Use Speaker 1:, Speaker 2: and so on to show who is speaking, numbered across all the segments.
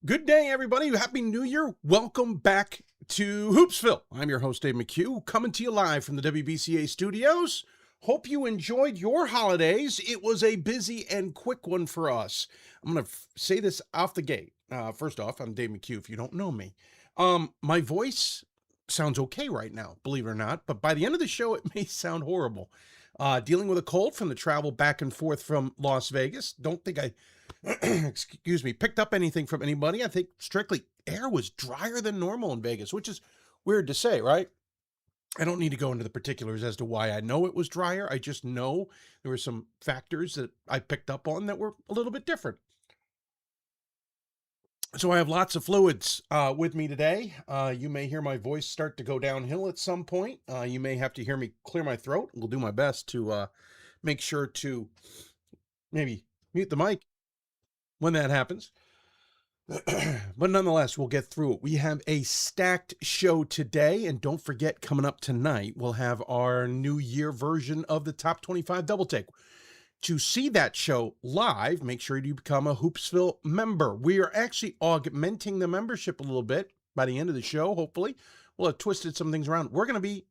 Speaker 1: Good day, everybody. Happy New Year. Welcome back to Hoopsville. I'm your host, Dave McHugh, coming to you live from the WBCA studios. Hope you enjoyed your holidays. It was a busy and quick one for us. I'm going to say this off the gate. First off, I'm Dave McHugh, if you don't know me. My voice sounds okay right now, believe it or not, but by the end of the show, it may sound horrible. Dealing with a cold from the travel back and forth from Las Vegas. Don't think I excuse me, picked up anything from anybody. I think strictly air was drier than normal in Vegas, which is weird to say, right? I don't need to go into the particulars as to why I know it was drier. I just know there were some factors that I picked up on that were a little bit different. So I have lots of fluids with me today. You may hear my voice start to go downhill at some point. You may have to hear me clear my throat. We'll do my best to make sure to maybe mute the mic when that happens. But nonetheless, we'll get through it. We have a stacked show today, and don't forget, coming up tonight, we'll have our New Year version of the Top 25 Double Take. To see that show live, make sure you become a Hoopsville member. We are actually augmenting the membership a little bit by the end of the show, hopefully. We'll have twisted some things around. We're going to be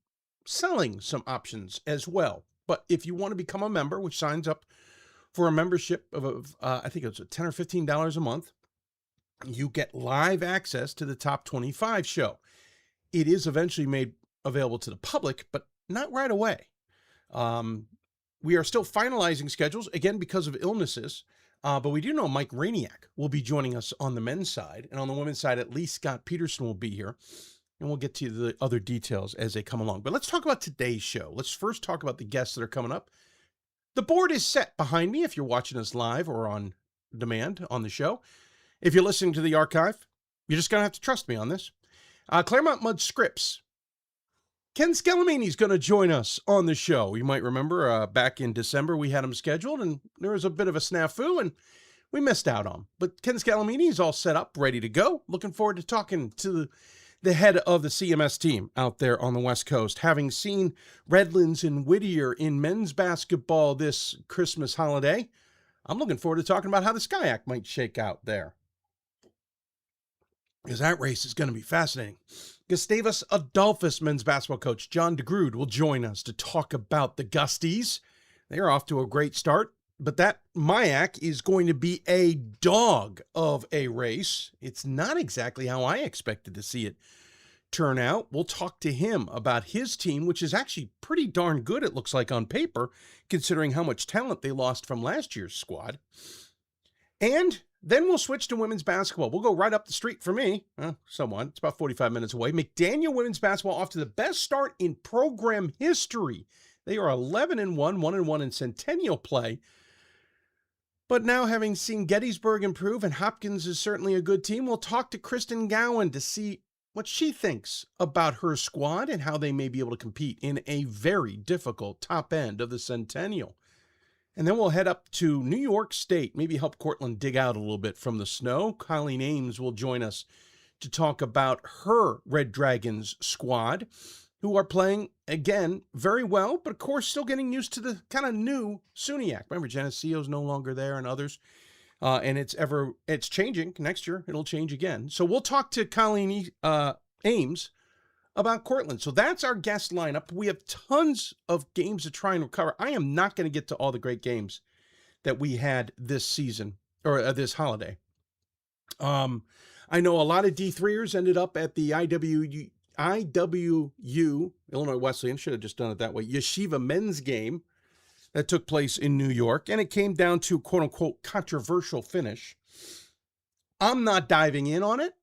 Speaker 1: selling some options as well. But if you want to become a member, which signs up for a membership of I think it's $10 or $15 a month, you get live access to the Top 25 show. It is eventually made available to the public, but not right away. We are still finalizing schedules, again, because of illnesses, but we do know Mike Rainiak will be joining us on the men's side, and on the women's side, at least Scott Peterson will be here, and we'll get to the other details as they come along. But let's talk about today's show. Let's first talk about the guests that are coming up. The board is set behind me if you're watching us live or on demand on the show. If you're listening to the archive, you're just going to have to trust me on this. Claremont-Mudd-Scripps. Ken Scalamini is going to join us on the show. You might remember back in December we had him scheduled, and there was a bit of a snafu, and we missed out on him. But Ken Scalamini is all set up, ready to go. Looking forward to talking to the head of the CMS team out there on the West Coast. Having seen Redlands and Whittier in men's basketball this Christmas holiday, I'm looking forward to talking about how the SCIAC might shake out there, because that race is going to be fascinating. Gustavus Adolphus men's basketball coach John DeGrood will join us to talk about the Gusties. They're off to a great start, but that MIAC is going to be a dog of a race. It's not exactly how I expected to see it turn out. We'll talk to him about his team, which is actually pretty darn good, it looks like on paper, considering how much talent they lost from last year's squad. And then we'll switch to women's basketball. We'll go right up the street for me, somewhat. It's about 45 minutes away. McDaniel women's basketball off to the best start in program history. They are 11-1, 1-1 in Centennial play. But now, having seen Gettysburg improve, and Hopkins is certainly a good team, we'll talk to Kristen Gowan to see what she thinks about her squad and how they may be able to compete in a very difficult top end of the Centennial. And then we'll head up to New York State, maybe help Cortland dig out a little bit from the snow. Colleen Ames will join us to talk about her Red Dragons squad, who are playing, again, very well, but of course still getting used to the kind of new SUNYAC. Remember, Geneseo's no longer there and others, and it's changing. Next year, it'll change again. So we'll talk to Colleen Ames about Cortland. So that's our guest lineup. We have tons of games to try and recover. I am not going to get to all the great games that we had this season, or this holiday. I know a lot of D3ers ended up at the IWU, Illinois Wesleyan, should have just done it that way, Yeshiva men's game that took place in New York, and it came down to quote-unquote controversial finish. I'm not diving in on it.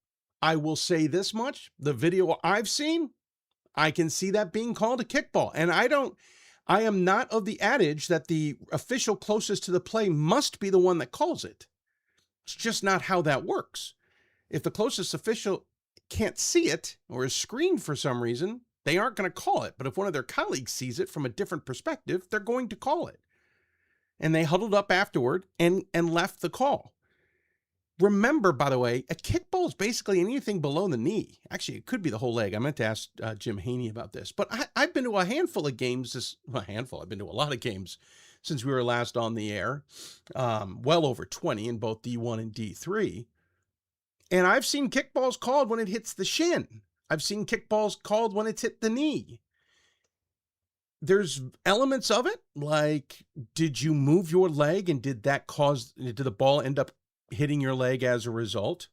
Speaker 1: I will say this much. The video I've seen, I can see that being called a kickball. And I am not of the adage that the official closest to the play must be the one that calls it. It's just not how that works. If the closest official can't see it or is screened for some reason, they aren't going to call it. But if one of their colleagues sees it from a different perspective, they're going to call it. And they huddled up afterward and left the call. Remember, by the way, a kickball is basically anything below the knee. Actually, it could be the whole leg. I meant to ask Jim Haney about this. But I've been to a handful of games. I've been to a lot of games since we were last on the air. Well over 20 in both D1 and D3. And I've seen kickballs called when it hits the shin. I've seen kickballs called when it's hit the knee. There's elements of it, like, did you move your leg and did the ball end up hitting your leg as a result?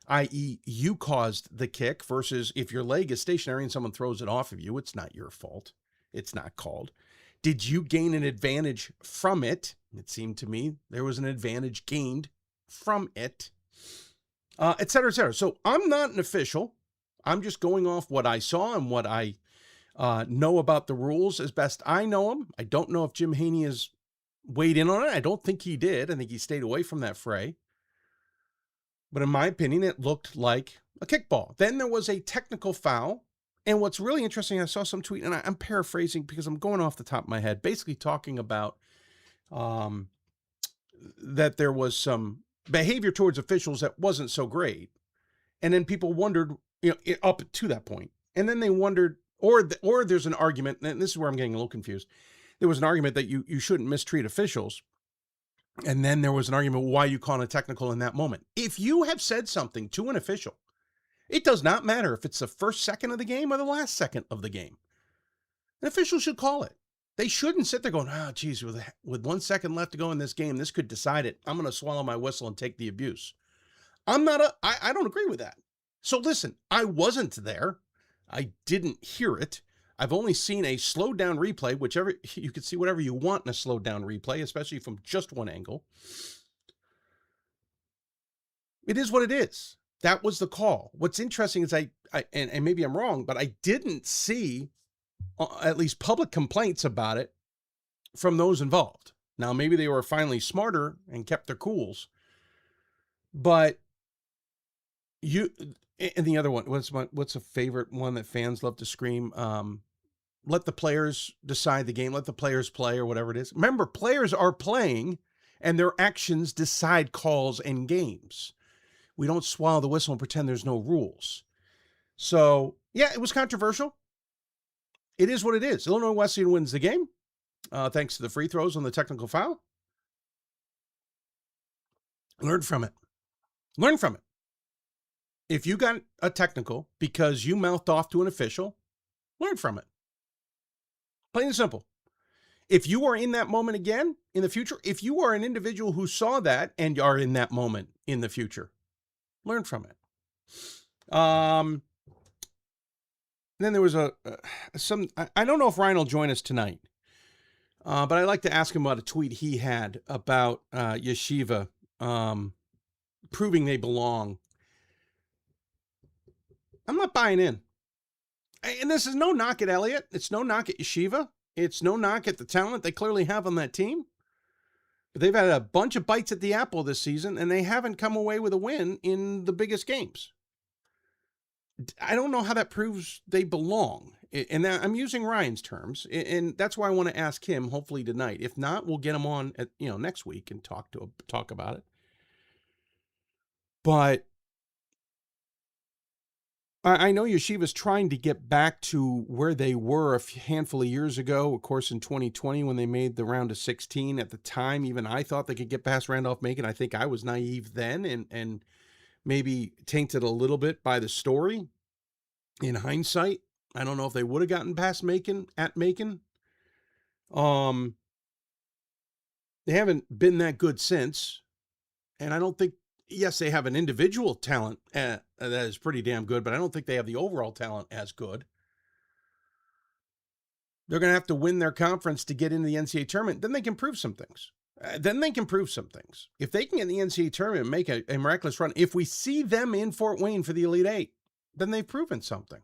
Speaker 1: I.e., you caused the kick, versus if your leg is stationary and someone throws it off of you, it's not your fault. It's not called. Did you gain an advantage from it? It seemed to me there was an advantage gained from it, et cetera, et cetera. So I'm not an official. I'm just going off what I saw and what I know about the rules as best I know them. I don't know if Jim Haney has weighed in on it. I don't think he did. I think he stayed away from that fray. But in my opinion, it looked like a kickball. Then there was a technical foul. And what's really interesting, I saw some tweet, and I'm paraphrasing because I'm going off the top of my head, basically talking about that there was some behavior towards officials that wasn't so great. And then people wondered, up to that point. And then they wondered, or there's an argument, and this is where I'm getting a little confused. There was an argument that you shouldn't mistreat officials. And then there was an argument why you call a technical in that moment. If you have said something to an official, it does not matter if it's the first second of the game or the last second of the game. An official should call it. They shouldn't sit there going, oh, geez, with 1 second left to go in this game, this could decide it. I'm going to swallow my whistle and take the abuse. I don't agree with that. So listen, I wasn't there. I didn't hear it. I've only seen a slowed down replay, whichever you can see whatever you want in a slowed down replay, especially from just one angle. It is what it is. That was the call. What's interesting is and maybe I'm wrong, but I didn't see at least public complaints about it from those involved. Now, maybe they were finally smarter and kept their cools, but and the other one, what's a favorite one that fans love to scream? Let the players decide the game. Let the players play, or whatever it is. Remember, players are playing and their actions decide calls and games. We don't swallow the whistle and pretend there's no rules. So, yeah, it was controversial. It is what it is. Illinois Wesleyan wins the game, thanks to the free throws on the technical foul. Learn from it. Learn from it. If you got a technical because you mouthed off to an official, learn from it. Plain and simple. If you are in that moment again in the future, if you are an individual who saw that and are in that moment in the future, learn from it. Then there was I don't know if Ryan will join us tonight, but I'd like to ask him about a tweet he had about yeshiva proving they belong. I'm not buying in. And this is no knock at Elliott. It's no knock at yeshiva. It's no knock at the talent they clearly have on that team. But they've had a bunch of bites at the apple this season, and they haven't come away with a win in the biggest games. I don't know how that proves they belong. And I'm using Ryan's terms, and that's why I want to ask him, hopefully tonight. If not, we'll get him on next week and talk about it. But I know Yeshiva's trying to get back to where they were a handful of years ago, of course, in 2020 when they made the round of 16. At the time, even I thought they could get past Randolph-Macon. I think I was naive then and maybe tainted a little bit by the story. In hindsight, I don't know if they would have gotten past Macon at Macon. They haven't been that good since, and I don't think. Yes, they have an individual talent that is pretty damn good, but I don't think they have the overall talent as good. They're going to have to win their conference to get into the NCAA tournament. Then they can prove some things. If they can get in the NCAA tournament and make a miraculous run, if we see them in Fort Wayne for the Elite Eight, then they've proven something.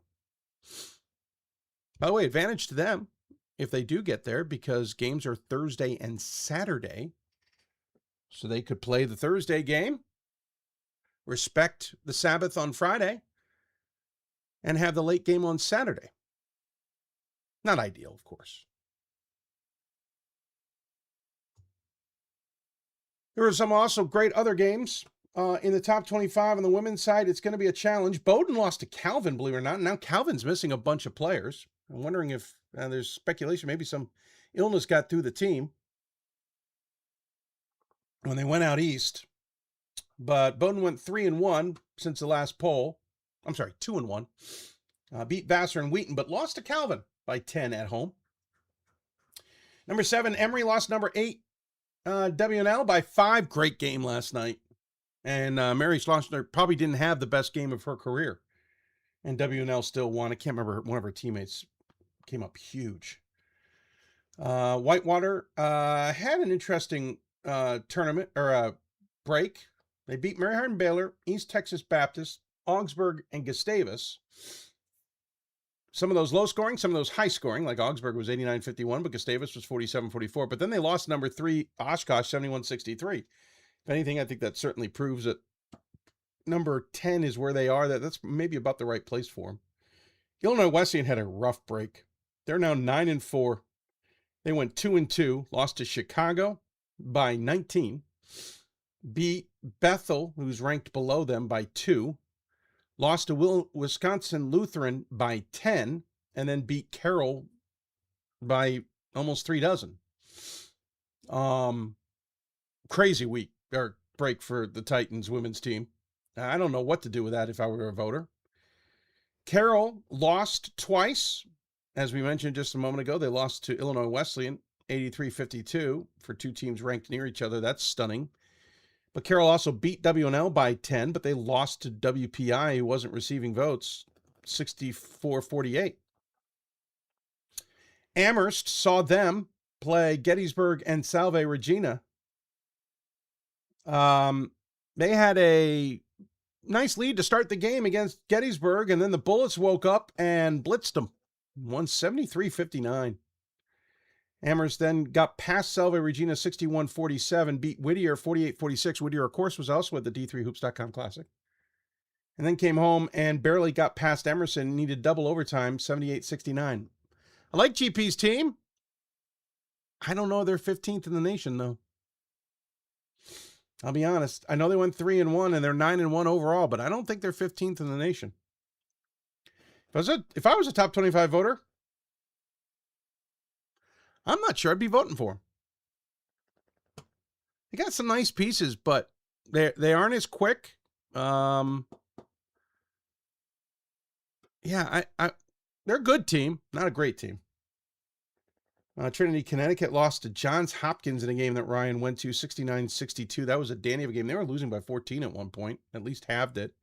Speaker 1: By the way, advantage to them if they do get there, because games are Thursday and Saturday. So they could play the Thursday game, respect the Sabbath on Friday, and have the late game on Saturday. Not ideal, of course. There were some also great other games in the top 25 on the women's side. It's going to be a challenge. Bowdoin lost to Calvin, believe it or not. Now Calvin's missing a bunch of players. I'm wondering if there's speculation, maybe some illness got through the team when they went out east. but Bowdoin went 3-1 since the last poll. I'm sorry, 2-1. Beat Vassar and Wheaton, but lost to Calvin by 10 at home. Number 7, Emory lost number 8, WNL by 5. Great game last night. And Mary Schlossner probably didn't have the best game of her career. And WNL still won. I can't remember, one of her teammates came up huge. Whitewater had an interesting tournament or break. They beat Mary Hardin Baylor, East Texas Baptist, Augsburg, and Gustavus. Some of those low scoring, some of those high scoring, like Augsburg was 89-51, but Gustavus was 47-44. But then they lost number 3, Oshkosh, 71-63. If anything, I think that certainly proves that number 10 is where they are. That's maybe about the right place for them. Illinois Wesleyan had a rough break. They're now 9-4. They went 2-2, lost to Chicago by 19, beat Bethel, who's ranked below them, by 2, lost to Wisconsin Lutheran by 10, and then beat Carroll by almost 3 dozen. Crazy week or break for the Titans women's team. I don't know what to do with that if I were a voter. Carroll lost twice. As we mentioned just a moment ago, they lost to Illinois Wesleyan 83-52 for 2 teams ranked near each other. That's stunning. But Carroll also beat WNL by 10, but they lost to WPI, who wasn't receiving votes, 64-48. Amherst saw them play Gettysburg and Salve Regina. They had a nice lead to start the game against Gettysburg, and then the Bullets woke up and blitzed them. Won 73-59. Amherst then got past Salve Regina 61-47, beat Whittier 48-46. Whittier, of course, was also at the D3Hoops.com Classic. And then came home and barely got past Emerson, needed double overtime, 78-69. I like GP's team. I don't know they're 15th in the nation, though. I'll be honest. I know they went 3-1 and they're 9-1 overall, but I don't think they're 15th in the nation. If I was a top 25 voter, I'm not sure I'd be voting for them. They got some nice pieces, but they aren't as quick. Yeah, they're a good team, not a great team. Trinity, Connecticut lost to Johns Hopkins in a game that Ryan went to, 69-62. That was a dandy of a game. They were losing by 14 at one point, at least halved it.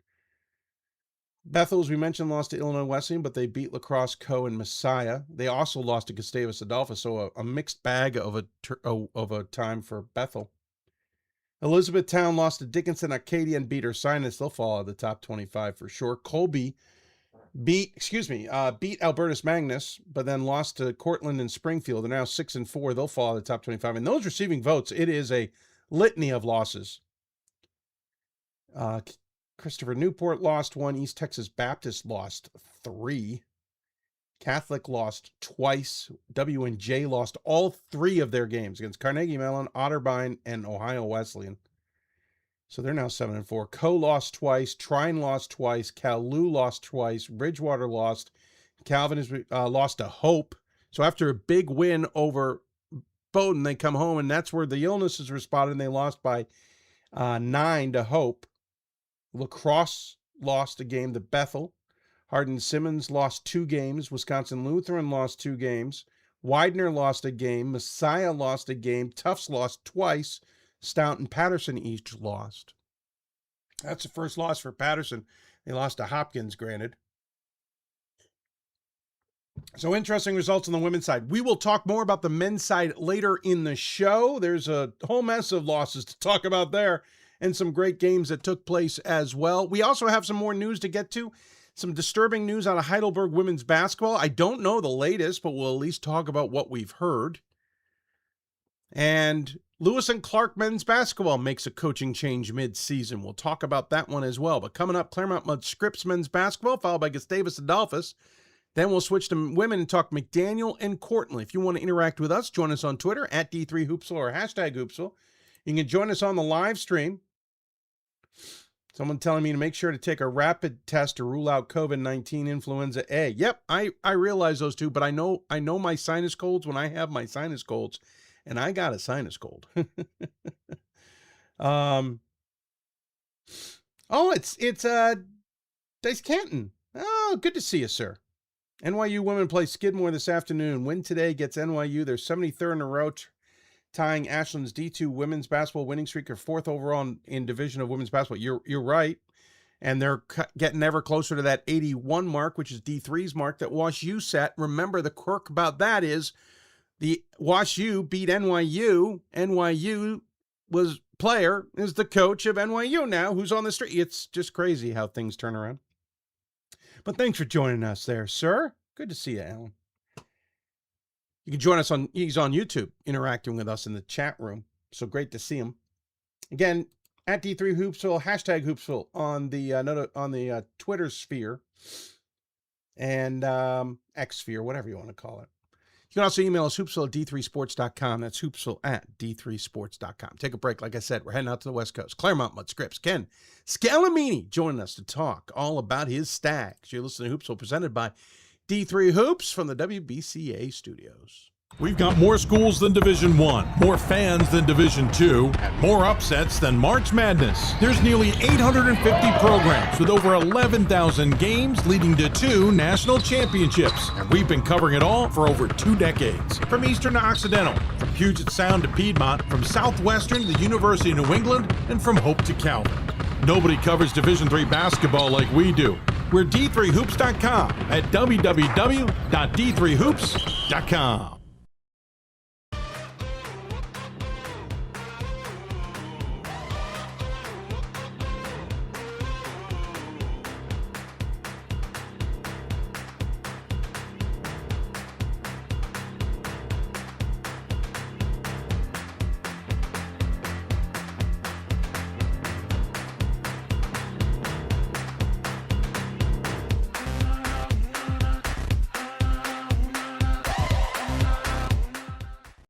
Speaker 1: Bethel, as we mentioned, lost to Illinois Wesleyan, but they beat La Crosse Co. and Messiah. They also lost to Gustavus Adolphus, so a mixed bag of a time for Bethel. Elizabethtown lost to Dickinson Arcadia and beat Ursinus. They'll fall out of the top 25 for sure. Colby beat Albertus Magnus, but then lost to Cortland and Springfield. They're now 6-4. They'll fall out of the top 25. And those receiving votes, it is a litany of losses. Christopher Newport lost 1. East Texas Baptist lost 3. Catholic lost twice. W&J lost all 3 of their games against Carnegie Mellon, Otterbein, and Ohio Wesleyan. So they're now 7-4. Co lost twice. Trine lost twice. Cal-Lou lost twice. Bridgewater lost. Calvin has lost to Hope. So after a big win over Bowdoin, they come home, and that's where the illnesses were spotted, and they lost by 9 to Hope. La Crosse lost a game to Bethel. Hardin-Simmons lost 2 games. Wisconsin Lutheran lost 2 games. Widener lost a game. Messiah lost a game. Tufts lost twice. Stout and Patterson each lost. That's the first loss for Patterson. They lost to Hopkins, granted. So interesting results on the women's side. We will talk more about the men's side later in the show. There's a whole mess of losses to talk about there and some great games that took place as well. We also have some more news to get to. Some disturbing news out of Heidelberg women's basketball. I don't know the latest, but we'll at least talk about what we've heard. And Lewis and Clark men's basketball makes a coaching change mid-season. We'll talk about that one as well. But coming up, Claremont-Mudd-Scripps men's basketball, followed by Gustavus Adolphus. Then we'll switch to women and talk McDaniel and Courtney. If you want to interact with us, join us on Twitter at D3Hoopsville or hashtag Hoopsville. You can join us on the live stream. Someone telling me to make sure to take a rapid test to rule out COVID-19 influenza A. Yep, I realize those two, but I know my sinus colds when I have my sinus colds, and I got a sinus cold. Oh, it's Dice Canton. Oh, good to see you, sir. NYU women play Skidmore this afternoon. Win today gets NYU their 73rd in a row, tying Ashland's D2 women's basketball winning streak, or 4th overall in division of women's basketball. You're right. And they're getting ever closer to that 81 mark, which is D3's mark that Wash U set. Remember, the quirk about that is the Wash U beat NYU. NYU player is the coach of NYU now, who's on the street. It's just crazy how things turn around. But thanks for joining us there, sir. Good to see you, Alan. You can join us he's on YouTube, interacting with us in the chat room. So great to see him. Again, at D3 Hoopsville, hashtag Hoopsville on the Twitter sphere and X sphere, whatever you want to call it. You can also email us hoopsville at d3sports.com. That's hoopsville at d3sports.com. Take a break. Like I said, we're heading out to the West Coast. Claremont-Mudd-Scripps. Ken Scalamini joining us to talk all about his Stags. You're listening to Hoopsville, presented by D3 Hoops from the WBCA studios.
Speaker 2: We've got more schools than Division I, more fans than Division II, and more upsets than March Madness. There's nearly 850 programs with over 11,000 games leading to 2 national championships. And we've been covering it all for over 2 decades. From Eastern to Occidental, from Puget Sound to Piedmont, from Southwestern to the University of New England, and from Hope to Calvin. Nobody covers Division III basketball like we do. We're D3Hoops.com at www.d3hoops.com.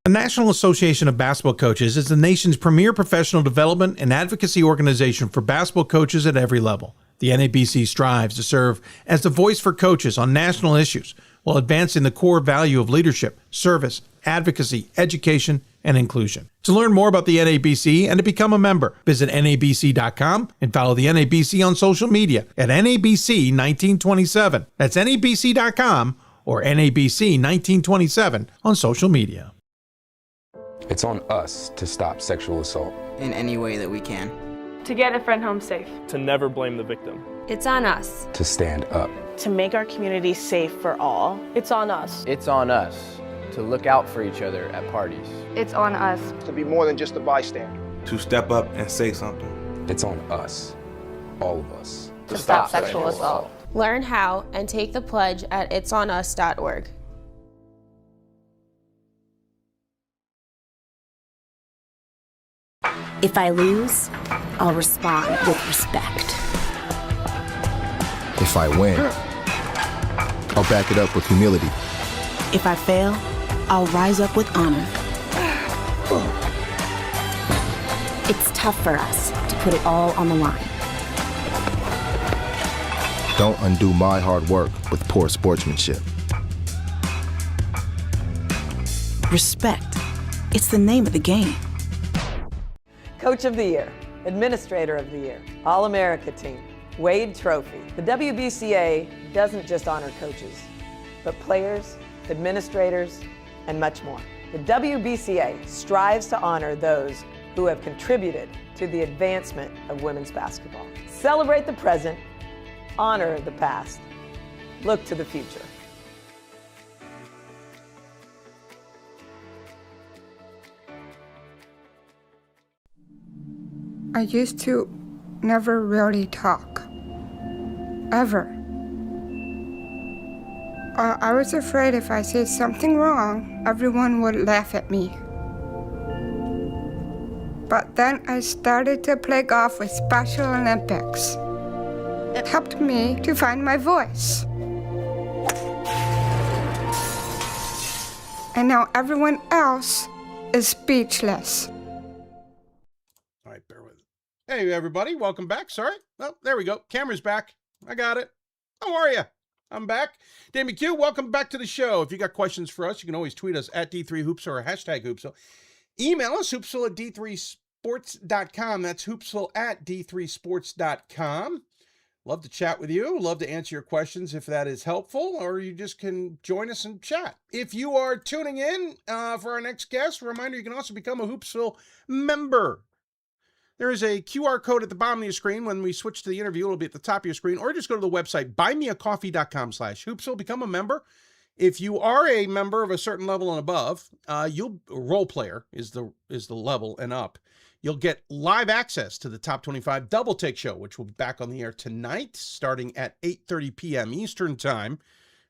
Speaker 3: The National Association of Basketball Coaches is the nation's premier professional development and advocacy organization for basketball coaches at every level. The NABC strives to serve as the voice for coaches on national issues while advancing the core value of leadership, service, advocacy, education, and inclusion. To learn more about the NABC and to become a member, visit NABC.com and follow the NABC on social media at NABC1927. That's NABC.com or NABC1927 on social media.
Speaker 4: It's on us to stop sexual assault.
Speaker 5: In any way that we can.
Speaker 6: To get a friend home safe.
Speaker 7: To never blame the victim.
Speaker 8: It's on us.
Speaker 4: To stand up.
Speaker 9: To make our community safe for all.
Speaker 6: It's on us.
Speaker 10: It's on us to look out for each other at parties.
Speaker 8: It's on us.
Speaker 11: To be more than just a bystander.
Speaker 12: To step up and say something.
Speaker 4: It's on us. All of us.
Speaker 8: To stop sexual assault.
Speaker 13: Learn how and take the pledge at itsonus.org.
Speaker 14: If I lose, I'll respond with respect.
Speaker 15: If I win, I'll back it up with humility.
Speaker 14: If I fail, I'll rise up with honor. It's tough for us to put it all on the line.
Speaker 15: Don't undo my hard work with poor sportsmanship.
Speaker 14: Respect. It's the name of the game.
Speaker 16: Coach of the Year, Administrator of the Year, All-America Team, Wade Trophy. The WBCA doesn't just honor coaches, but players, administrators, and much more. The WBCA strives to honor those who have contributed to the advancement of women's basketball. Celebrate the present, honor the past, look to the future.
Speaker 17: I used to never really talk, ever. I was afraid if I said something wrong, everyone would laugh at me. But then I started to play golf with Special Olympics. It helped me to find my voice. And now everyone else is speechless.
Speaker 1: All right, bear with it. Hey, everybody, welcome back. Sorry. Oh, there we go. Camera's back. I got it. How are you? I'm back. Dave McHugh, welcome back to the show. If you got questions for us, you can always tweet us at D3Hoops or hashtag Hoopsville. Email us, Hoopsville at d3sports.com. That's Hoopsville at d3sports.com. Love to chat with you. Love to answer your questions if that is helpful, or you just can join us and chat. If you are tuning in for our next guest, a reminder, you can also become a Hoopsville member. There is a QR code at the bottom of your screen. When we switch to the interview, it'll be at the top of your screen, or just go to the website, buymeacoffee.com/Hoopsville, become a member. If you are a member of a certain level and above, you'll role player is the level and up. You'll get live access to the Top 25 Double Take Show, which will be back on the air tonight, starting at 8:30 p.m. Eastern Time.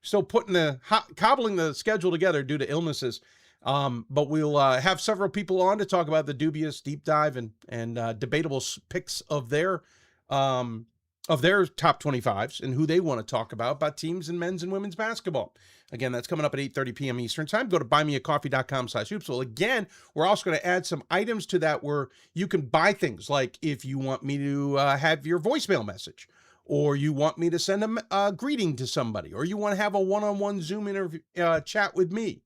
Speaker 1: Still cobbling the schedule together due to illnesses, but we'll have several people on to talk about the dubious deep dive and debatable picks of their top 25s and who they want to talk about teams in men's and women's basketball. Again, that's coming up at 8:30 p.m. Eastern Time. Go to buymeacoffee.com/Hoopsville. Again, we're also going to add some items to that where you can buy things, like if you want me to have your voicemail message, or you want me to send a greeting to somebody, or you want to have a one-on-one Zoom interview chat with me,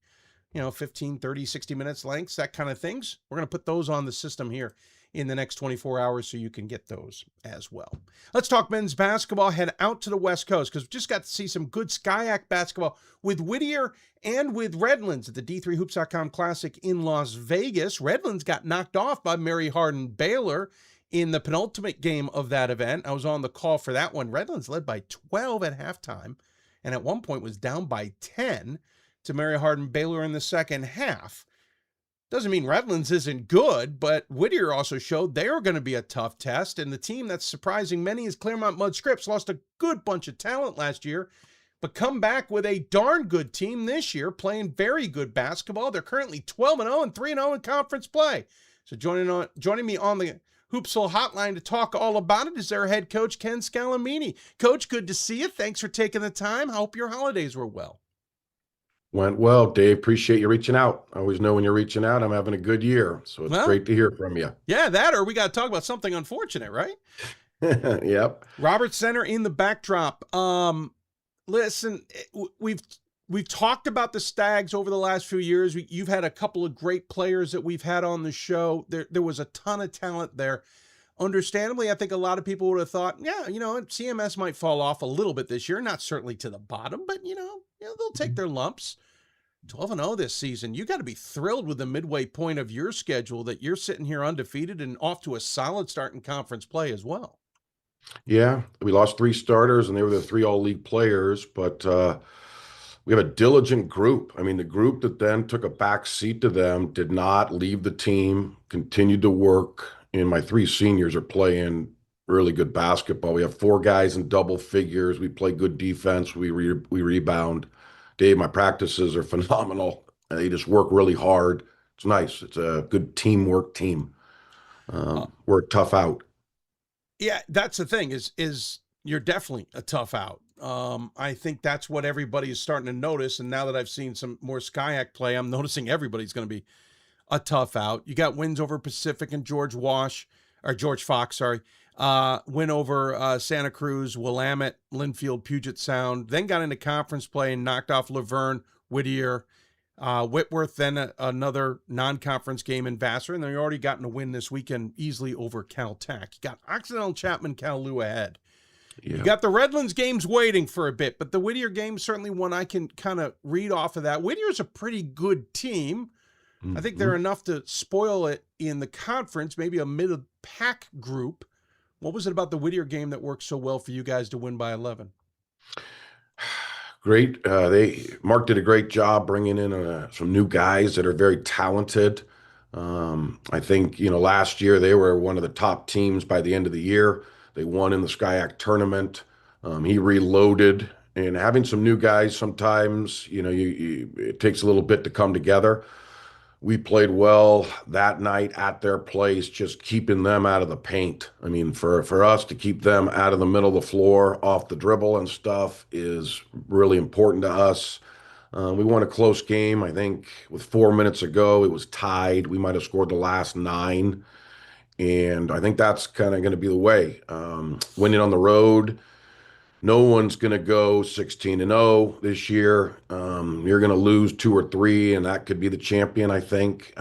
Speaker 1: 15, 30, 60 minutes lengths, that kind of things. We're going to put those on the system here in the next 24 hours so you can get those as well. Let's talk men's basketball. Head out to the West Coast because we just got to see some good SCIAC basketball with Whittier and with Redlands at the D3Hoops.com Classic in Las Vegas. Redlands got knocked off by Mary Hardin Baylor in the penultimate game of that event. I was on the call for that one. Redlands led by 12 at halftime and at one point was down by 10 to Mary Hardin Baylor in the second half. Doesn't mean Redlands isn't good, but Whittier also showed they are going to be a tough test, and the team that's surprising many is Claremont-Mudd-Scripps. Lost a good bunch of talent last year, but come back with a darn good team this year, playing very good basketball. They're currently 12-0 and 3-0 in conference play. So joining me on the Hoopsville hotline to talk all about it is their head coach, Ken Scalamini. Coach, good to see you. Thanks for taking the time. I hope your holidays were well.
Speaker 5: Went well, Dave. Appreciate you reaching out. I always know when you're reaching out, I'm having a good year. So it's great to hear from you.
Speaker 1: Yeah, that, or we got to talk about something unfortunate, right?
Speaker 5: Yep.
Speaker 1: Robert Center in the backdrop. Listen, we've talked about the Stags over the last few years. You've had a couple of great players that we've had on the show. There was a ton of talent there. Understandably, I think a lot of people would have thought, CMS might fall off a little bit this year. Not certainly to the bottom, but, they'll take their lumps. 12-0 this season. You got to be thrilled with the midway point of your schedule that you're sitting here undefeated and off to a solid start in conference play as well.
Speaker 5: Yeah, we lost 3 starters, and they were the 3 all-league players, but we have a diligent group. I mean, the group that then took a back seat to them did not leave the team, continued to work, and my 3 seniors are playing really good basketball. We have 4 guys in double figures. We play good defense. We rebound. Dave, my practices are phenomenal. They just work really hard. It's nice. It's a good teamwork team. We're a tough out.
Speaker 1: Yeah, that's the thing is you're definitely a tough out. I think that's what everybody is starting to notice. And now that I've seen some more SCIAC play, I'm noticing everybody's going to be a tough out. You got wins over Pacific and George Fox, win over Santa Cruz, Willamette, Linfield, Puget Sound, then got into conference play and knocked off Laverne, Whittier, Whitworth, then another non-conference game in Vassar, and they already gotten a win this weekend easily over Caltech. You got Occidental, Chapman, Kalaloo ahead. Yeah. You got the Redlands games waiting for a bit, but the Whittier game is certainly one I can kind of read off of that. Whittier's a pretty good team. I think they're enough to spoil it in the conference, maybe a mid-pack group. What was it about the Whittier game that worked so well for you guys to win by 11?
Speaker 5: Great. Mark did a great job bringing in some new guys that are very talented. I think, last year they were one of the top teams by the end of the year. They won in the SCIAC tournament. He reloaded, and having some new guys sometimes, it takes a little bit to come together. We played well that night at their place, just keeping them out of the paint. I mean, for us to keep them out of the middle of the floor, off the dribble and stuff is really important to us. We won a close game. I think with 4 minutes ago, it was tied. We might have scored the last 9. And I think that's kind of going to be the way. Winning on the road, no one's going to go 16-0 this year. You're going to lose 2 or 3, and that could be the champion, I think.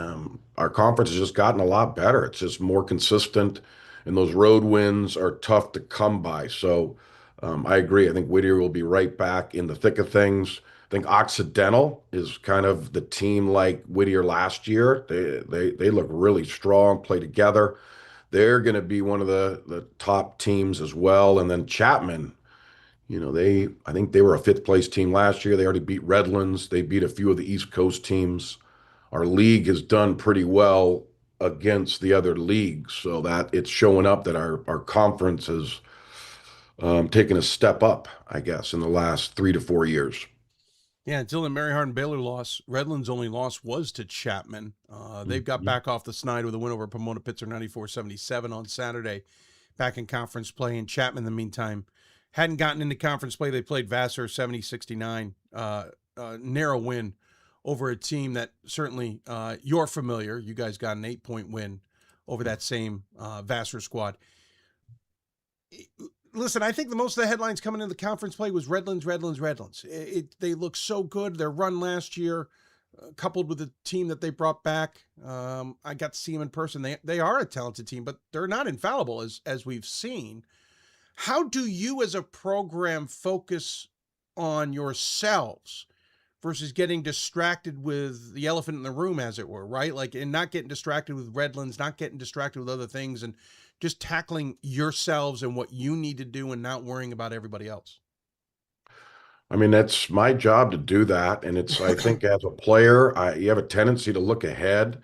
Speaker 5: Our conference has just gotten a lot better. It's just more consistent, and those road wins are tough to come by. So I agree. I think Whittier will be right back in the thick of things. I think Occidental is kind of the team like Whittier last year. They look really strong, play together. They're going to be one of the top teams as well. And then Chapman, I think they were a 5th place team last year. They already beat Redlands. They beat a few of the East Coast teams. Our league has done pretty well against the other leagues, so that it's showing up that our conference has taken a step up, I guess, in the last 3 to 4 years.
Speaker 1: Yeah, until the Mary Hardin Baylor loss, Redlands' only loss was to Chapman. They've got back off the snide with a win over Pomona Pitzer 94-77 on Saturday, back in conference play. And Chapman, in the meantime, hadn't gotten into conference play. They played Vassar 70-69, narrow win over a team that certainly you're familiar. You guys got an 8-point win over that same Vassar squad. Listen, I think the most of the headlines coming into the conference play was Redlands. They look so good. Their run last year, coupled with the team that they brought back. I got to see them in person. They are a talented team, but they're not infallible, as we've seen. How do you as a program focus on yourselves versus getting distracted with the elephant in the room, as it were, right? Like, and not getting distracted with Redlands, not getting distracted with other things, and just tackling yourselves and what you need to do and not worrying about everybody else?
Speaker 5: I mean, that's my job to do that. And I think as a player, you have a tendency to look ahead,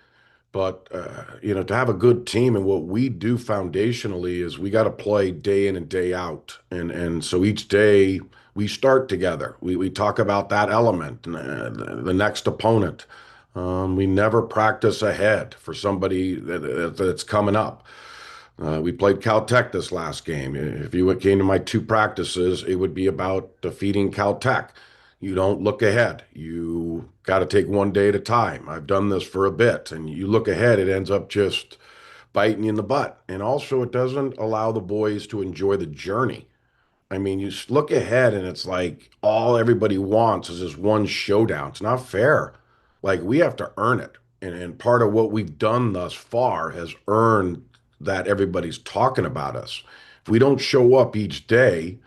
Speaker 5: but, to have a good team, and what we do foundationally is we got to play day in and day out. And so each day we start together. We talk about that element, the next opponent. We never practice ahead for somebody that's coming up. We played Caltech this last game. If you came to my 2 practices, it would be about defeating Caltech. You don't look ahead. You got to take one day at a time. I've done this for a bit, and you look ahead, it ends up just biting you in the butt. And also, it doesn't allow the boys to enjoy the journey. I mean, you look ahead, and it's like all everybody wants is this one showdown. It's not fair. Like, we have to earn it. And part of what we've done thus far has earned that everybody's talking about us. If we don't show up each day,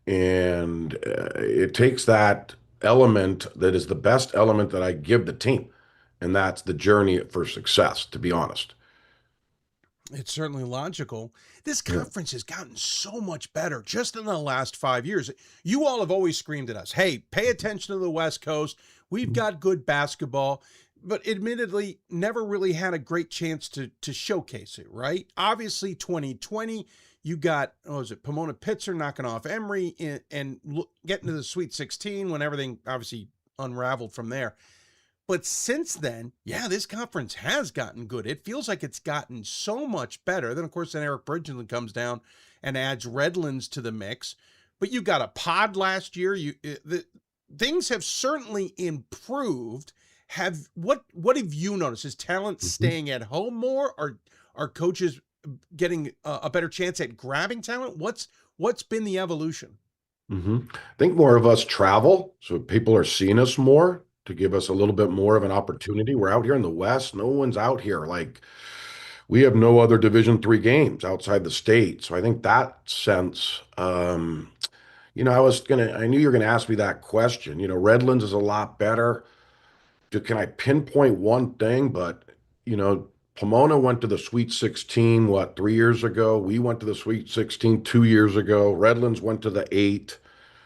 Speaker 5: and it takes that element that is the best element that I give the team, and that's the journey for success, to be honest.
Speaker 1: It's certainly logical. This conference has gotten so much better just in the last 5 years. You all have always screamed at us, hey, pay attention to the West Coast. We've got good basketball, but admittedly never really had a great chance to showcase it, right? Obviously, 2020, you got, Pomona Pitzer knocking off Emory and getting to the Sweet 16 when everything obviously unraveled from there. But since then, this conference has gotten good. It feels like it's gotten so much better. Then, of course, Eric Bridgeland comes down and adds Redlands to the mix. But you got a pod last year. Things have certainly improved. What have you noticed? Is talent staying at home more? Are coaches getting a better chance at grabbing talent? What's been the evolution?
Speaker 5: I think more of us travel, so people are seeing us more to give us a little bit more of an opportunity. We're out here in the West. No one's out here. Like, we have no other Division III games outside the state. So I think that sense, I knew you were gonna ask me that question. Redlands is a lot better. Can I pinpoint one thing? But, Pomona went to the Sweet 16, 3 years ago? We went to the Sweet 16 2 years ago. Redlands went to the 8.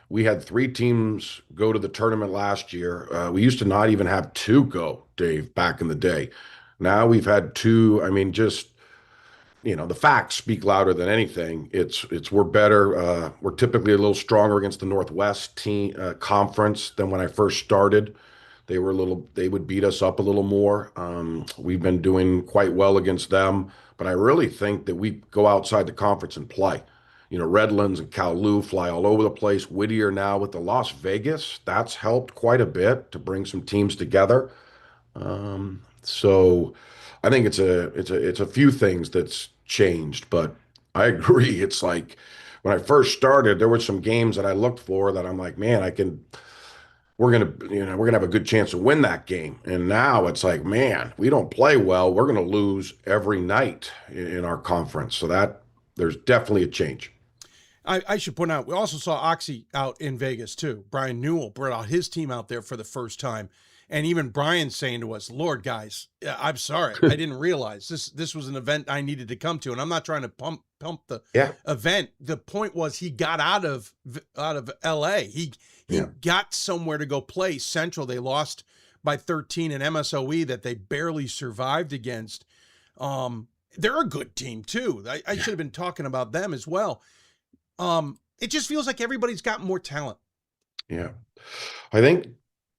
Speaker 5: We had 3 teams go to the tournament last year. We used to not even have 2 go, Dave, back in the day. Now we've had 2. I mean, just, the facts speak louder than anything. We're better. We're typically a little stronger against the Northwest team conference than when I first started. They would beat us up a little more. We've been doing quite well against them, but I really think that we go outside the conference and play. Redlands and Kowloon fly all over the place. Whittier now with the Las Vegas, that's helped quite a bit to bring some teams together. So I think it's a few things that's changed, but I agree. It's like when I first started, there were some games that I looked for that I'm like, man, we're gonna have a good chance to win that game. And now it's like, man, we don't play well, we're gonna lose every night in our conference. So that there's definitely a change.
Speaker 1: I should point out, we also saw Oxy out in Vegas too. Brian Newell brought out his team out there for the first time. And even Brian saying to us, Lord, guys, I'm sorry. I didn't realize this was an event I needed to come to. And I'm not trying to pump the event. The point was he got out of LA. He got somewhere to go play. Central, they lost by 13 in MSOE that they barely survived against. They're a good team too. I should have been talking about them as well. It just feels like everybody's got more talent.
Speaker 5: Yeah. I think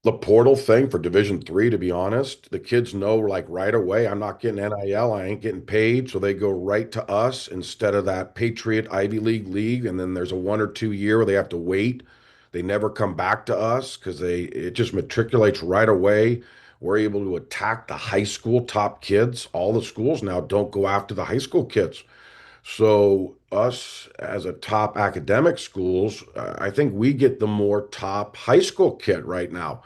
Speaker 5: the portal thing for Division III, to be honest, the kids know like right away, I'm not getting NIL, I ain't getting paid. So they go right to us instead of that Patriot Ivy League. And then there's a 1 or 2 year where they have to wait. They never come back to us because it just matriculates right away. We're able to attack the high school top kids. All the schools now don't go after the high school kids. So us as a top academic schools, I think we get the more top high school kid right now.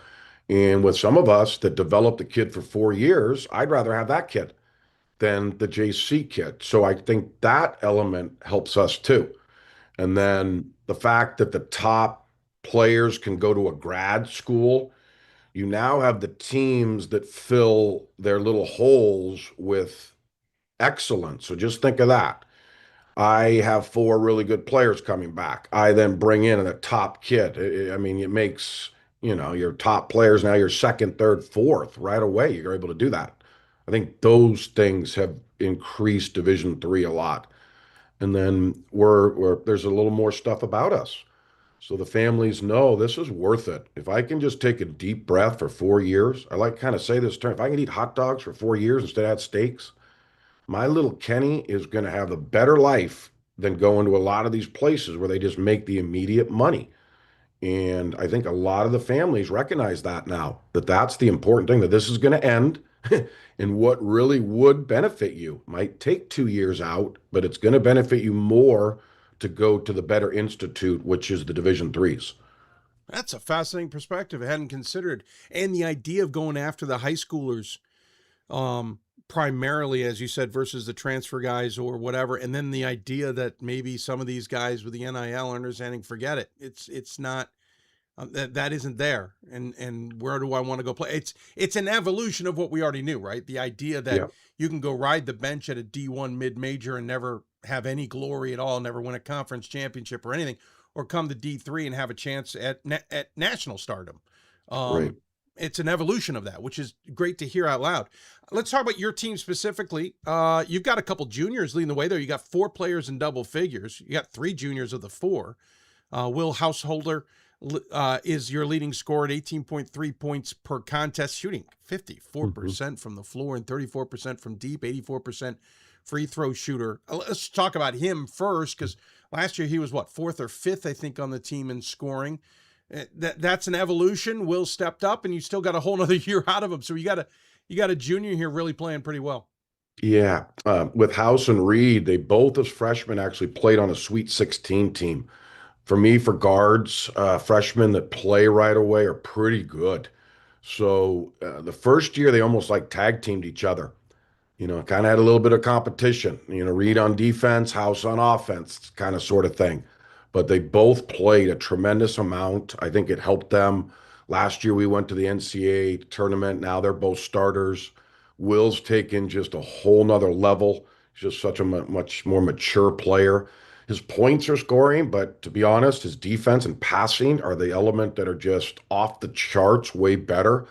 Speaker 5: And with some of us that develop the kid for 4 years, I'd rather have that kid than the JC kid. So I think that element helps us too. And then the fact that the top players can go to a grad school, you now have the teams that fill their little holes with excellence. So just think of that. I have 4 really good players coming back. I then bring in a top kid. I mean, it makes, your top players now your second, third, fourth right away. You're able to do that. I think those things have increased Division III a lot. And then there's a little more stuff about us. So the families know this is worth it. If I can just take a deep breath for 4 years, I like kind of say this term, if I can eat hot dogs for 4 years instead of have steaks, my little Kenny is going to have a better life than going to a lot of these places where they just make the immediate money. And I think a lot of the families recognize that now, that that's the important thing, that this is going to end. And what really would benefit you might take 2 years out, but it's going to benefit you more to go to the better institute, which is the Division IIIs.
Speaker 1: That's a fascinating perspective I hadn't considered. And the idea of going after the high schoolers, primarily, as you said, versus the transfer guys or whatever. And then the idea that maybe some of these guys with the NIL understanding, forget it. It's not, that isn't there. And where do I want to go play? It's an evolution of what we already knew, right? The idea that you can go ride the bench at a D1 mid-major and never have any glory at all, never win a conference championship or anything, or come to D3 and have a chance at national stardom.
Speaker 5: Right.
Speaker 1: It's an evolution of that, which is great to hear out loud. Let's talk about your team specifically. You've got a couple juniors leading the way there. You got 4 players in double figures. You got 3 juniors of the 4. Will Householder is your leading scorer at 18.3 points per contest, shooting 54% from the floor and 34% from deep, 84% free throw shooter. Let's talk about him first, because last year he was, 4th or 5th, I think, on the team in scoring. That's an evolution. Will stepped up, and you still got a whole nother year out of him. So you got a junior here really playing pretty well.
Speaker 5: Yeah. With House and Reed, they both as freshmen actually played on a Sweet 16 team. For me, for guards, freshmen that play right away are pretty good. So the first year, they almost like tag teamed each other. Kind of had a little bit of competition. Reed on defense, House on offense, kind of sort of thing. But they both played a tremendous amount. I think it helped them. Last year, we went to the NCAA tournament. Now they're both starters. Will's taken just a whole nother level. He's just such a much more mature player. His points are scoring, but to be honest, his defense and passing are the element that are just off the charts, way better.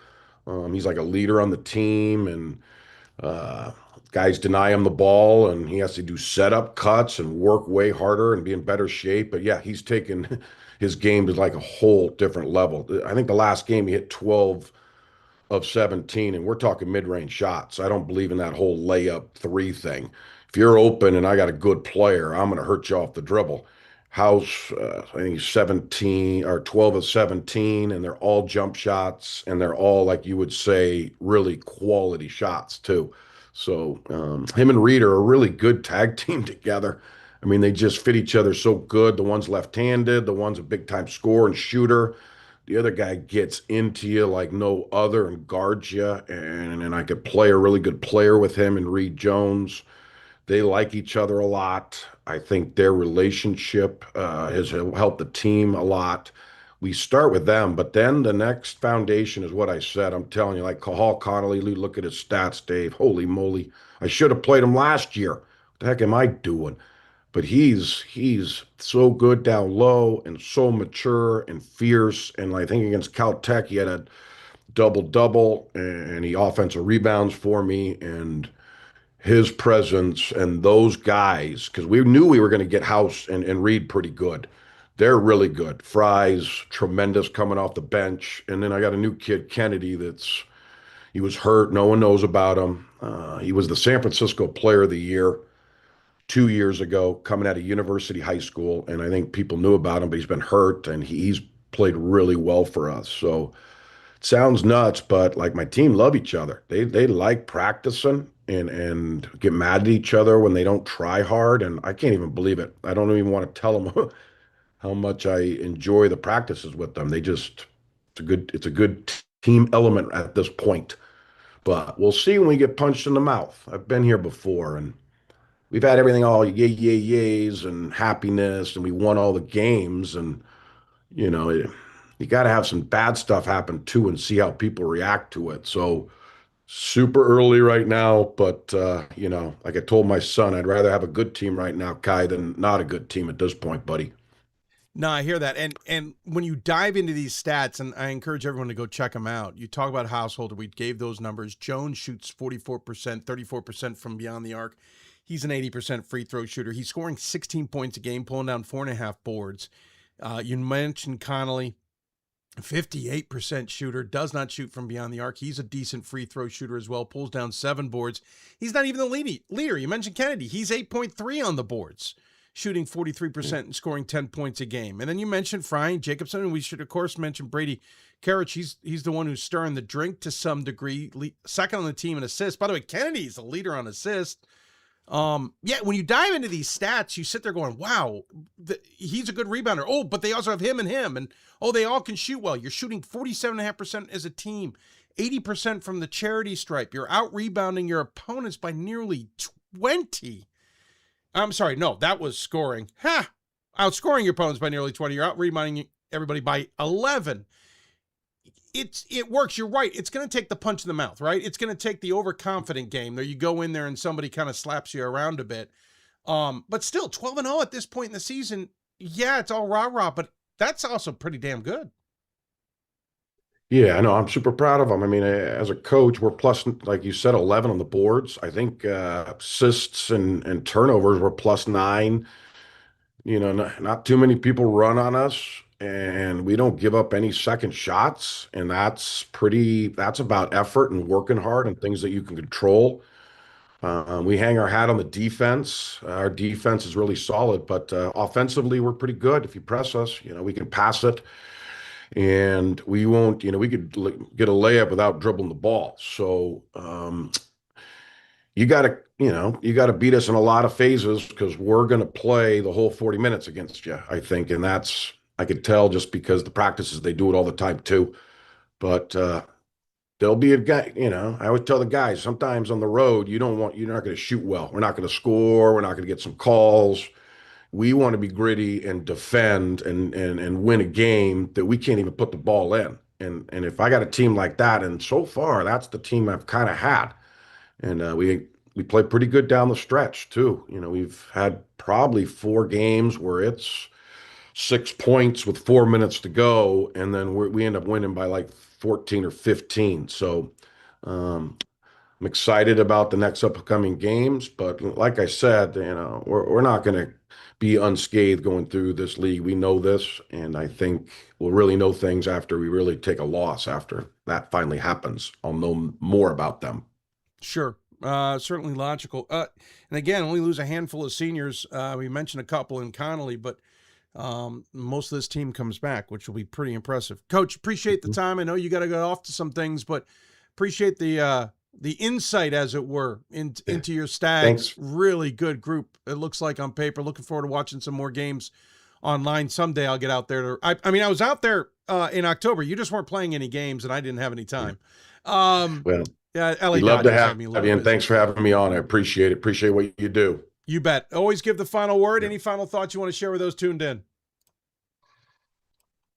Speaker 5: He's like a leader on the team, and guys deny him the ball, and he has to do setup cuts and work way harder and be in better shape. But yeah, he's taken his game to like a whole different level. I think the last game he hit 12 of 17, and we're talking mid-range shots. I don't believe in that whole layup 3 thing. If you're open and I got a good player, I'm going to hurt you off the dribble. House, I think he's 17 or 12 of 17, and they're all jump shots, and they're all, like you would say, really quality shots too. So him and Reed are a really good tag team together. I mean, they just fit each other so good. The one's left-handed, the one's a big-time scorer and shooter. The other guy gets into you like no other and guards you. And I could play a really good player with him and Reed Jones. They like each other a lot. I think their relationship has helped the team a lot. We start with them, but then the next foundation is what I said. I'm telling you, like Cahal Connolly, look at his stats, Dave. Holy moly. I should have played him last year. What the heck am I doing? But he's so good down low and so mature and fierce. And I think against Caltech, he had a double-double, and he offensive rebounds for me. And his presence and those guys, because we knew we were going to get House and Reed pretty good. They're really good. Fry's tremendous coming off the bench. And then I got a new kid, Kennedy, he was hurt. No one knows about him. He was the San Francisco Player of the Year 2 years ago, coming out of University High School. And I think people knew about him, but he's been hurt, and he's played really well for us. So it sounds nuts, but like my team love each other. They like practicing and get mad at each other when they don't try hard. And I can't even believe it. I don't even want to tell them how much I enjoy the practices with them. It's a good team element at this point. But we'll see when we get punched in the mouth. I've been here before, and we've had everything all yays and happiness, and we won all the games. And, you got to have some bad stuff happen too and see how people react to it. So super early right now, but, like I told my son, I'd rather have a good team right now, Kai, than not a good team at this point, buddy.
Speaker 1: No, I hear that. And when you dive into these stats, and I encourage everyone to go check them out, you talk about Householder. We gave those numbers. Jones shoots 44%, 34% from beyond the arc. He's an 80% free throw shooter. He's scoring 16 points a game, pulling down 4.5 boards. You mentioned Connolly, 58% shooter, does not shoot from beyond the arc. He's a decent free throw shooter as well, pulls down 7 boards. He's not even the leader. You mentioned Kennedy. He's 8.3 on the boards, shooting 43% and scoring 10 points a game. And then you mentioned Fry and Jacobson, and we should, of course, mention Brady Karich. He's the one who's stirring the drink to some degree, second on the team in assists. By the way, Kennedy's the leader on assists. When you dive into these stats, you sit there going, wow, he's a good rebounder. Oh, but they also have him. And, they all can shoot well. You're shooting 47.5% as a team, 80% from the charity stripe. You're out-rebounding your opponents by nearly 20. I'm sorry, no, that was scoring. Outscoring your opponents by nearly 20. You're out-rebounding everybody by 11. It works. You're right. It's going to take the punch in the mouth, right? It's going to take the overconfident game. There you go in there and somebody kind of slaps you around a bit. But still, 12-0 at this point in the season, yeah, it's all rah-rah, but that's also pretty damn good.
Speaker 5: Yeah, I know. I'm super proud of them. I mean, as a coach, we're plus, like you said, 11 on the boards. I think assists and turnovers were +9. Not too many people run on us, and we don't give up any second shots. And that's about effort and working hard and things that you can control. We hang our hat on the defense. Our defense is really solid, but offensively, we're pretty good. If you press us, we can pass it. And we won't, we could get a layup without dribbling the ball. So you got to beat us in a lot of phases, because we're going to play the whole 40 minutes against you, I think. And I could tell just because the practices, they do it all the time too. But there'll be a guy, I always tell the guys, sometimes on the road, you're not going to shoot well. We're not going to score. We're not going to get some calls. We want to be gritty and defend and win a game that we can't even put the ball in. And if I got a team like that, and so far that's the team I've kind of had. And we play pretty good down the stretch too. We've had probably 4 games where it's 6 points with 4 minutes to go, and then we end up winning by like 14 or 15. So I'm excited about the next upcoming games. But like I said, we're not going to be unscathed going through this league. We know this, and I think we'll really know things after we really take a loss. After that finally happens, I'll know more about them.
Speaker 1: Sure. Certainly logical. And again, only lose a handful of seniors. We mentioned a couple in Connolly, but most of this team comes back, which will be pretty impressive. Coach, appreciate the time. I know you got to go off to some things, but appreciate the the insight, as it were, into your Stags.
Speaker 5: Thanks.
Speaker 1: Really good group, it looks like on paper. Looking forward to watching some more games online. Someday I'll get out there. I mean, I was out there in October. You just weren't playing any games, and I didn't have any time.
Speaker 5: Well,
Speaker 1: yeah,
Speaker 5: we love to have you, and thanks for having me on. I appreciate it. Appreciate what you do.
Speaker 1: You bet. Always give the final word. Any final thoughts you want to share with those tuned in?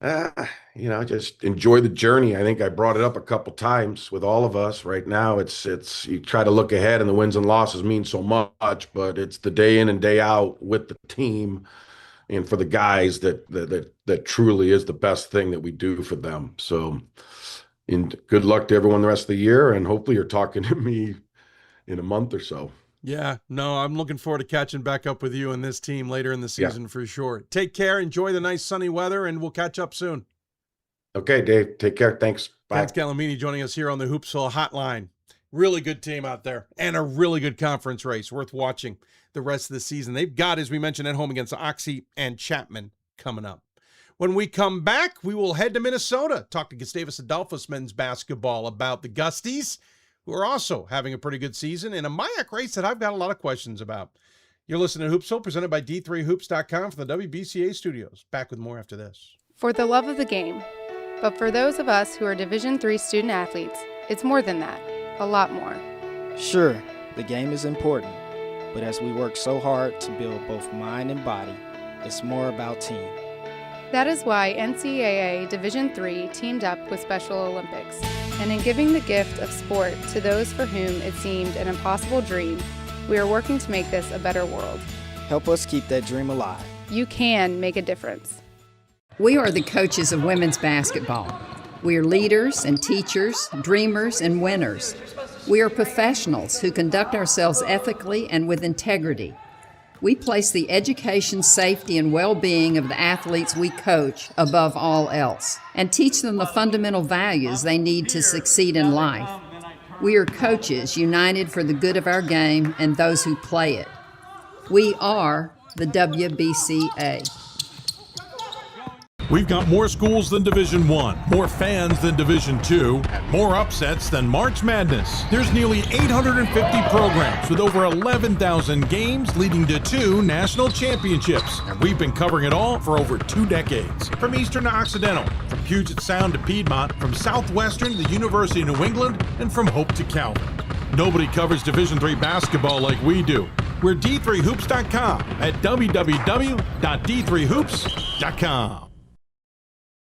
Speaker 5: Just enjoy the journey. I think I brought it up a couple times with all of us. Right now, it's you try to look ahead, and the wins and losses mean so much, but it's the day in and day out with the team, and for the guys that truly is the best thing that we do for them. So, good luck to everyone the rest of the year, and hopefully you're talking to me in a month or so.
Speaker 1: Yeah, no, I'm looking forward to catching back up with you and this team later in the season for sure. Take care. Enjoy the nice sunny weather, and we'll catch up soon.
Speaker 5: Okay, Dave. Take care. Thanks. Bye.
Speaker 1: Ken Scalamini joining us here on the Hoopsville Hotline. Really good team out there and a really good conference race. Worth watching the rest of the season. They've got, as we mentioned, at home against Oxy and Chapman coming up. When we come back, we will head to Minnesota, talk to Gustavus Adolphus men's basketball about the Gusties, who are also having a pretty good season, and a MIAC race that I've got a lot of questions about. You're listening to Hoopsville, presented by D3Hoops.com from the WBCA studios. Back with more after this.
Speaker 7: For the love of the game. But for those of us who are Division III student athletes, it's more than that. A lot more.
Speaker 18: Sure, the game is important, but as we work so hard to build both mind and body, it's more about team.
Speaker 7: That is why NCAA Division III teamed up with Special Olympics. And in giving the gift of sport to those for whom it seemed an impossible dream, we are working to make this a better world.
Speaker 18: Help us keep that dream alive.
Speaker 7: You can make a difference.
Speaker 19: We are the coaches of women's basketball. We are leaders and teachers, dreamers and winners. We are professionals who conduct ourselves ethically and with integrity. We place the education, safety, and well-being of the athletes we coach above all else and teach them the fundamental values they need to succeed in life. We are coaches united for the good of our game and those who play it. We are the WBCA.
Speaker 2: We've got more schools than Division I, more fans than Division II, more upsets than March Madness. There's nearly 850 programs with over 11,000 games leading to 2 national championships. And we've been covering it all for over 2 decades. From Eastern to Occidental, from Puget Sound to Piedmont, from Southwestern to the University of New England, and from Hope to Calvin. Nobody covers Division III basketball like we do. We're D3Hoops.com at www.d3hoops.com.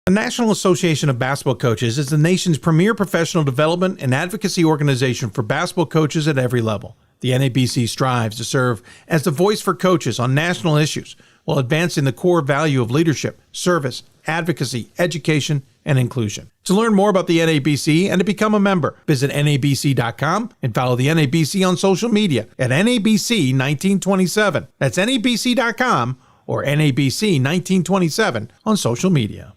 Speaker 3: The National Association of Basketball Coaches is the nation's premier professional development and advocacy organization for basketball coaches at every level. The NABC strives to serve as the voice for coaches on national issues while advancing the core value of leadership, service, advocacy, education, and inclusion. To learn more about the NABC and to become a member, visit NABC.com and follow the NABC on social media at NABC1927. That's NABC.com or NABC1927 on social media.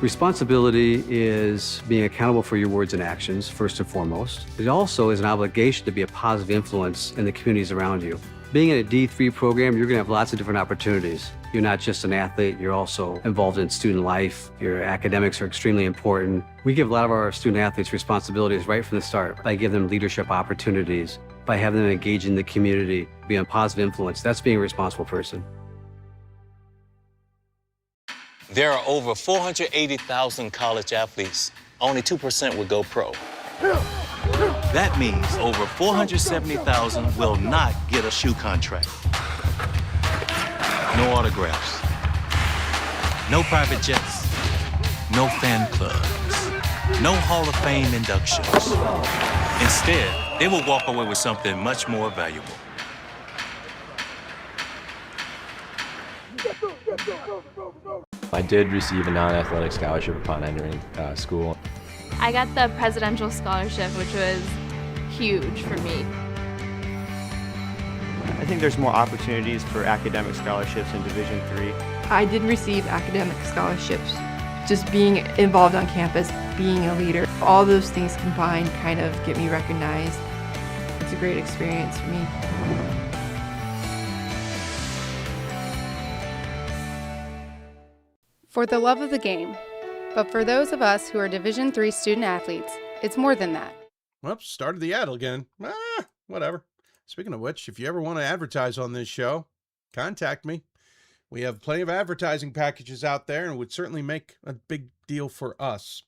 Speaker 20: Responsibility is being accountable for your words and actions, first and foremost. It also is an obligation to be a positive influence in the communities around you. Being in a D3 program, you're gonna have lots of different opportunities. You're not just an athlete, you're also involved in student life. Your academics are extremely important. We give a lot of our student athletes responsibilities right from the start by giving them leadership opportunities, by having them engage in the community, be a positive influence. That's being a responsible person.
Speaker 21: There are over 480,000 college athletes. Only 2% will go pro. That means over 470,000 will not get a shoe contract. No autographs. No private jets. No fan clubs. No Hall of Fame inductions. Instead, they will walk away with something much more valuable.
Speaker 22: I did receive a non-athletic scholarship upon entering school.
Speaker 9: I got the presidential scholarship, which was huge for me.
Speaker 22: I think there's more opportunities for academic scholarships in Division III.
Speaker 23: I did receive academic scholarships. Just being involved on campus, being a leader, all those things combined kind of get me recognized. It's a great experience for me.
Speaker 7: For the love of the game. But for those of us who are Division III student athletes, it's more than that.
Speaker 1: Whoops, started the ad again. Whatever. Speaking of which, if you ever want to advertise on this show, contact me. We have plenty of advertising packages out there, and it would certainly make a big deal for us.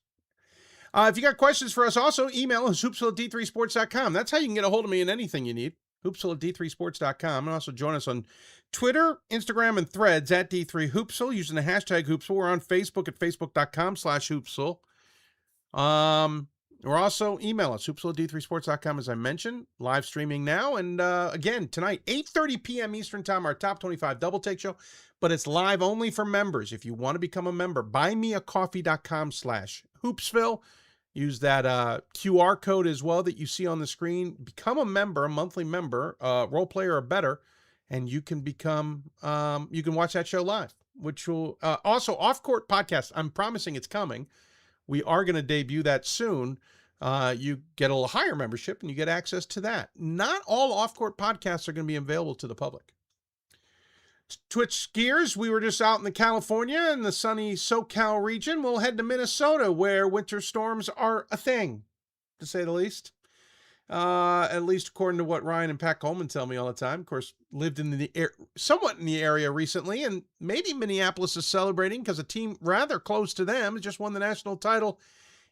Speaker 1: If you got questions for us, also email us, hoopsville@d3sports.com. That's how you can get a hold of me in anything you need, hoopsville@d3sports.com. And also join us on Twitter, Instagram, and Threads at D3Hoopsville using the hashtag Hoopsville. We're on Facebook at facebook.com/Hoopsville. Or also email us, hoopsville@d3sports.com, as I mentioned. Live streaming now. And again, tonight, 8:30 p.m. Eastern Time, our Top 25 Double Take Show. But it's live only for members. If you want to become a member, buymeacoffee.com/Hoopsville. Use that QR code as well that you see on the screen. Become a member, a monthly member, role player or better, and you can become, you can watch that show live, which will also Off-Court Podcast. I'm promising it's coming. We are going to debut that soon. You get a little higher membership and you get access to that. Not all Off-Court podcasts are going to be available to the public. Twitch gears, we were just out in the California in the sunny SoCal region. We'll head to Minnesota where winter storms are a thing, to say the least. At least according to what Ryan and Pat Coleman tell me all the time. Of course, lived in the somewhat in the area recently, and maybe Minneapolis is celebrating because a team rather close to them just won the national title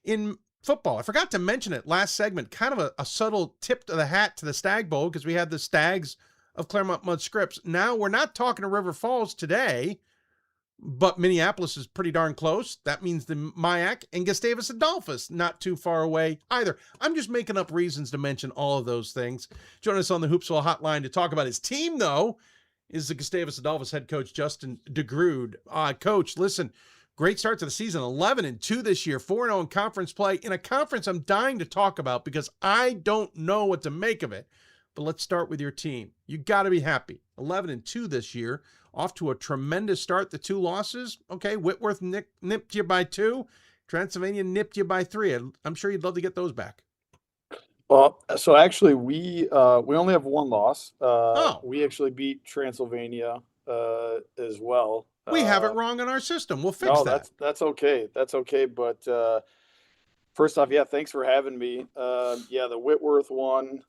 Speaker 1: in football. I forgot to mention it last segment, kind of a subtle tip to the hat to the Stag Bowl because we had the Stags of Claremont-Mudd-Scripps. Now, we're not talking to River Falls today, but Minneapolis is pretty darn close. That means the MIAC and Gustavus Adolphus not too far away either. I'm just making up reasons to mention all of those things. Join us on the Hoopsville hotline to talk about his team, though, is the Gustavus Adolphus head coach, Justin DeGrood. Coach, listen, great start to the season, 11-2 this year, 4-0 in conference play, in a conference I'm dying to talk about because I don't know what to make of it. But let's start with your team. You got to be happy. 11-2 this year, off to a tremendous start. The 2 losses, okay, Whitworth nipped you by 2. Transylvania nipped you by 3. I'm sure you'd love to get those back.
Speaker 24: Well, so actually we only have 1 loss. We actually beat Transylvania as well.
Speaker 1: We have it wrong in our system. We'll fix that.
Speaker 24: That's okay. That's okay. But first off, yeah, thanks for having me. The Whitworth one.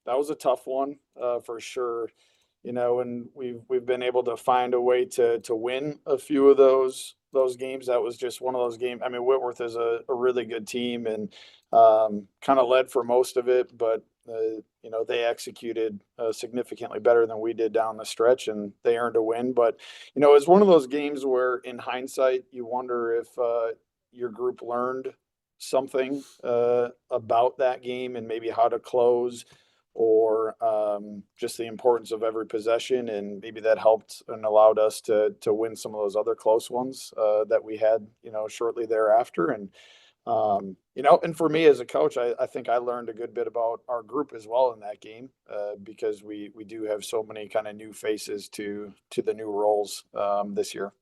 Speaker 24: That was a tough one for sure, and we've been able to find a way to win a few of those games. That was just one of those games. I mean, Whitworth is a really good team and kind of led for most of it, but they executed significantly better than we did down the stretch, and they earned a win. But it's one of those games where in hindsight you wonder if your group learned something about that game and maybe how to close or just the importance of every possession, and maybe that helped and allowed us to win some of those other close ones that we had shortly thereafter. And and for me as a coach, I think I learned a good bit about our group as well in that game because we do have so many kind of new faces to the new roles this year.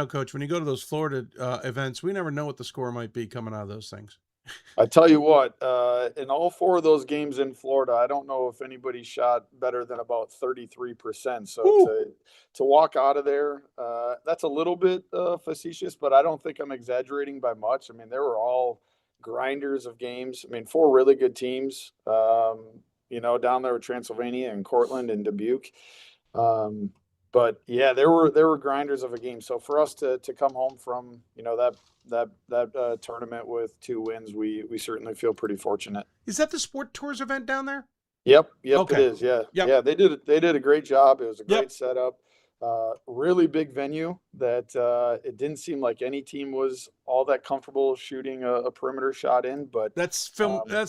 Speaker 1: Coach, when you go to those Florida events, we never know what the score might be coming out of those things.
Speaker 24: I tell you what, in all 4 of those games in Florida, I don't know if anybody shot better than about 33%. So to walk out of there, that's a little bit facetious, but I don't think I'm exaggerating by much. I mean, they were all grinders of games. I mean, 4 really good teams, down there with Transylvania and Cortland and Dubuque. But yeah, there were grinders of a game. So for us to come home from that tournament with 2 wins, we certainly feel pretty fortunate.
Speaker 1: Is that the Sport Tours event down there?
Speaker 24: Yep,
Speaker 1: okay.
Speaker 24: It is. Yeah,
Speaker 1: yep.
Speaker 24: Yeah. They did a great job. It was a great setup. Really big venue that it didn't seem like any team was all that comfortable shooting a perimeter shot in. But
Speaker 1: that's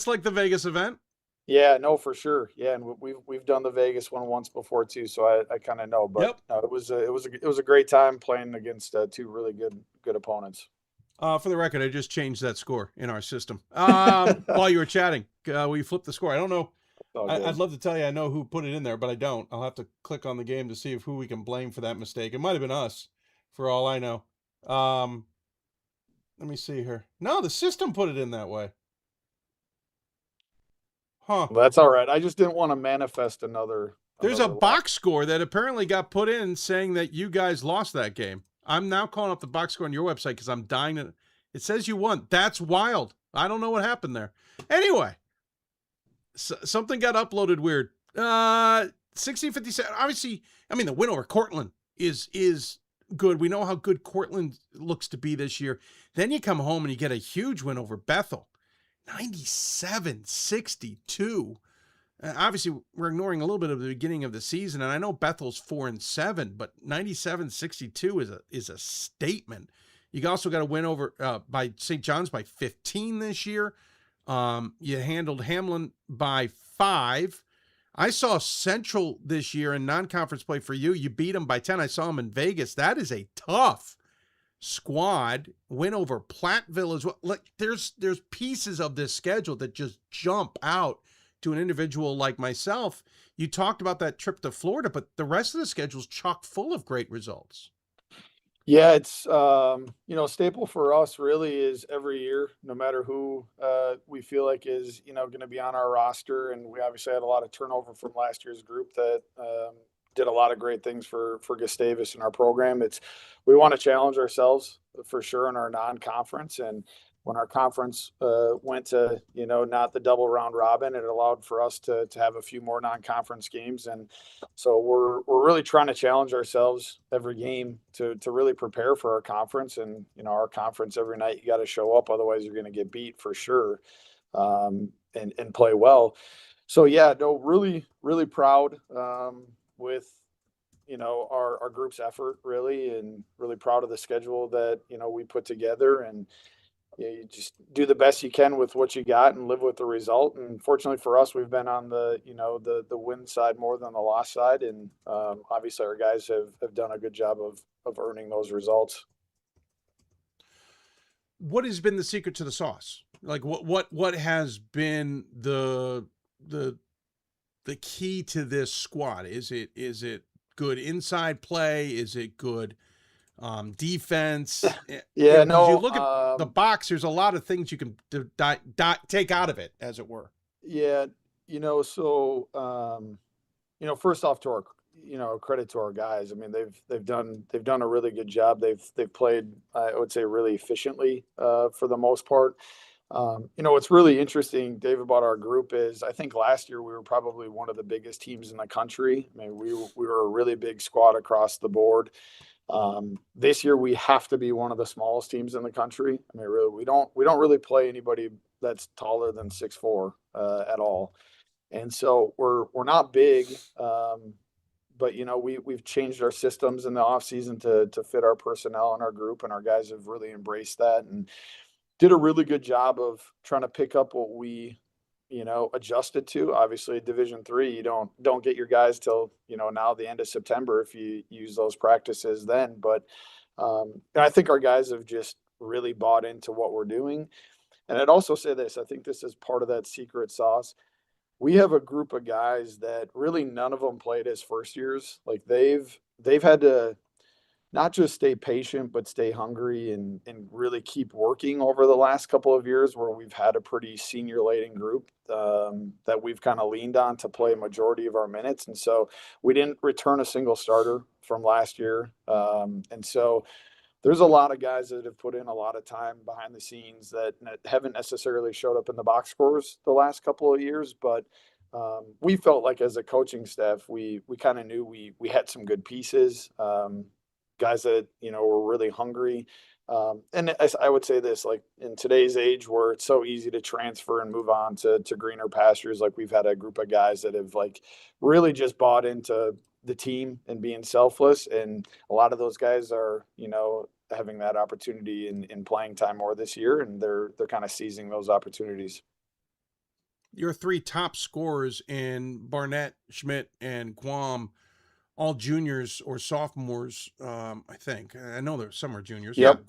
Speaker 1: like the Vegas event.
Speaker 24: Yeah, no, for sure. Yeah, and we've done the Vegas one once before too, so I kind of know. But it was a great time playing against 2 really good opponents.
Speaker 1: For the record, I just changed that score in our system while you were chatting. We flipped the score. I don't know. I'd love to tell you I know who put it in there, but I don't. I'll have to click on the game to see if who we can blame for that mistake. It might have been us, for all I know. Let me see here. No, the system put it in that way. Huh.
Speaker 24: Well, that's all right. I just didn't want to manifest another.
Speaker 1: There's a box score that apparently got put in saying that you guys lost that game. I'm now calling up the box score on your website because I'm dying to. It says you won. That's wild. I don't know what happened there. Anyway, something got uploaded weird. 1657. Obviously, I mean the win over Cortland is good. We know how good Cortland looks to be this year. Then you come home and you get a huge win over Bethel, 97-62. Obviously, we're ignoring a little bit of the beginning of the season, and I know Bethel's 4-7, but 97-62 is a statement. You also got a win over by St. John's by 15 this year. You handled Hamlin by 5. I saw Central this year in non-conference play for you. You beat them by 10. I saw them in Vegas. That is a tough squad. Win over Platteville as well. Like there's pieces of this schedule that just jump out to an individual like myself. You talked about that trip to Florida, but the rest of the schedule is chock full of great results.
Speaker 24: Yeah, it's staple for us really is every year, no matter who we feel like is going to be on our roster, and we obviously had a lot of turnover from last year's group that did a lot of great things for Gustavus in our program. We want to challenge ourselves for sure in our non-conference, and when our conference went to not the double round robin, it allowed for us to have a few more non-conference games, and so we're really trying to challenge ourselves every game to really prepare for our conference. And our conference, every night you got to show up, otherwise you're going to get beat for sure, and play well. So yeah, no, really proud with our group's effort, really, and really proud of the schedule that we put together. And you just do the best you can with what you got and live with the result. And fortunately for us, we've been on the win side more than the loss side. And obviously our guys have done a good job of earning those results.
Speaker 1: What has been the secret to the sauce? Like what has been the key to this squad? Is it good inside play? Is it good defense?
Speaker 24: Yeah, no.
Speaker 1: You look at the box, there's a lot of things you can take out of it, as it were.
Speaker 24: Yeah, so first off, to our credit to our guys. I mean, they've done a really good job. They've played, I would say, really efficiently for the most part. What's really interesting, Dave, about our group is I think last year we were probably one of the biggest teams in the country. I mean, we were a really big squad across the board. This year we have to be one of the smallest teams in the country. I mean, really, we don't really play anybody that's taller than 6'4" at all. And so we're not big, but we've changed our systems in the off season to fit our personnel and our group, and our guys have really embraced that and did a really good job of trying to pick up what we adjusted to. Obviously, Division III, you don't get your guys till now the end of September if you use those practices then. But and I think our guys have just really bought into what we're doing. And I'd also say this: I think this is part of that secret sauce. We have a group of guys that really none of them played as first years. Like they've had to not just stay patient, but stay hungry and really keep working over the last couple of years, where we've had a pretty senior laden group that we've kind of leaned on to play a majority of our minutes. And so we didn't return a single starter from last year. And so there's a lot of guys that have put in a lot of time behind the scenes that haven't necessarily showed up in the box scores the last couple of years, but we felt like as a coaching staff, we kind of knew we had some good pieces. Guys that, were really hungry. And I would say this, like in today's age where it's so easy to transfer and move on to greener pastures, like we've had a group of guys that have like really just bought into the team and being selfless. And a lot of those guys are, having that opportunity in playing time more this year, and they're kind of seizing those opportunities.
Speaker 1: Your 3 top scorers in Barnett, Schmidt, and Guam, all juniors or sophomores, I think. I know some are juniors.
Speaker 24: Yep.
Speaker 1: Yeah,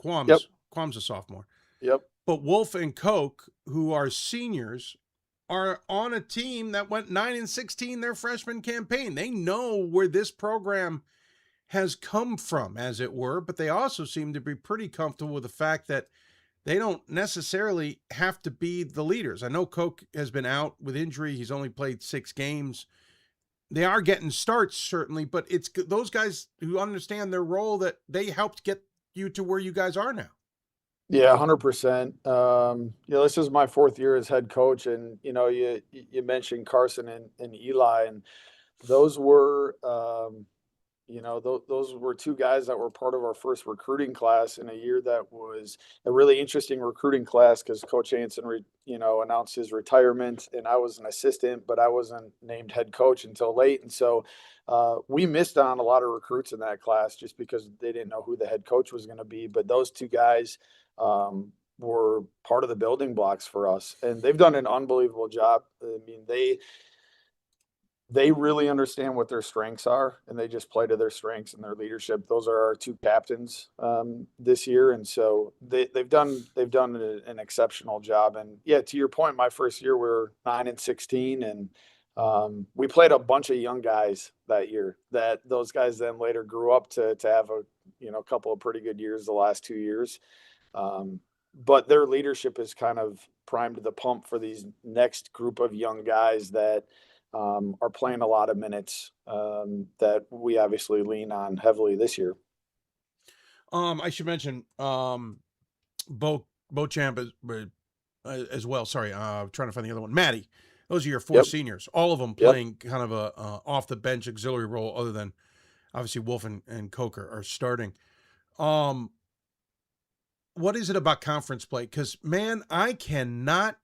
Speaker 1: Quam's a sophomore.
Speaker 24: Yep.
Speaker 1: But Wolf and Koch, who are seniors, are on a team that went 9-16 their freshman campaign. They know where this program has come from, as it were, but they also seem to be pretty comfortable with the fact that they don't necessarily have to be the leaders. I know Koch has been out with injury. He's only played 6 games. They are getting starts, certainly, but it's those guys who understand their role that they helped get you to where you guys are now.
Speaker 24: Yeah, 100%. This is my 4th year as head coach, and you mentioned Carson and Eli, and those were those were 2 guys that were part of our first recruiting class in a year that was a really interesting recruiting class because Coach Hansen, announced his retirement, and I was an assistant, but I wasn't named head coach until late, and so we missed on a lot of recruits in that class just because they didn't know who the head coach was going to be. But those 2 guys were part of the building blocks for us, and they've done an unbelievable job. I mean, they really understand what their strengths are, and they just play to their strengths and their leadership. Those are our 2 captains this year, and so they've done an exceptional job. And yeah, to your point, my first year we were 9-16, and we played a bunch of young guys that year. That those guys then later grew up to have a couple of pretty good years the last 2 years. But their leadership is kind of primed the pump for these next group of young guys that are playing a lot of minutes that we obviously lean on heavily this year.
Speaker 1: I should mention Beauchamp as well. Sorry, trying to find the other one. Maddie. Those are your 4 seniors. All of them playing kind of a off the bench auxiliary role, other than obviously Wolf and Koch are starting. What is it about conference play? Because, man, I cannot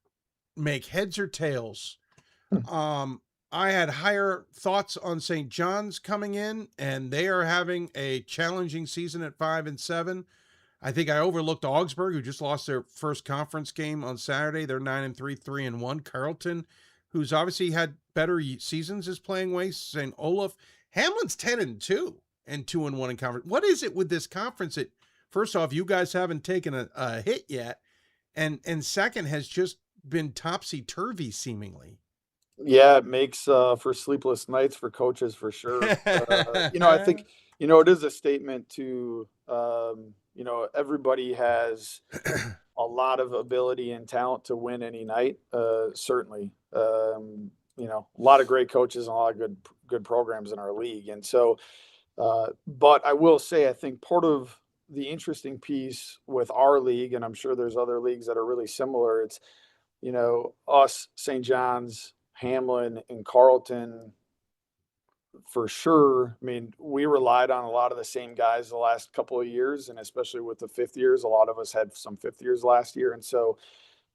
Speaker 1: make heads or tails. I had higher thoughts on St. John's coming in, and they are having a challenging season at 5-7. I think I overlooked Augsburg, who just lost their first conference game on Saturday. They're 9-3, 3-1. Carleton, who's obviously had better seasons, is playing way. St. Olaf. Hamlin's 10-2 and 2-1 in conference. What is it with this conference that, first off, you guys haven't taken a hit yet, and second, has just been topsy-turvy seemingly?
Speaker 24: Yeah, it makes for sleepless nights for coaches for sure. I think, it is a statement to, everybody has a lot of ability and talent to win any night. Certainly, a lot of great coaches and a lot of good programs in our league. And so, but I will say, I think part of the interesting piece with our league, and I'm sure there's other leagues that are really similar, it's, us, St. John's, Hamlin, and Carleton, for sure. I mean, we relied on a lot of the same guys the last couple of years, and especially with the 5th years, a lot of us had some 5th years last year. And so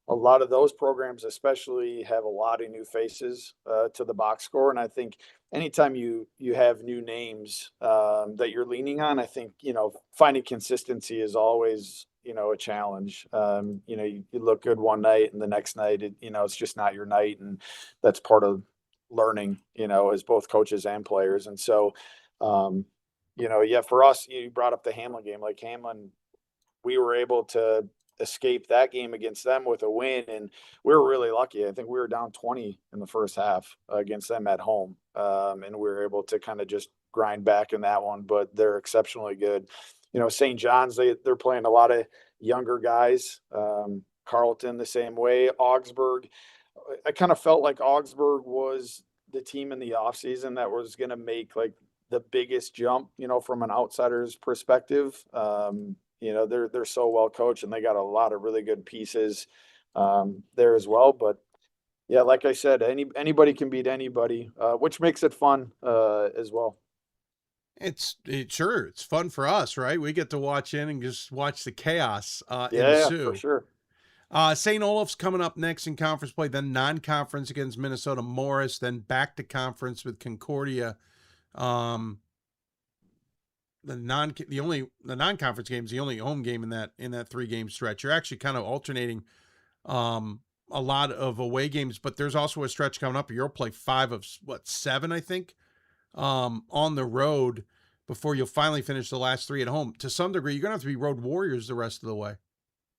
Speaker 24: a lot of those programs especially have a lot of new faces to the box score. And I think anytime you have new names that you're leaning on, I think, finding consistency is always, a challenge. You look good one night and the next night, it's just not your night. And that's part of learning, as both coaches and players. And so, for us, you brought up the Hamlin game. Like Hamlin, we were able to escape that game against them with a win, and we were really lucky. I think we were down 20 in the first half against them at home, and we were able to kind of just grind back in that one. But they're exceptionally good. St. John's, they're playing a lot of younger guys. Carleton the same way. Augsburg, I kind of felt like Augsburg was the team in the offseason that was going to make like the biggest jump, from an outsider's perspective. They're so well coached, and they got a lot of really good pieces there as well. But yeah, like I said, anybody can beat anybody, which makes it fun as well.
Speaker 1: It's fun for us, right? We get to watch in and just watch the chaos ensue.
Speaker 24: For sure.
Speaker 1: St. Olaf's coming up next in conference play, then non-conference against Minnesota Morris, then back to conference with Concordia. The non-conference game is the only home game in that 3-game stretch. You're actually kind of alternating a lot of away games, but there's also a stretch coming up. You'll play 5 of 7, I think, on the road before you'll finally finish the last 3 at home. To some degree, you're gonna have to be road warriors the rest of the way.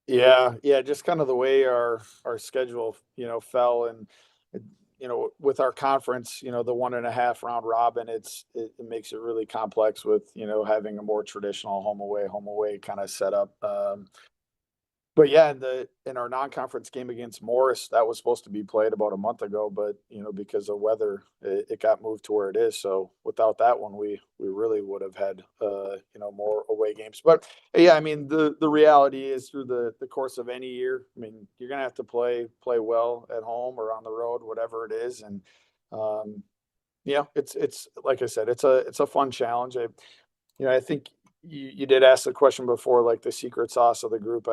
Speaker 24: Yeah, just kind of the way our schedule, fell, and with our conference, the 1.5 round robin, it makes it really complex with having a more traditional home away kind of setup. But yeah, in our non-conference game against Morris, that was supposed to be played about a month ago, but because of weather, it got moved to where it is. So without that one, we really would have had more away games. But yeah, I mean the reality is through the course of any year, I mean you're gonna have to play well at home or on the road, whatever it is, and it's like I said, it's a fun challenge. I think you did ask the question before, like the secret sauce of the group.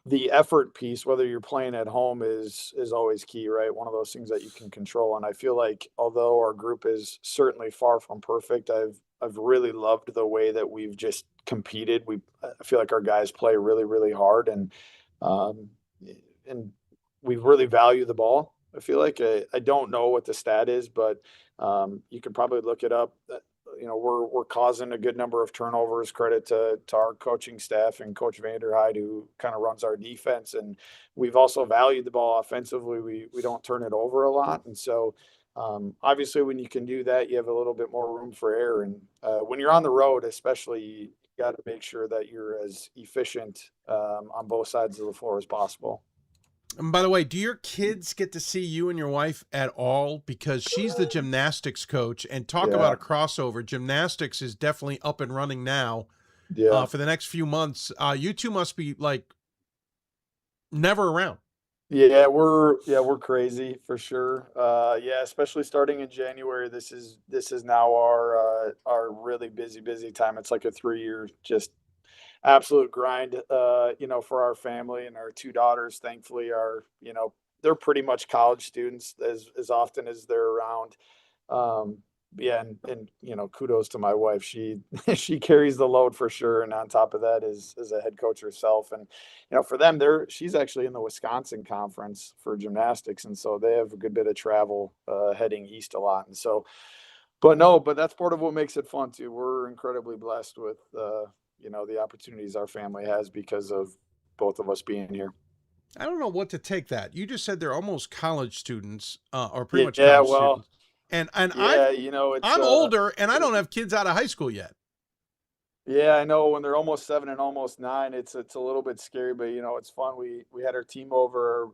Speaker 24: The effort piece, whether you're playing at home, is always key, right? One of those things that you can control. And I feel like although our group is certainly far from perfect, I've really loved the way that we've just competed. I feel like our guys play really, really hard, um, and we really value the ball. I feel like I don't know what the stat is, but you can probably look it up. We're causing a good number of turnovers. Credit to our coaching staff and Coach Vanderhyde, who kind of runs our defense. And we've also valued the ball offensively. We don't turn it over a lot, and so obviously when you can do that, you have a little bit more room for error. And when you're on the road, especially, you got to make sure that you're as efficient on both sides of the floor as possible.
Speaker 1: And by the way, do your kids get to see you and your wife at all? Because she's the gymnastics coach, and talk about a crossover. Gymnastics is definitely up and running now.
Speaker 24: Yeah.
Speaker 1: For the next few months. You two must be like never around.
Speaker 24: Yeah, we're crazy for sure. Yeah, especially starting in January. This is now our really busy time. It's like a 3-year just absolute grind, for our family. And our two daughters, thankfully, are, they're pretty much college students as often as they're around. Yeah, and kudos to my wife. She she carries the load for sure. And on top of that is a head coach herself. And for them, she's actually in the Wisconsin conference for gymnastics, and so they have a good bit of travel heading east a lot. And so, but that's part of what makes it fun too. We're incredibly blessed with the opportunities our family has because of both of us being here.
Speaker 1: I don't know what to take that. You just said they're almost college students, or pretty much college students. And I'm older, and I don't have kids out of high school yet.
Speaker 24: Yeah, I know when they're almost 7 and almost 9, it's a little bit scary, but it's fun. We had our team over,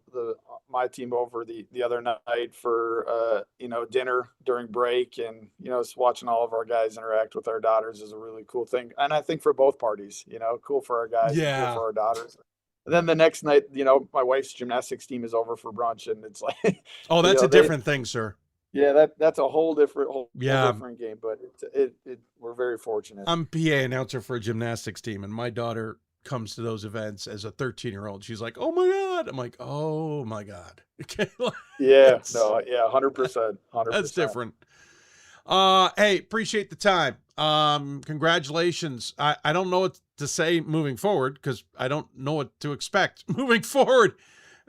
Speaker 24: my team over the other night for dinner during break, and just watching all of our guys interact with our daughters is a really cool thing. And I think for both parties, cool for our guys, and cool for our daughters. And then the next night, my wife's gymnastics team is over for brunch, and it's like,
Speaker 1: oh, that's a different thing, sir.
Speaker 24: Yeah, that's a whole different different game, but we're very fortunate.
Speaker 1: I'm PA announcer for a gymnastics team, and my daughter comes to those events as a 13-year-old. She's like, "Oh my God!" I'm like, "Oh my God."
Speaker 24: Yeah, 100%.
Speaker 1: That's different. Hey, appreciate the time. Congratulations. I don't know what to say moving forward because I don't know what to expect moving forward.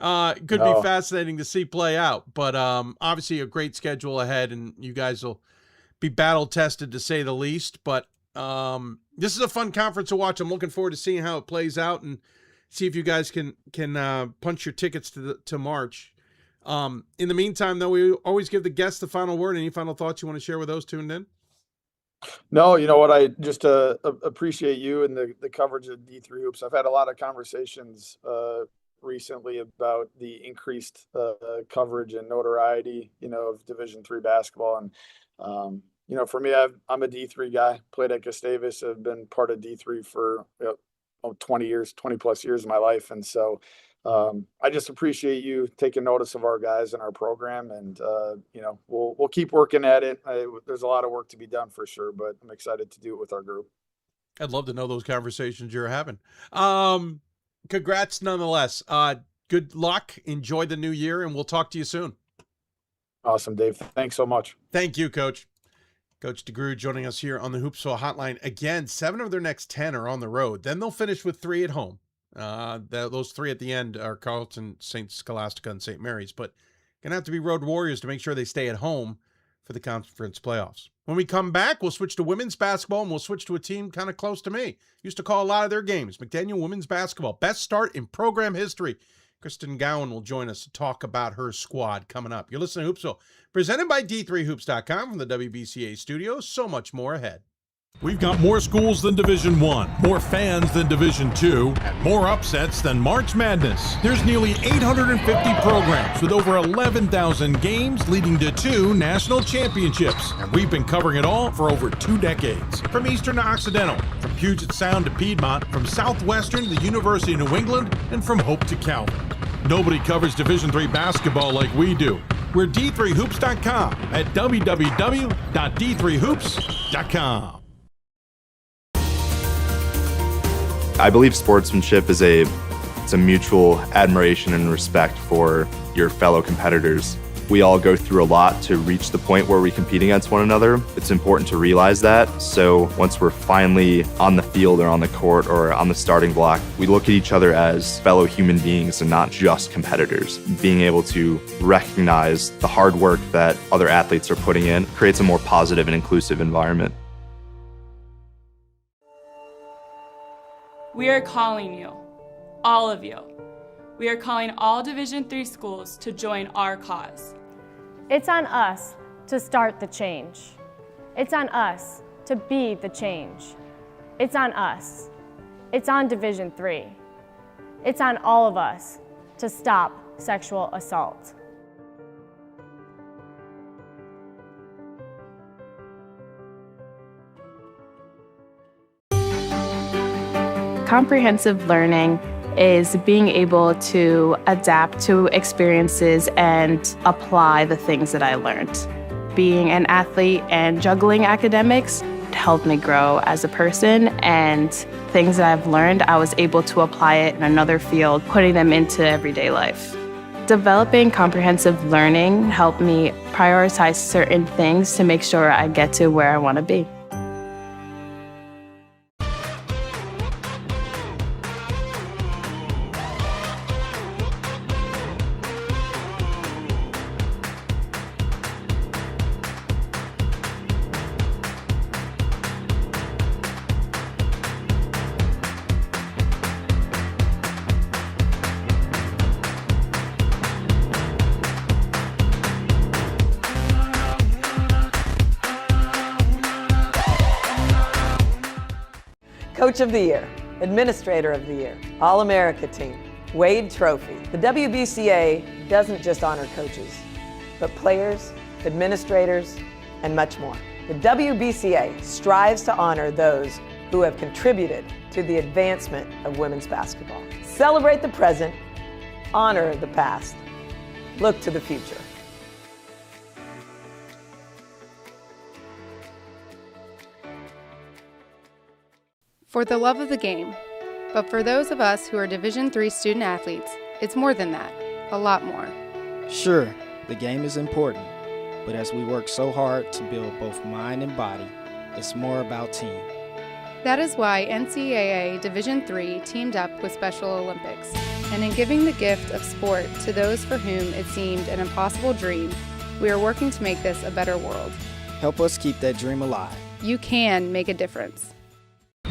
Speaker 1: Could be fascinating to see play out, but obviously a great schedule ahead, and you guys will be battle tested to say the least. But this is a fun conference to watch. I'm looking forward to seeing how it plays out and see if you guys can punch your tickets to March. In the meantime, though, we always give the guests the final word. Any final thoughts you want to share with those tuned in?
Speaker 24: No, you know what? I just appreciate you and the coverage of D3 Hoops. I've had a lot of conversations recently about the increased coverage and notoriety, of Division III basketball. And, for me, I'm a D3 guy, played at Gustavus, have been part of D3 for 20 plus years of my life. And so I just appreciate you taking notice of our guys and our program. And, we'll keep working at it. There's a lot of work to be done for sure, but I'm excited to do it with our group.
Speaker 1: I'd love to know those conversations you're having. Congrats nonetheless. Good luck. Enjoy the new year, and we'll talk to you soon.
Speaker 24: Awesome, Dave. Thanks so much.
Speaker 1: Thank you, Coach. Coach DeGrood joining us here on the Hoopsville Hotline. Again, 7 of their next 10 are on the road. Then they'll finish with 3 at home. Those 3 at the end are Carleton, St. Scholastica, and St. Mary's. But going to have to be road warriors to make sure they stay at home for the conference playoffs. When we come back, we'll switch to women's basketball, and we'll switch to a team kind of close to me. Used to call a lot of their games. McDaniel women's basketball. Best start in program history. Kristen Gowan will join us to talk about her squad coming up. You're listening to Hoopsville, presented by D3Hoops.com from the WBCA studios. So much more ahead.
Speaker 2: We've got more schools than Division I, more fans than Division II, more upsets than March Madness. There's nearly 850 programs with over 11,000 games leading to 2 national championships. And we've been covering it all for over 2 decades. From Eastern to Occidental, from Puget Sound to Piedmont, from Southwestern to the University of New England, and from Hope to Calvin. Nobody covers Division III basketball like we do. We're D3Hoops.com at www.d3hoops.com.
Speaker 6: I believe sportsmanship is a mutual admiration and respect for your fellow competitors. We all go through a lot to reach the point where we compete against one another. It's important to realize that. So once we're finally on the field or on the court or on the starting block, we look at each other as fellow human beings and not just competitors. Being able to recognize the hard work that other athletes are putting in creates a more positive and inclusive environment.
Speaker 10: We are calling you, all of you. We are calling all Division III schools to join our cause.
Speaker 8: It's on us to start the change. It's on us to be the change. It's on us. It's on Division III. It's on all of us to stop sexual assault.
Speaker 9: Comprehensive learning is being able to adapt to experiences and apply the things that I learned. Being an athlete and juggling academics helped me grow as a person, and things that I've learned, I was able to apply it in another field, putting them into everyday life. Developing comprehensive learning helped me prioritize certain things to make sure I get to where I want to be.
Speaker 16: Coach of the Year, Administrator of the Year, All-America Team, Wade Trophy. The WBCA doesn't just honor coaches, but players, administrators, and much more. The WBCA strives to honor those who have contributed to the advancement of women's basketball. Celebrate the present, honor the past, look to the future.
Speaker 7: For the love of the game. But for those of us who are Division III student athletes, it's more than that, a lot more.
Speaker 18: Sure, the game is important, but as we work so hard to build both mind and body, it's more about team.
Speaker 7: That is why NCAA Division III teamed up with Special Olympics. And in giving the gift of sport to those for whom it seemed an impossible dream, we are working to make this a better world.
Speaker 18: Help us keep that dream alive.
Speaker 7: You can make a difference.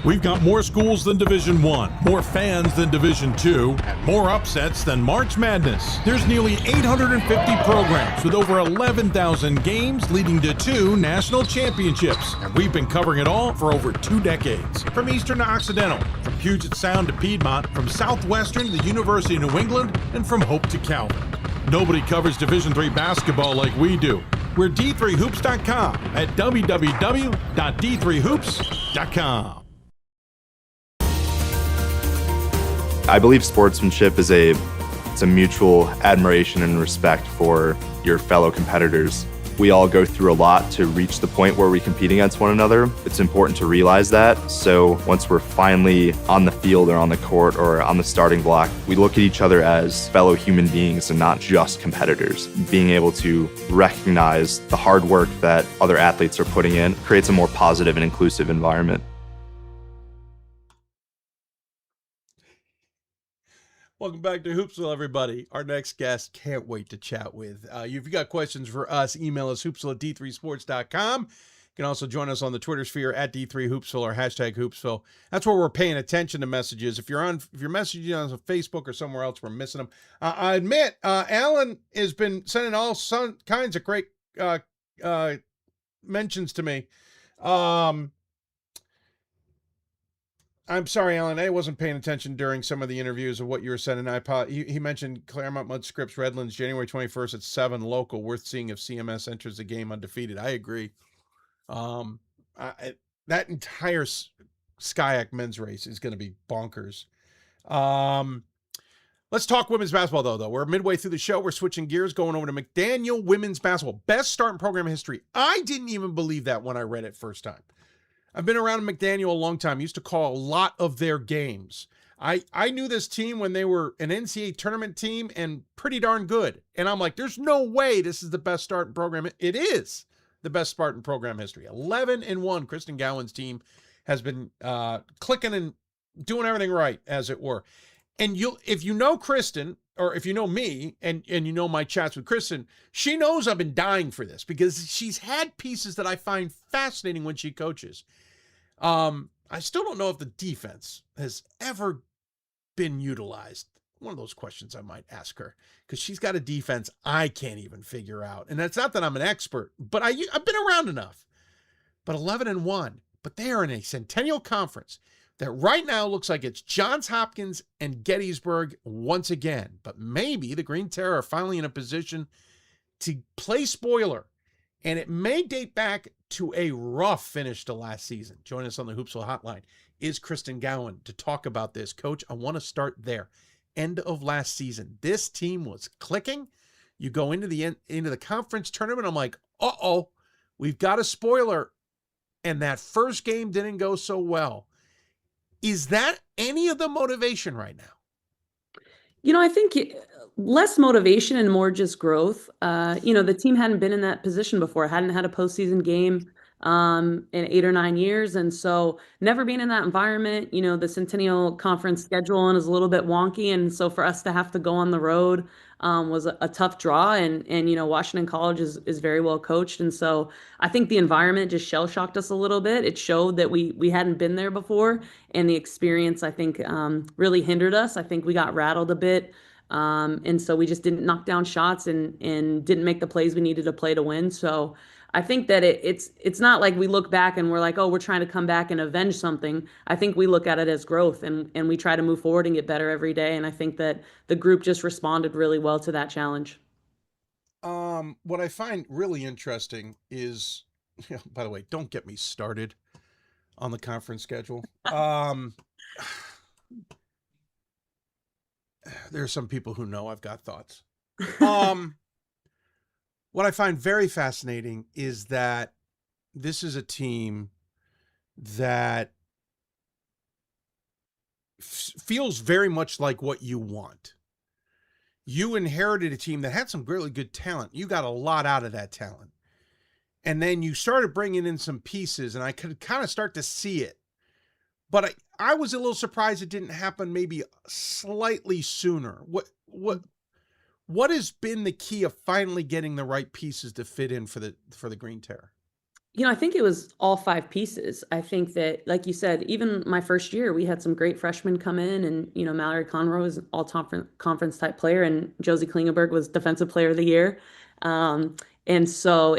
Speaker 2: We've got more schools than Division I, more fans than Division II, more upsets than March Madness. There's nearly 850 programs with over 11,000 games leading to 2 national championships. And we've been covering it all for over 2 decades. From Eastern to Occidental, from Puget Sound to Piedmont, from Southwestern to the University of New England, and from Hope to Calvin. Nobody covers Division III basketball like we do. We're D3Hoops.com at www.d3hoops.com.
Speaker 6: I believe sportsmanship is a mutual admiration and respect for your fellow competitors. We all go through a lot to reach the point where we compete against one another. It's important to realize that. So once we're finally on the field or on the court or on the starting block, we look at each other as fellow human beings and not just competitors. Being able to recognize the hard work that other athletes are putting in creates a more positive and inclusive environment.
Speaker 1: Welcome back to Hoopsville, everybody. Our next guest, can't wait to chat with. If you got questions for us, email us hoopsville@d3sports.com. You can also join us on the Twitter sphere at D3Hoopsville or hashtag Hoopsville. That's where we're paying attention to messages. If you're messaging on Facebook or somewhere else, we're missing them. I admit, Alan has been sending all kinds of great mentions to me. I'm sorry, Alan. I wasn't paying attention during some of the interviews of what you were sending. He mentioned Claremont-Mudd-Scripps, Redlands, January 21st at 7 local. Worth seeing if CMS enters the game undefeated. I agree. That entire SCIAC men's race is going to be bonkers. Let's talk women's basketball, though. We're midway through the show. We're switching gears, going over to McDaniel women's basketball. Best starting program in history. I didn't even believe that when I read it first time. I've been around McDaniel a long time. Used to call a lot of their games. I knew this team when they were an NCAA tournament team and pretty darn good. And I'm like, there's no way this is the best starting program. It is the best Spartan program history. 11-1. Kristen Gowan's team has been clicking and doing everything right, as it were. And if you know Kristen, or if you know me, and you know my chats with Kristen, she knows I've been dying for this because she's had pieces that I find fascinating when she coaches. I still don't know if the defense has ever been utilized. One of those questions I might ask her, because she's got a defense I can't even figure out. And that's not that I'm an expert, but I've been around enough. But 11-1, but they are in a Centennial Conference that right now looks like it's Johns Hopkins and Gettysburg once again. But maybe the Green Terror are finally in a position to play spoiler. And it may date back to a rough finish to last season. Join us on the Hoopsville Hotline is Kristen Gowan to talk about this. Coach, I want to start there. End of last season, this team was clicking. You go into the conference tournament, I'm like, uh-oh, we've got a spoiler. And that first game didn't go so well. Is that any of the motivation right now?
Speaker 4: I think less motivation and more just growth. The team hadn't been in that position before, hadn't had a postseason game in 8 or 9 years. And so never being in that environment, the Centennial Conference schedule is a little bit wonky. And so for us to have to go on the road was a tough draw. And Washington College is very well coached. And so I think the environment just shell shocked us a little bit. It showed that we hadn't been there before. And the experience, I think, really hindered us. I think we got rattled a bit. And so we just didn't knock down shots and didn't make the plays we needed to play to win. So I think that it's not like we look back and we're like, oh, we're trying to come back and avenge something. I think we look at it as growth and we try to move forward and get better every day. And I think that the group just responded really well to that challenge.
Speaker 1: What I find really interesting is, by the way, don't get me started on the conference schedule. There are some people who know I've got thoughts. What I find very fascinating is that this is a team that feels very much like what you want. You inherited a team that had some really good talent. You got a lot out of that talent. And then you started bringing in some pieces, and I could kind of start to see it. But I was a little surprised it didn't happen maybe slightly sooner. What has been the key of finally getting the right pieces to fit in for the Green Terror?
Speaker 4: I think it was all 5 pieces. I think that, like you said, even my first year, we had some great freshmen come in, and Mallory Conroy was an all-conference type player, and Josie Klingenberg was Defensive Player of the Year. And so,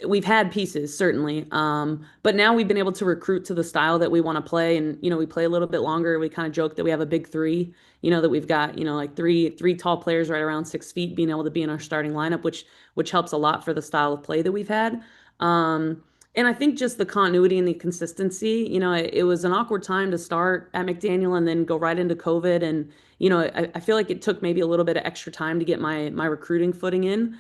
Speaker 4: we've had pieces, certainly. But now we've been able to recruit to the style that we want to play. And, we play a little bit longer. We kind of joke that we have a big 3, that we've got, like three tall players right around 6 feet being able to be in our starting lineup, which helps a lot for the style of play that we've had. And I think just the continuity and the consistency, it was an awkward time to start at McDaniel and then go right into COVID. And, I feel like it took maybe a little bit of extra time to get my recruiting footing in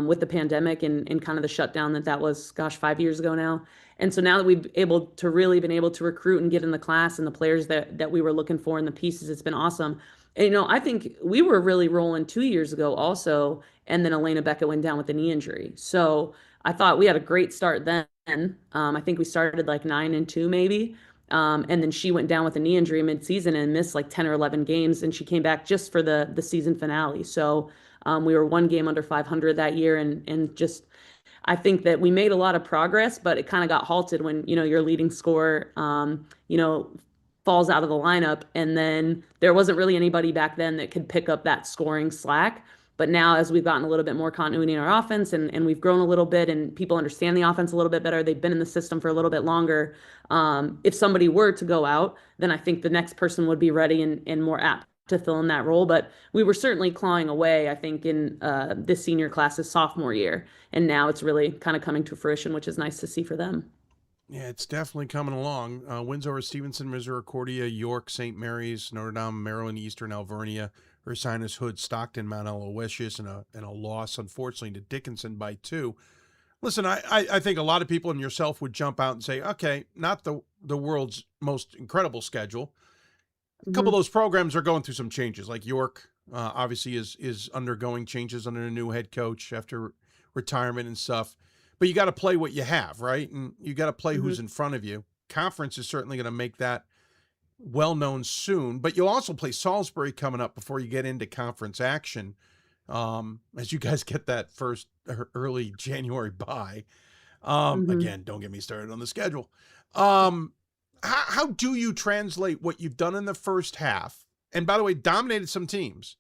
Speaker 4: with the pandemic and kind of the shutdown that was, 5 years ago now. And so now that we've been able to recruit and get in the class and the players that we were looking for and the pieces, it's been awesome. And, I think we were really rolling 2 years ago also, and then Elena Beckett went down with a knee injury. So I thought we had a great start then. I think we started like 9-2 maybe. And then she went down with a knee injury mid-season and missed like 10 or 11 games, and she came back just for the season finale. So we were one game under 500 that year, and just I think that we made a lot of progress, but it kind of got halted when, your leading scorer, falls out of the lineup. And then there wasn't really anybody back then that could pick up that scoring slack. But now, as we've gotten a little bit more continuity in our offense and we've grown a little bit and people understand the offense a little bit better, they've been in the system for a little bit longer. If somebody were to go out, then I think the next person would be ready and more apt to fill in that role. But we were certainly clawing away, I think, in this senior class's sophomore year. And now it's really kind of coming to fruition, which is nice to see for them.
Speaker 1: Yeah, it's definitely coming along. Wins over Stevenson, Misericordia, York, St. Mary's, Notre Dame, Maryland, Eastern Alvernia, Ursinus, Hood, Stockton, Mount Aloysius, and a loss, unfortunately, to Dickinson by 2. Listen, I think a lot of people and yourself would jump out and say, okay, not the world's most incredible schedule. A couple of those programs are going through some changes, like York obviously is undergoing changes under a new head coach after retirement and stuff. But you got to play what you have, right? And you got to play who's in front of you. Conference is certainly going to make that well-known soon. But you'll also play Salisbury coming up before you get into conference action, as you guys get that first early January bye. Again, don't get me started on the schedule. How do you translate what you've done in the first half, and by the way, dominated some teams,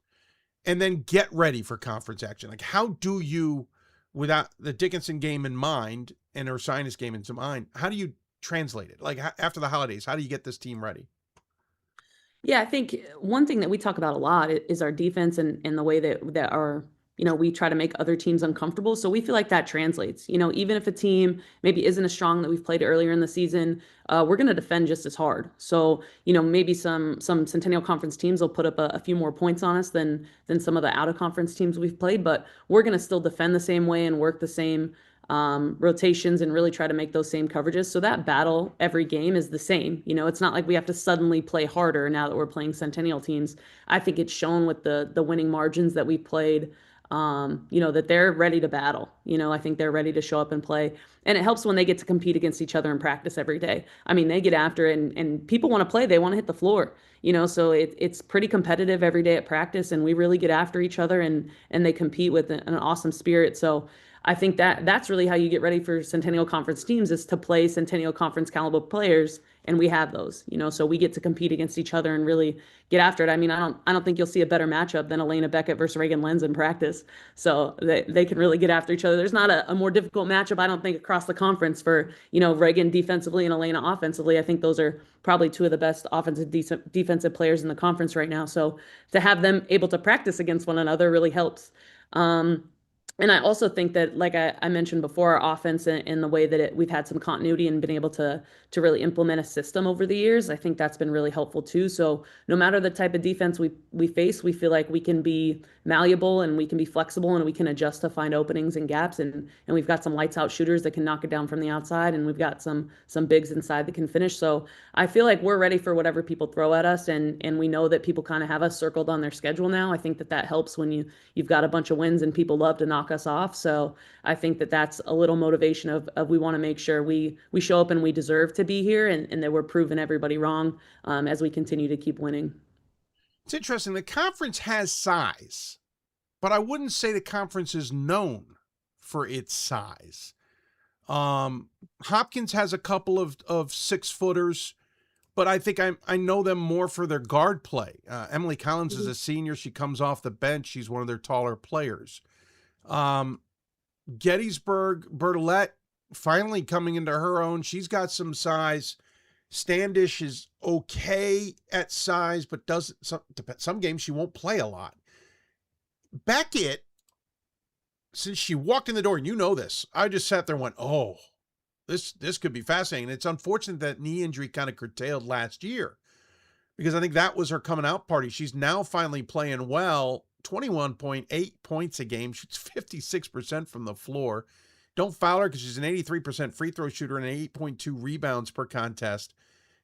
Speaker 1: and then get ready for conference action? Like, how do you, without the Dickinson game in mind and Ursinus game in mind, how do you translate it? Like, after the holidays, how do you get this team ready?
Speaker 4: Yeah, I think one thing that we talk about a lot is our defense and the way that our, we try to make other teams uncomfortable. So we feel like that translates. Even if a team maybe isn't as strong that we've played earlier in the season, we're going to defend just as hard. So, maybe some Centennial Conference teams will put up a few more points on us than some of the out-of-conference teams we've played, but we're going to still defend the same way and work the same rotations and really try to make those same coverages. So that battle every game is the same. It's not like we have to suddenly play harder now that we're playing Centennial teams. I think it's shown with the winning margins that we played, that they're ready to battle. I think they're ready to show up and play. And it helps when they get to compete against each other in practice every day. I mean, they get after it and people want to play. They want to hit the floor, so it's pretty competitive every day at practice, and we really get after each other and they compete with an awesome spirit. So I think that's really how you get ready for Centennial Conference teams, is to play Centennial Conference caliber players, and we have those, so we get to compete against each other and really get after it. I mean, I don't think you'll see a better matchup than Elena Beckett versus Reagan Lenz in practice. So they can really get after each other. There's not a more difficult matchup, I don't think, across the conference for, Reagan defensively and Elena offensively. I think those are probably two of the best offensive defensive players in the conference right now. So to have them able to practice against one another really helps. And I also think that, like I mentioned before, our offense and the way that we've had some continuity and been able to really implement a system over the years, I think that's been really helpful too. So no matter the type of defense we face, we feel like we can be malleable and we can be flexible and we can adjust to find openings and gaps. And we've got some lights out shooters that can knock it down from the outside, and we've got some bigs inside that can finish. So I feel like we're ready for whatever people throw at us, and we know that people kind of have us circled on their schedule now. I think that helps when you've got a bunch of wins and people love to knock us off. So I think that's a little motivation of we want to make sure we show up and we deserve to be here, and that we're proving everybody wrong as we continue to keep winning.
Speaker 1: It's interesting. The conference has size, but I wouldn't say the conference is known for its size. Hopkins has a couple of 6-footers, but I think I know them more for their guard play. Emily Collins is a senior. She comes off the bench. She's one of their taller players. Gettysburg, Bertolette, finally coming into her own. She's got some size. Standish is okay at size, but some games she won't play a lot. Beckett, since she walked in the door, and you know this, I just sat there and went, oh, this could be fascinating. And it's unfortunate that knee injury kind of curtailed last year, because I think that was her coming out party. She's now finally playing well. 21.8 points a game. Shoots 56% from the floor. Don't foul her because she's an 83% free throw shooter and an 8.2 rebounds per contest.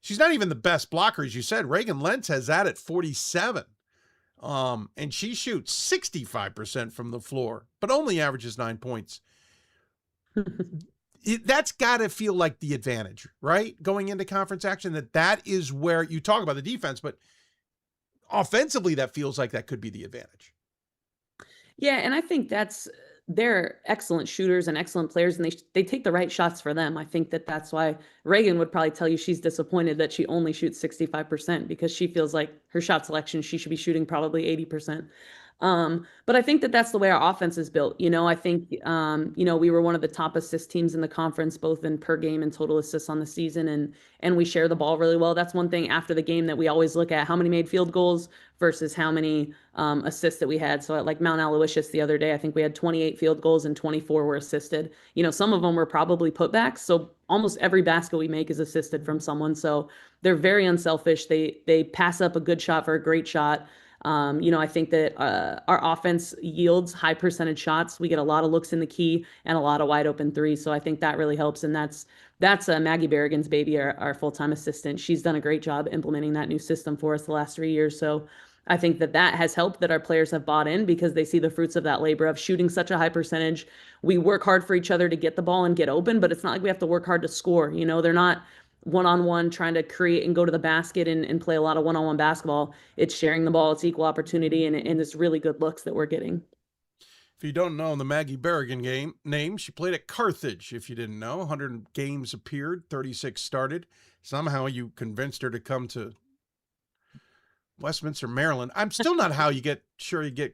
Speaker 1: She's not even the best blocker, as you said. Reagan Lentz has that at 47. And she shoots 65% from the floor, but only averages 9 points. that's got to feel like the advantage, right? Going into conference action, that is where you talk about the defense, but offensively, that feels like that could be the advantage.
Speaker 4: Yeah, and I think they're excellent shooters and excellent players, and they take the right shots for them. I think that's why Reagan would probably tell you she's disappointed that she only shoots 65%, because she feels like her shot selection, she should be shooting probably 80%. But I think that's the way our offense is built. I think, we were one of the top assist teams in the conference, both in per game and total assists on the season. And we share the ball really well. That's one thing after the game that we always look at: how many made field goals versus how many assists that we had. So at like Mount Aloysius the other day, I think we had 28 field goals and 24 were assisted. Some of them were probably putbacks. So almost every basket we make is assisted from someone. So they're very unselfish. They pass up a good shot for a great shot. I think that our offense yields high percentage shots. We get a lot of looks in the key and a lot of wide open threes. So I think that really helps. And that's Maggie Berrigan's baby, our full-time assistant. She's done a great job implementing that new system for us the last 3 years. So I think that has helped, that our players have bought in, because they see the fruits of that labor of shooting such a high percentage. We work hard for each other to get the ball and get open, but it's not like we have to work hard to score. They're not one-on-one trying to create and go to the basket and play a lot of one-on-one basketball. It's sharing the ball. It's equal opportunity, and it's really good looks that we're getting.
Speaker 1: If you don't know the Maggie Berrigan name, she played at Carthage. If you didn't know, 100 games appeared, 36 started. Somehow you convinced her to come to Westminster, Maryland. I'm still not how you get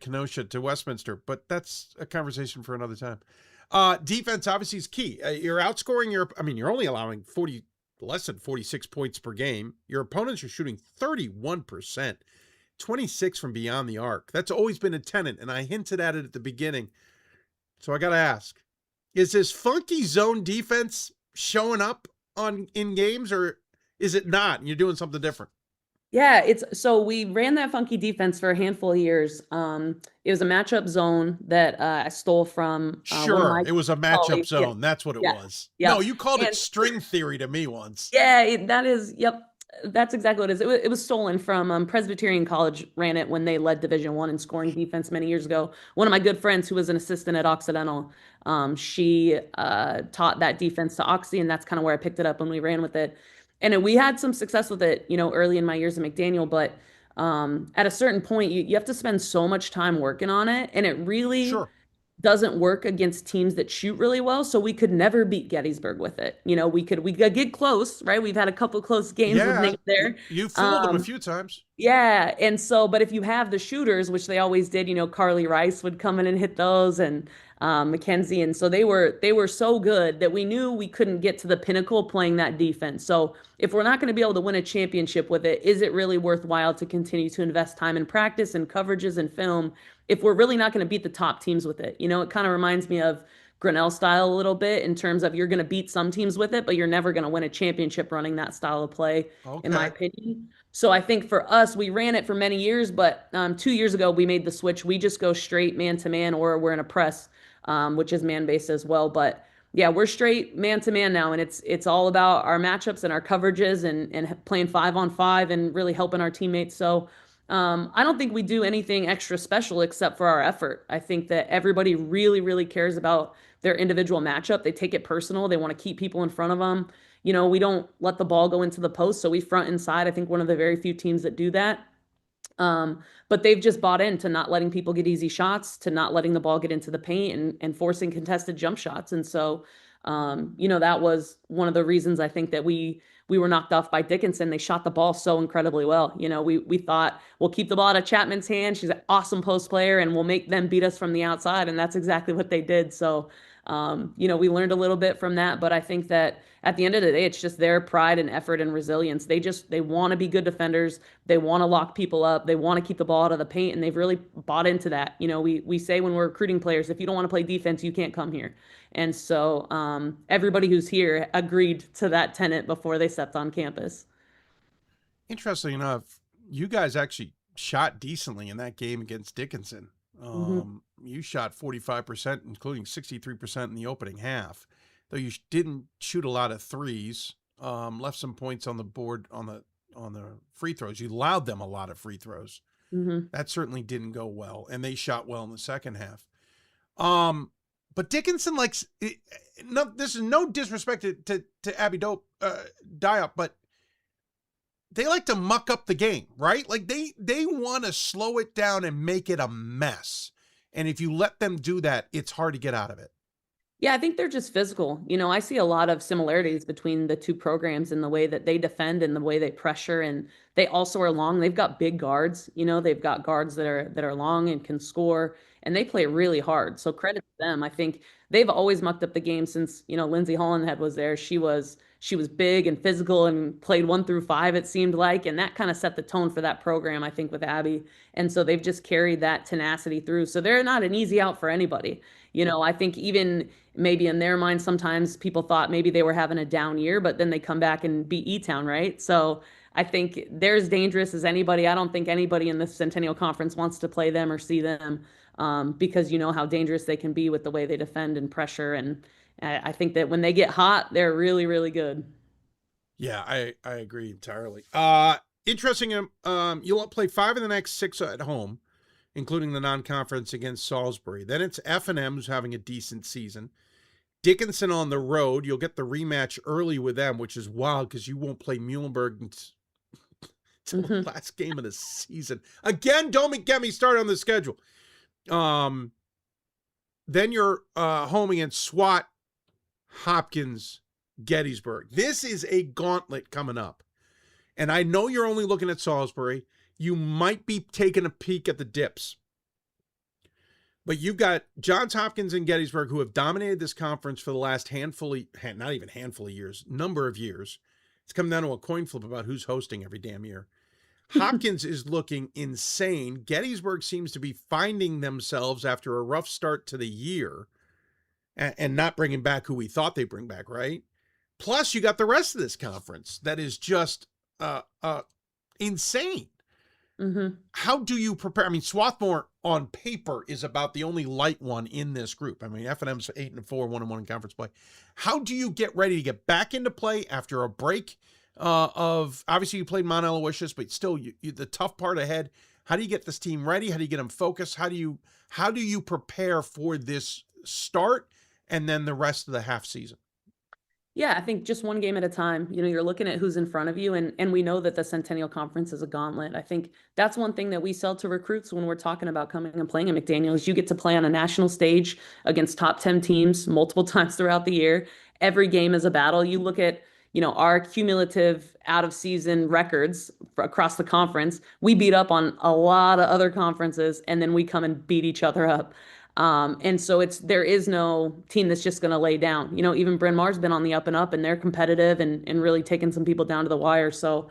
Speaker 1: Kenosha to Westminster, but that's a conversation for another time. Defense obviously is key. You're outscoring you're only allowing less than 46 points per game. Your opponents are shooting 31%, 26 from beyond the arc. That's always been a tenet, and I hinted at it at the beginning. So I got to ask, is this funky zone defense showing up in games, or is it not, and you're doing something different?
Speaker 4: Yeah, so we ran that funky defense for a handful of years. It was a matchup zone that I stole from
Speaker 1: Sure, it was a matchup zone.
Speaker 4: Yeah.
Speaker 1: That's what it was.
Speaker 4: Yeah.
Speaker 1: No, you called it string theory to me once.
Speaker 4: Yeah, that is, yep. That's exactly what it is. It was stolen from Presbyterian College, ran it when they led Division I in scoring defense many years ago. One of my good friends who was an assistant at Occidental, she taught that defense to Oxy, and that's kind of where I picked it up when we ran with it. And we had some success with it, early in my years at McDaniel, but at a certain point, you have to spend so much time working on it, and it really doesn't work against teams that shoot really well. So we could never beat Gettysburg with it. We could get close, right? We've had a couple close games with Nate there.
Speaker 1: You fooled them a few times.
Speaker 4: Yeah, and so, but if you have the shooters, which they always did, Carly Rice would come in and hit those, and Mackenzie, and so they were so good that we knew we couldn't get to the pinnacle playing that defense. So if we're not going to be able to win a championship with it, is it really worthwhile to continue to invest time in practice and coverages and film if we're really not going to beat the top teams with it? It kind of reminds me of Grinnell style a little bit, in terms of you're going to beat some teams with it, but you're never going to win a championship running that style of play, in my opinion. So I think for us, we ran it for many years, but 2 years ago, we made the switch. We just go straight man-to-man, or we're in a press, which is man-based as well. But yeah, we're straight man-to-man now, and it's all about our matchups and our coverages and playing 5-on-5 and really helping our teammates. So I don't think we do anything extra special except for our effort. I think that everybody really, really cares about their individual matchup. They take it personal. They want to keep people in front of them. We don't let the ball go into the post, so we front inside. I think one of the very few teams that do that. But they've just bought into not letting people get easy shots, to not letting the ball get into the paint and forcing contested jump shots. And so, that was one of the reasons I think that we were knocked off by Dickinson. They shot the ball so incredibly well. We thought we'll keep the ball out of Chapman's hand. She's an awesome post player, and we'll make them beat us from the outside. And that's exactly what they did. So, we learned a little bit from that, but I think that at the end of the day, it's just their pride and effort and resilience. They want to be good defenders. They want to lock people up. They want to keep the ball out of the paint, and they've really bought into that. We say when we're recruiting players, if you don't want to play defense, you can't come here. And so everybody who's here agreed to that tenet before they stepped on campus.
Speaker 1: Interesting enough, you guys actually shot decently in that game against Dickinson. You shot 45%, including 63% in the opening half, though you didn't shoot a lot of threes. Left some points on the board on the free throws. You allowed them a lot of free throws. That certainly didn't go well, and they shot well in the second half. But Dickinson, no, this is no disrespect to Abby Diop, but they like to muck up the game, right? Like they want to slow it down and make it a mess. And if you let them do that, it's hard to get out of it.
Speaker 4: Yeah, I think they're just physical. I see a lot of similarities between the two programs in the way that they defend and the way they pressure, and they also are long. They've got big guards. They've got guards that are long and can score, and they play really hard. So credit to them. I think they've always mucked up the game since Lindsay Hollenhead was there. She was big and physical and played 1 through 5, it seemed like, and that kind of set the tone for that program, I think, with Abby. And so they've just carried that tenacity through. So they're not an easy out for anybody. I think even maybe in their mind, sometimes people thought maybe they were having a down year, but then they come back and beat E-Town, right? So I think they're as dangerous as anybody. I don't think anybody in the Centennial Conference wants to play them or see them because you know how dangerous they can be with the way they defend and pressure. And I think that when they get hot, they're really, really good.
Speaker 1: Yeah, I agree entirely. Interesting. You'll play 5 of the next 6 at home, including the non-conference against Salisbury. Then it's F&M, who's having a decent season. Dickinson on the road. You'll get the rematch early with them, which is wild because you won't play Muhlenberg until the last game of the season. Again, don't get me started on the schedule. Then you're home against SWAT, Hopkins, Gettysburg. This is a gauntlet coming up. And I know you're only looking at Salisbury. You might be taking a peek at the dips. But you've got Johns Hopkins and Gettysburg, who have dominated this conference for the last not even handful of years, number of years. It's come down to a coin flip about who's hosting every damn year. Hopkins is looking insane. Gettysburg seems to be finding themselves after a rough start to the year and not bringing back who we thought they'd bring back, right? Plus, you got the rest of this conference that is just insane. How do you prepare? I mean, Swarthmore on paper is about the only light one in this group. I mean, F&M's 8-4, 1-1 in conference play. How do you get ready to get back into play after a break of, obviously you played Mount Aloysius, but still the tough part ahead? How do you get this team ready? How do you get them focused? How do you prepare for this start and then the rest of the half season?
Speaker 4: Yeah, I think just one game at a time. You're looking at who's in front of you, and we know that the Centennial Conference is a gauntlet. I think that's one thing that we sell to recruits when we're talking about coming and playing at McDaniel is you get to play on a national stage against top 10 teams multiple times throughout the year. Every game is a battle. You look at, our cumulative out-of-season records across the conference. We beat up on a lot of other conferences, and then we come and beat each other up. And so there is no team that's just going to lay down. Even Bryn Mawr's been on the up and up, and they're competitive and really taking some people down to the wire. So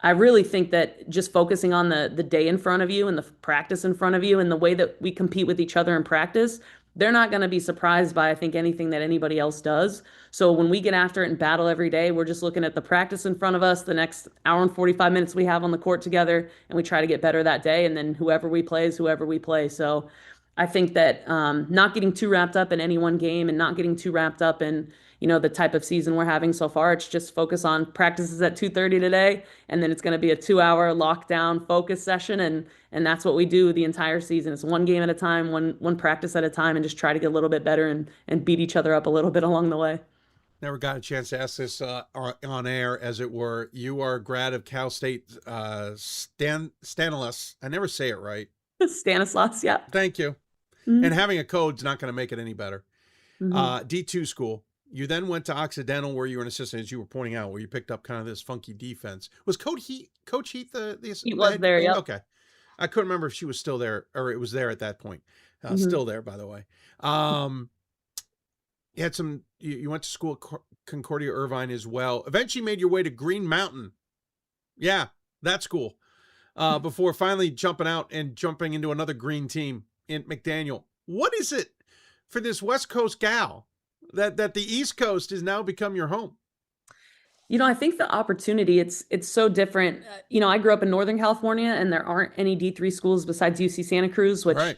Speaker 4: I really think that just focusing on the day in front of you and the practice in front of you and the way that we compete with each other in practice, they're not going to be surprised by, I think, anything that anybody else does. So when we get after it and battle every day, we're just looking at the practice in front of us, the next hour and 45 minutes we have on the court together, and we try to get better that day. And then whoever we play is whoever we play. So I think that not getting too wrapped up in any one game and not getting too wrapped up in, the type of season we're having so far. It's just focus on practices at 2:30 today, and then it's going to be a 2-hour lockdown focus session, and that's what we do the entire season. It's one game at a time, one practice at a time, and just try to get a little bit better and beat each other up a little bit along the way.
Speaker 1: Never got a chance to ask this on air, as it were. You are a grad of Cal State Stanislaus. I never say it right.
Speaker 4: Stanislaus, yeah.
Speaker 1: Thank you. And having a code's not going to make it any better. D2 school. You then went to Occidental, where you were an assistant, as you were pointing out, where you picked up kind of this funky defense. Was Coach Heath the
Speaker 4: He was there, yeah.
Speaker 1: Okay. I couldn't remember if she was still there or it was there at that point. Still there, by the way. You had you went to school at Concordia Irvine as well. Eventually made your way to Green Mountain. Yeah, that school. Before finally jumping into another green team in McDaniel. What is it for this West Coast gal that the East Coast has now become your home?
Speaker 4: I think the opportunity, it's so different. I grew up in Northern California, and there aren't any D3 schools besides UC Santa Cruz, which,
Speaker 1: right,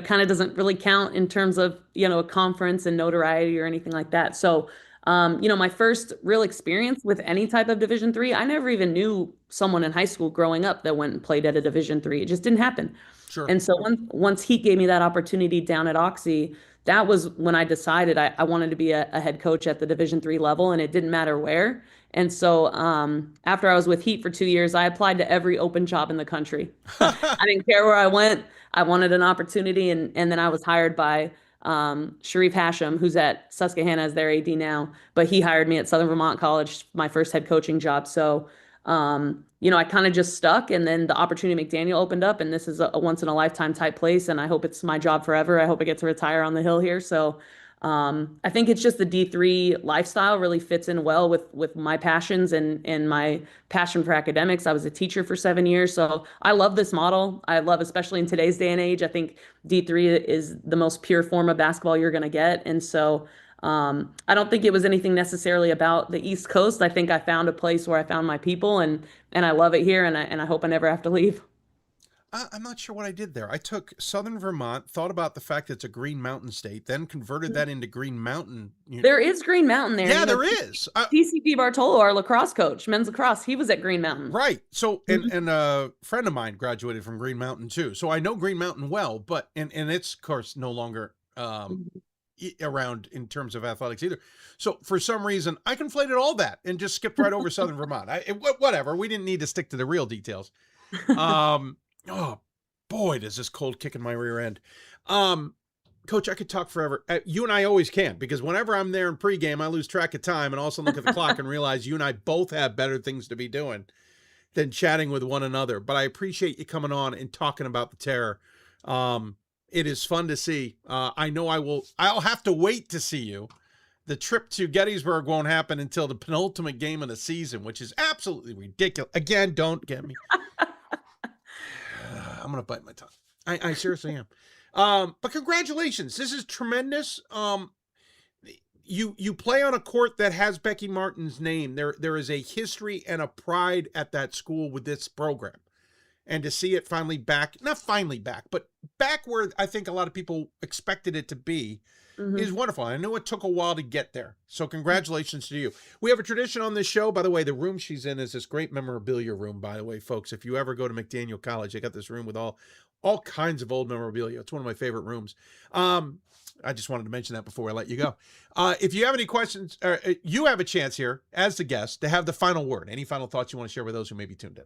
Speaker 4: kind of doesn't really count in terms of, a conference and notoriety or anything like that. So, my first real experience with any type of Division III, I never even knew someone in high school growing up that went and played at a Division III. It just didn't happen.
Speaker 1: Sure.
Speaker 4: And so once Heat gave me that opportunity down at Oxy that was when I decided I wanted to be a head coach at the Division III level, and it didn't matter where. And so after I was with Heat for 2 years, I applied to every open job in the country. I didn't care where I went. I wanted an opportunity, and then I was hired by Sharif Hashem, who's at Susquehanna as their AD now, but he hired me at Southern Vermont College, my first head coaching job. So, I kind of just stuck, and then the opportunity at McDaniel opened up, and this is a once in a lifetime type place. And I hope it's my job forever. I hope I get to retire on the hill here. So, I think it's just the D3 lifestyle really fits in well with my passions and my passion for academics. I was a teacher for 7 years, so I love this model. I love, especially in today's day and age, I think D3 is the most pure form of basketball you're going to get. And so I don't think it was anything necessarily about the East Coast. I think I found a place where I found my people, and I love it here, and I hope I never have to leave.
Speaker 1: I'm not sure what I did there. I took Southern Vermont, thought about the fact that it's a Green Mountain state, then converted that into Green Mountain.
Speaker 4: There is Green Mountain there.
Speaker 1: Yeah, there is.
Speaker 4: TCP Bartolo, our lacrosse coach, men's lacrosse, he was at Green Mountain.
Speaker 1: Right. So, and a friend of mine graduated from Green Mountain too. So I know Green Mountain well, but, and it's of course no longer around in terms of athletics either. So for some reason I conflated all that and just skipped right over Southern Vermont. Whatever. We didn't need to stick to the real details. Oh boy, does this cold kick in my rear end. Coach, I could talk forever. You and I always can, because whenever I'm there in pregame, I lose track of time and also look at the clock and realize you and I both have better things to be doing than chatting with one another. But I appreciate you coming on and talking about the Terror. It is fun to see. I know I'll have to wait to see you. The trip to Gettysburg won't happen until the penultimate game of the season, which is absolutely ridiculous. Again, don't get me. I'm going to bite my tongue. I seriously am. But congratulations. This is tremendous. You play on a court that has Becky Martin's name. There is a history and a pride at that school with this program. And to see it finally back, not finally back, but back where I think a lot of people expected it to be, is wonderful. I know it took a while to get there. So congratulations to you. We have a tradition on this show. By the way, the room she's in is this great memorabilia room, by the way, folks. If you ever go to McDaniel College, they got this room with all kinds of old memorabilia. It's one of my favorite rooms. I just wanted to mention that before I let you go. If you have any questions, you have a chance here as the guest to have the final word. Any final thoughts you want to share with those who may be tuned in?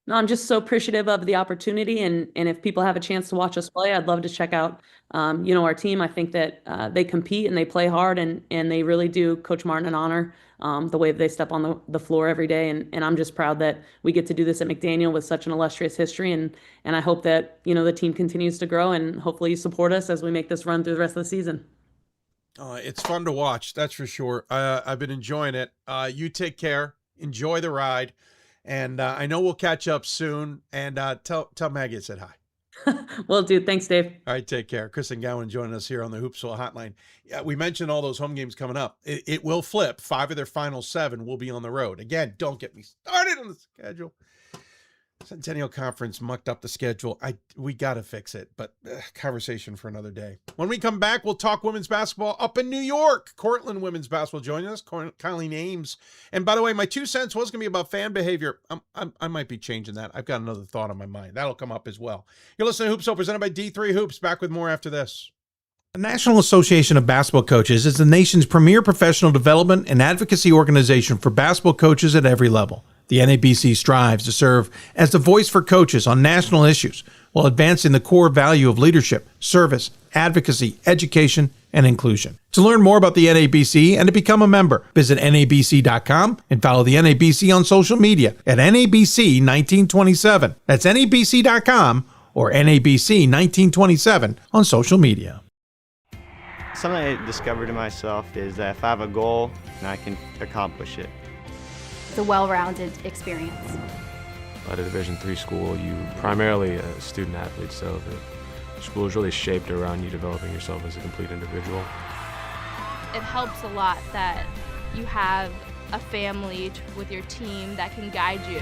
Speaker 4: No, I'm just so appreciative of the opportunity, and if people have a chance to watch us play, I'd love to check out, our team. I think that they compete and they play hard, and they really do Coach Martin an honor, the way that they step on the floor every day, and I'm just proud that we get to do this at McDaniel with such an illustrious history, and I hope that the team continues to grow, and hopefully you support us as we make this run through the rest of the season.
Speaker 1: It's fun to watch, that's for sure. I've been enjoying it. You take care, enjoy the ride. And I know we'll catch up soon. And tell Maggie I said hi.
Speaker 4: Will do. Thanks, Dave.
Speaker 1: All right, take care. Kristen Gowan joining us here on the Hoopsville Hotline. Yeah, we mentioned all those home games coming up. It will flip. 5 of their final 7 will be on the road. Again, don't get me started on the schedule. Centennial Conference mucked up the schedule. We got to fix it, but conversation for another day. When we come back, we'll talk women's basketball up in New York. Cortland women's basketball joining us, Colleen Ames. And by the way, my 2 cents was going to be about fan behavior. I might be changing that. I've got another thought on my mind. That'll come up as well. You're listening to Hoopsville, presented by D3 Hoops. Back with more after this.
Speaker 3: The National Association of Basketball Coaches is the nation's premier professional development and advocacy organization for basketball coaches at every level. The NABC strives to serve as the voice for coaches on national issues while advancing the core value of leadership, service, advocacy, education, and inclusion. To learn more about the NABC and to become a member, visit NABC.com and follow the NABC on social media at NABC 1927. That's NABC.com or NABC 1927 on social media.
Speaker 22: Something I discovered in myself is that if I have a goal, and I can accomplish it.
Speaker 11: It's a well-rounded experience.
Speaker 12: At a Division III school, you primarily a student athlete, so the school is really shaped around you developing yourself as a complete individual.
Speaker 7: It helps a lot that you have a family with your team that can guide you.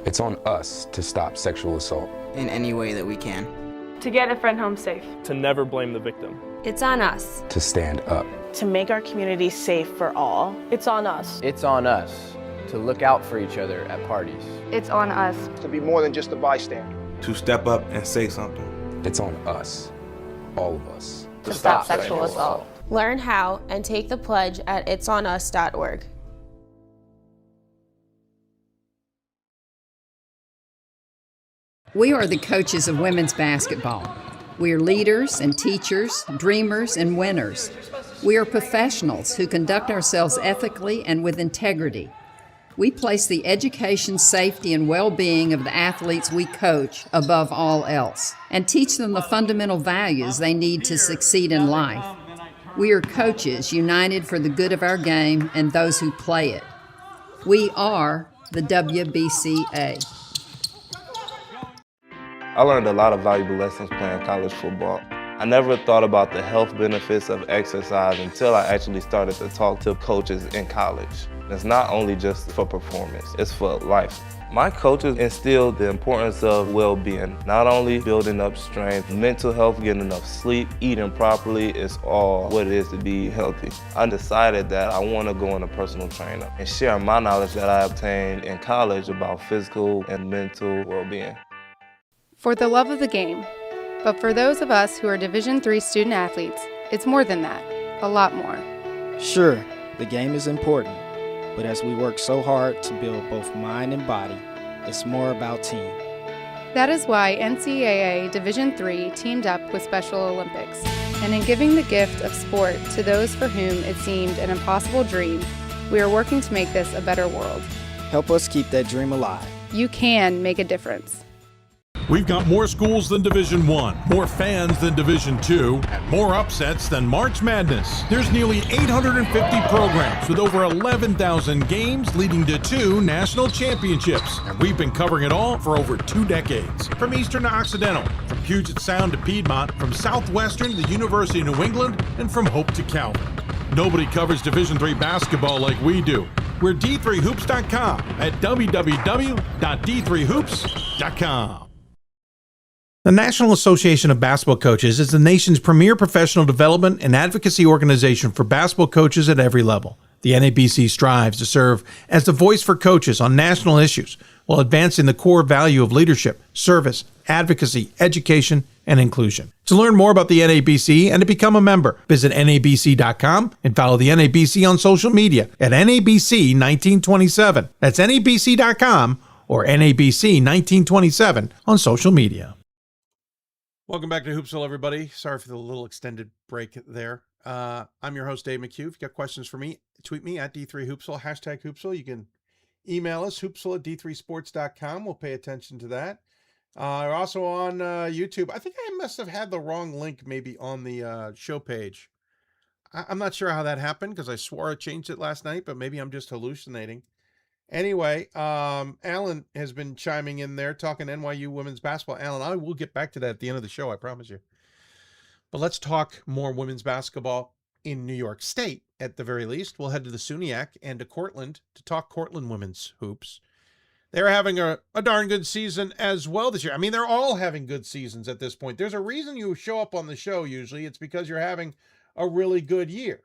Speaker 13: It's on us to stop sexual assault.
Speaker 14: In any way that we can.
Speaker 10: To get a friend home safe.
Speaker 15: To never blame the victim.
Speaker 8: It's on us.
Speaker 13: To stand up.
Speaker 17: To make our community safe for all.
Speaker 25: It's on us.
Speaker 26: It's on us to look out for each other at parties.
Speaker 23: It's on us.
Speaker 25: To be more than just a bystander.
Speaker 27: To step up and say something.
Speaker 13: It's on us, all of us.
Speaker 25: To stop sexual assault.
Speaker 8: Learn how and take the pledge at itsonus.org.
Speaker 19: We are the coaches of women's basketball. We are leaders and teachers, dreamers and winners. We are professionals who conduct ourselves ethically and with integrity. We place the education, safety, and well-being of the athletes we coach above all else and teach them the fundamental values they need to succeed in life. We are coaches united for the good of our game and those who play it. We are the WBCA.
Speaker 27: I learned a lot of valuable lessons playing college football. I never thought about the health benefits of exercise until I actually started to talk to coaches in college. It's not only just for performance, it's for life. My coaches instilled the importance of well-being, not only building up strength, mental health, getting enough sleep, eating properly is all what it is to be healthy. I decided that I want to go into personal trainer and share my knowledge that I obtained in college about physical and mental well-being.
Speaker 7: For the love of the game. But for those of us who are Division III student athletes, it's more than that, a lot more.
Speaker 18: Sure, the game is important, but as we work so hard to build both mind and body, it's more about team.
Speaker 7: That is why NCAA Division III teamed up with Special Olympics. And in giving the gift of sport to those for whom it seemed an impossible dream, we are working to make this a better world.
Speaker 18: Help us keep that dream alive.
Speaker 7: You can make a difference.
Speaker 2: We've got more schools than Division I, more fans than Division II, and more upsets than March Madness. There's nearly 850 programs with over 11,000 games leading to 2 national championships. And we've been covering it all for over 2 decades. From Eastern to Occidental, from Puget Sound to Piedmont, from Southwestern to the University of New England, and from Hope to Calvin. Nobody covers Division III basketball like we do. We're D3Hoops.com at www.d3hoops.com.
Speaker 3: The National Association of Basketball Coaches is the nation's premier professional development and advocacy organization for basketball coaches at every level. The NABC strives to serve as the voice for coaches on national issues while advancing the core value of leadership, service, advocacy, education, and inclusion. To learn more about the NABC and to become a member, visit nabc.com and follow the NABC on social media at NABC1927. That's nabc.com or NABC1927 on social media.
Speaker 1: Welcome back to Hoopsville, everybody. Sorry for the little extended break there. I'm your host, Dave McHugh. If you got questions for me, tweet me at D3Hoopsville, hashtag Hoopsville. You can email us, hoopsville@d3sports.com. We'll pay attention to that. We're also on YouTube. I think I must have had the wrong link maybe on the show page. I'm not sure how that happened because I swore I changed it last night, but maybe I'm just hallucinating. Anyway, Alan has been chiming in there talking NYU women's basketball. Alan, I will get back to that at the end of the show, I promise you. But let's talk more women's basketball in New York State, at the very least. We'll head to the SUNYAC and to Cortland to talk Cortland women's hoops. They're having a darn good season as well this year. I mean, they're all having good seasons at this point. There's a reason you show up on the show usually. It's because you're having a really good year.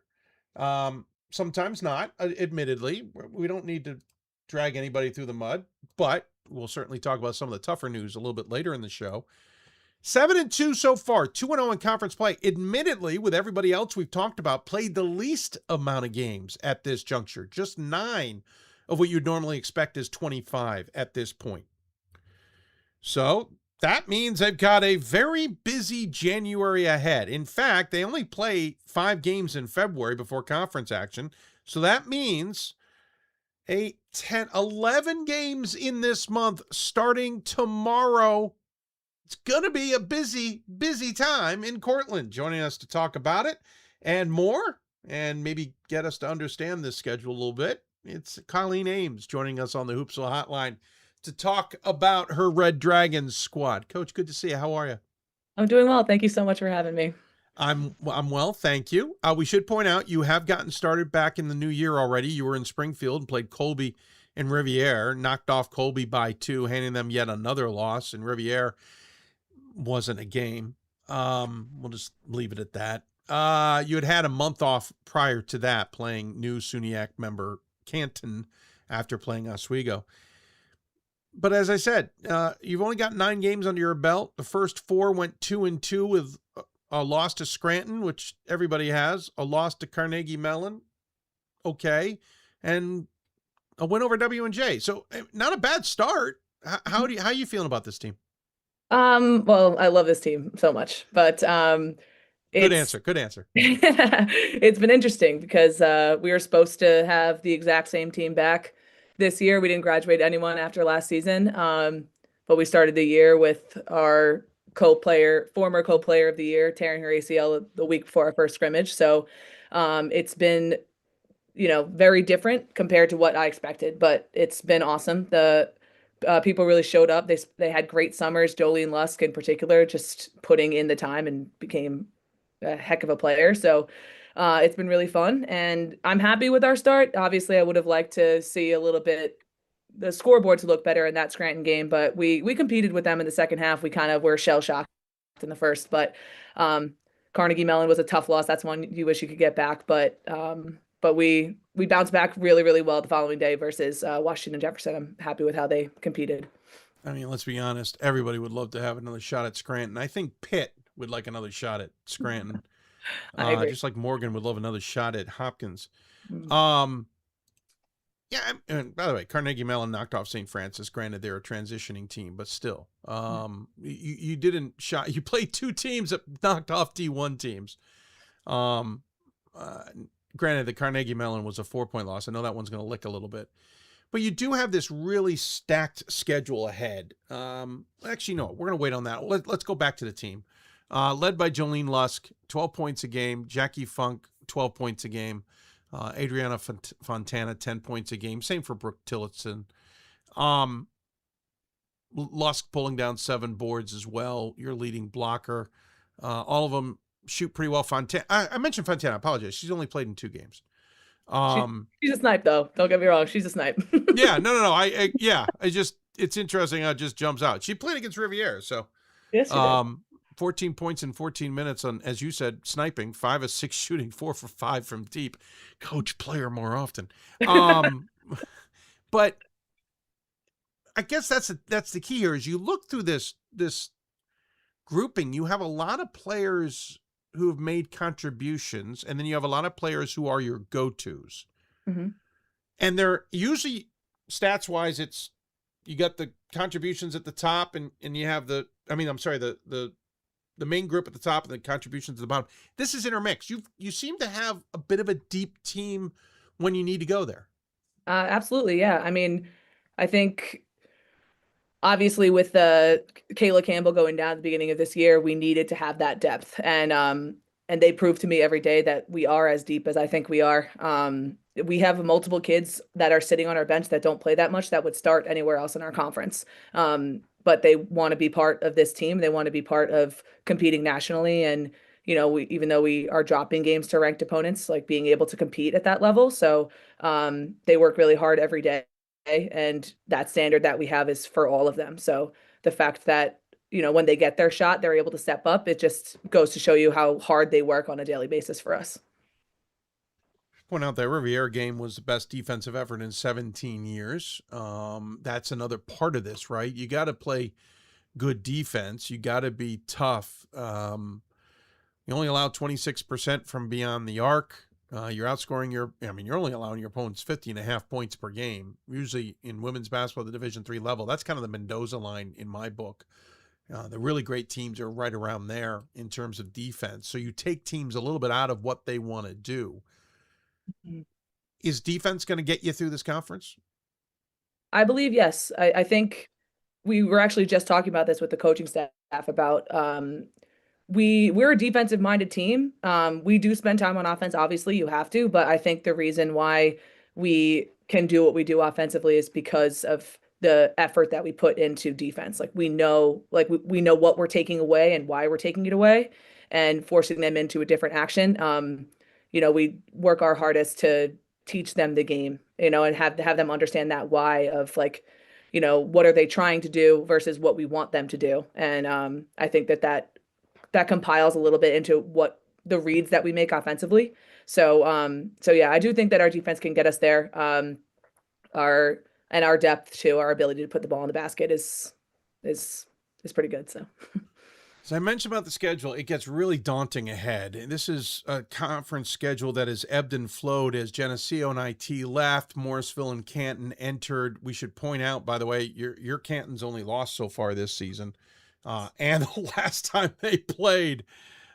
Speaker 1: Sometimes not, admittedly. We don't need to drag anybody through the mud, but we'll certainly talk about some of the tougher news a little bit later in the show. 7-2 so far, 2-0 in conference play. Admittedly, with everybody else we've talked about, played the least amount of games at this juncture. Just 9 of what you'd normally expect is 25 at this point. So that means they've got a very busy January ahead. In fact, they only play 5 games in February before conference action. So that means 11 games in this month starting tomorrow. It's going to be a busy, busy time in Cortland. Joining us to talk about it and more, and maybe get us to understand this schedule a little bit, it's Colleen Ames joining us on the Hoopsville Hotline to talk about her Red Dragons squad. Coach, good to see you. How are you?
Speaker 28: I'm doing well. Thank you so much for having me.
Speaker 1: I'm well, thank you. We should point out you have gotten started back in the new year already. You were in Springfield and played Colby
Speaker 3: and Riviere, knocked off Colby by 2, handing them yet another loss. And Riviere wasn't a game. We'll just leave it at that. You had a month off prior to that, playing new SUNYAC member Canton after playing Oswego. But as I said, you've only got 9 games under your belt. The first 4 went 2-2 with a loss to Scranton, which everybody has, a loss to Carnegie Mellon, okay, and a win over W&J. So not a bad start. How are you feeling about this team?
Speaker 28: Well, I love this team so much, but
Speaker 3: Good answer.
Speaker 28: It's been interesting because we were supposed to have the exact same team back this year. We didn't graduate anyone after last season, but we started the year with our former co-player of the year, tearing her ACL the week before our first scrimmage. So it's been, very different compared to what I expected, but it's been awesome. The people really showed up. They had great summers. Jolene Lusk in particular, just putting in the time and became a heck of a player. So it's been really fun, and I'm happy with our start. Obviously, I would have liked to see a little bit the scoreboard to look better in that Scranton game, but we competed with them in the second half. We kind of were shell shocked in the first, but Carnegie Mellon was a tough loss. That's one you wish you could get back, but we bounced back really, really well the following day versus Washington Jefferson. I'm happy with how they competed.
Speaker 3: I mean, let's be honest. Everybody would love to have another shot at Scranton. I think Pitt would like another shot at Scranton.
Speaker 28: I agree.
Speaker 3: Just like Morgan would love another shot at Hopkins. Yeah, and by the way, Carnegie Mellon knocked off St. Francis. Granted, they're a transitioning team, but still, you played 2 teams that knocked off D1 teams. Granted, the Carnegie Mellon was a 4-point loss. I know that one's going to lick a little bit, but you do have this really stacked schedule ahead. Actually, no, we're going to wait on that. Let's go back to the team. Led by Jolene Lusk, 12 points a game. Jackie Funk, 12 points a game. Adriana Fontana, 10 points a game. Same for Brooke Tillotson. Lusk pulling down 7 boards as well. Your leading blocker. All of them shoot pretty well. Fontana. I mentioned Fontana. I apologize. She's only played in 2 games.
Speaker 28: She's a snipe, though. Don't get me wrong. She's a snipe.
Speaker 3: Yeah. No. It's interesting how it just jumps out. She played against Riviere, so.
Speaker 28: Yes, she did.
Speaker 3: 14 points in 14 minutes on, as you said, sniping, 5 of 6 shooting, 4 for 5 from deep. Coach player more often. But I guess that's the key here is you look through this grouping, you have a lot of players who have made contributions, and then you have a lot of players who are your go-tos.
Speaker 28: Mm-hmm.
Speaker 3: And they're usually stats-wise, you got the contributions at the top and you have the main group at the top and the contributions at the bottom. This is intermixed. You seem to have a bit of a deep team when you need to go there.
Speaker 28: Absolutely, yeah. I mean, I think obviously with the Kayla Campbell going down at the beginning of this year, we needed to have that depth, and they prove to me every day that we are as deep as I think we are. We have multiple kids that are sitting on our bench that don't play that much that would start anywhere else in our conference. But they want to be part of this team. They want to be part of competing nationally. And, even though we are dropping games to ranked opponents, like being able to compete at that level. So they work really hard every day. And that standard that we have is for all of them. So the fact that, when they get their shot, they're able to step up. It just goes to show you how hard they work on a daily basis for us.
Speaker 3: Point out that Riviere game was the best defensive effort in 17 years. That's another part of this, right? You got to play good defense. You got to be tough. You only allow 26% from beyond the arc. You're outscoring you're only allowing your opponents 50.5 points per game. Usually in women's basketball, the Division III level, that's kind of the Mendoza line in my book. The really great teams are right around there in terms of defense. So you take teams a little bit out of what they want to do. Is defense going to get you through this conference?
Speaker 28: I believe yes. I think we were actually just talking about this with the coaching staff about we're a defensive minded team. We do spend time on offense. Obviously you have to, but I think the reason why we can do what we do offensively is because of the effort that we put into defense. Like we know what we're taking away and why we're taking it away and forcing them into a different action. We work our hardest to teach them the game, and have them understand that why of like, what are they trying to do versus what we want them to do. And I think that compiles a little bit into what the reads that we make offensively. So yeah, I do think that our defense can get us there. Our depth too, our ability to put the ball in the basket is pretty good. So.
Speaker 1: As I mentioned about the schedule, it gets really daunting ahead. And this is a conference schedule that has ebbed and flowed as Geneseo and IT left, Morrisville and Canton entered. We should point out, by the way, your Canton's only lost so far this season. And the last time they played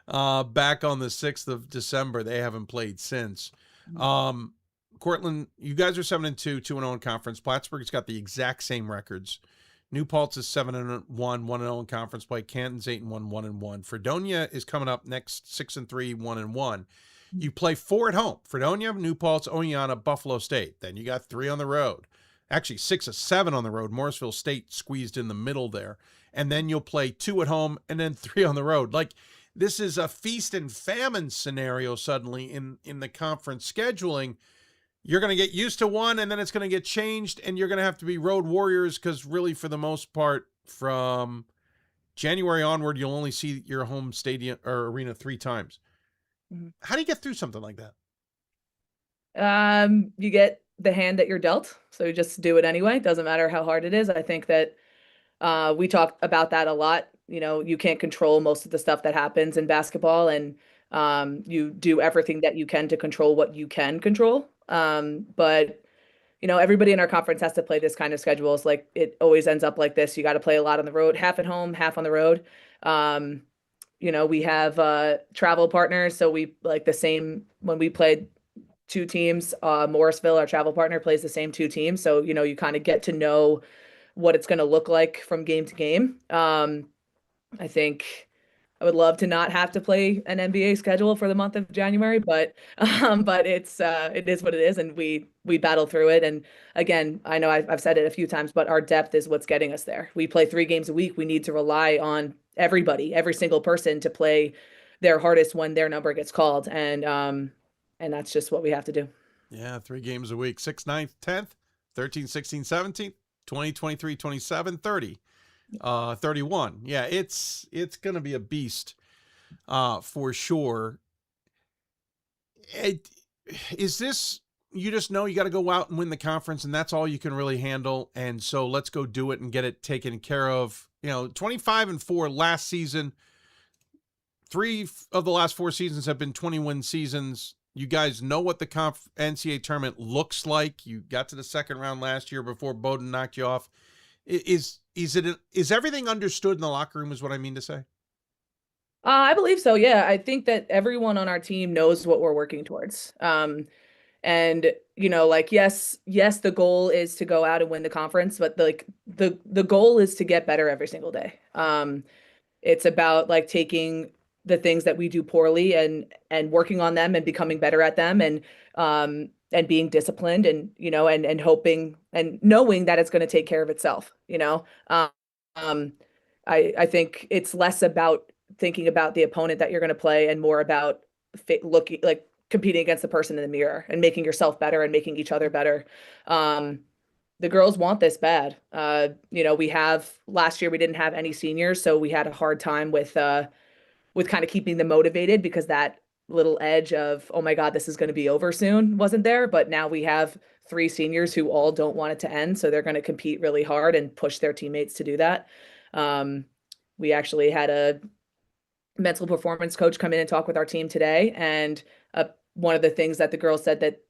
Speaker 1: back on the 6th of December, they haven't played since. Cortland, you guys are 7-2, 2-0 in conference. Plattsburgh's got the exact same records. New Paltz is 7-1, 1-0 in conference play. Canton's 8-1, 1-1. Fredonia is coming up next, 6-3, 1-1. You play 4 at home: Fredonia, New Paltz, Oneonta, Buffalo State. Then you got 3 on the road. Actually, 6 of 7 on the road. Morrisville State squeezed in the middle there. And then you'll play 2 at home and then 3 on the road. Like, this is a feast and famine scenario suddenly in the conference scheduling. You're going to get used to one, and then it's going to get changed, and you're going to have to be road warriors because really, for the most part, from January onward, you'll only see your home stadium or arena 3 times. Mm-hmm. How do you get through something like
Speaker 28: that? You get the hand that you're dealt, so you just do it anyway. Doesn't matter how hard it is. I think that we talk about that a lot. You can't control most of the stuff that happens in basketball, and you do everything that you can to control what you can control. But everybody in our conference has to play this kind of schedules. Like, it always ends up like this. You got to play a lot on the road, half at home, half on the road. We have travel partners. So we like the same when we played 2 teams, Morrisville, our travel partner, plays the same 2 teams. So, you kind of get to know what it's going to look like from game to game. I think I would love to not have to play an NBA schedule for the month of January, but it is what it is, and we battle through it. And again, I know I've said it a few times, but our depth is what's getting us there. We play 3 games a week. We need to rely on everybody, every single person, to play their hardest when their number gets called, and that's just what we have to do.
Speaker 1: Yeah, 3 games a week: 6th, 9th, 10th, 13th, 16th, 17th, 20, 23, 27, 30. 31. Yeah, it's going to be a beast for sure. Is this, you just know you got to go out and win the conference, and that's all you can really handle, and so let's go do it and get it taken care of. 25-4 last season. 3 of the last 4 seasons have been 20-win seasons. You guys know what the NCAA tournament looks like. You got to the second round last year before Bowdoin knocked you off. Is everything understood in the locker room, is what I mean to say?
Speaker 28: I believe so. Yeah. I think that everyone on our team knows what we're working towards. And yes, the goal is to go out and win the conference, but the goal is to get better every single day. It's about taking the things that we do poorly and working on them and becoming better at them, and being disciplined, and and hoping and knowing that it's going to take care of itself. I think it's less about thinking about the opponent that you're going to play and more about competing against the person in the mirror and making yourself better and making each other better. The girls want this bad. We have, last year we didn't have any seniors, so we had a hard time with kind of keeping them motivated, because that little edge of, oh my God, this is going to be over soon, wasn't there. But now we have 3 seniors who all don't want it to end, so they're going to compete really hard and push their teammates to do that. We actually had a mental performance coach come in and talk with our team today, and one of the things that the girls said that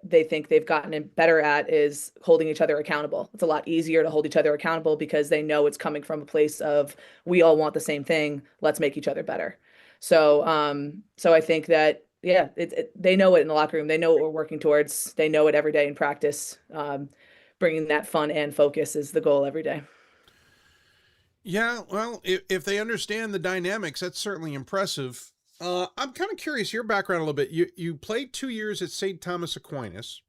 Speaker 28: they think they've gotten better at is holding each other accountable. It's a lot easier to hold each other accountable because they know it's coming from a place of, we all want the same thing, let's make each other better. So I think that, yeah, they know it in the locker room. They know what we're working towards. They know it every day in practice. Bringing that fun and focus is the goal every day.
Speaker 1: Yeah, well, if they understand the dynamics, that's certainly impressive. I'm kind of curious, your background a little bit. You played 2 years at St. Thomas Aquinas,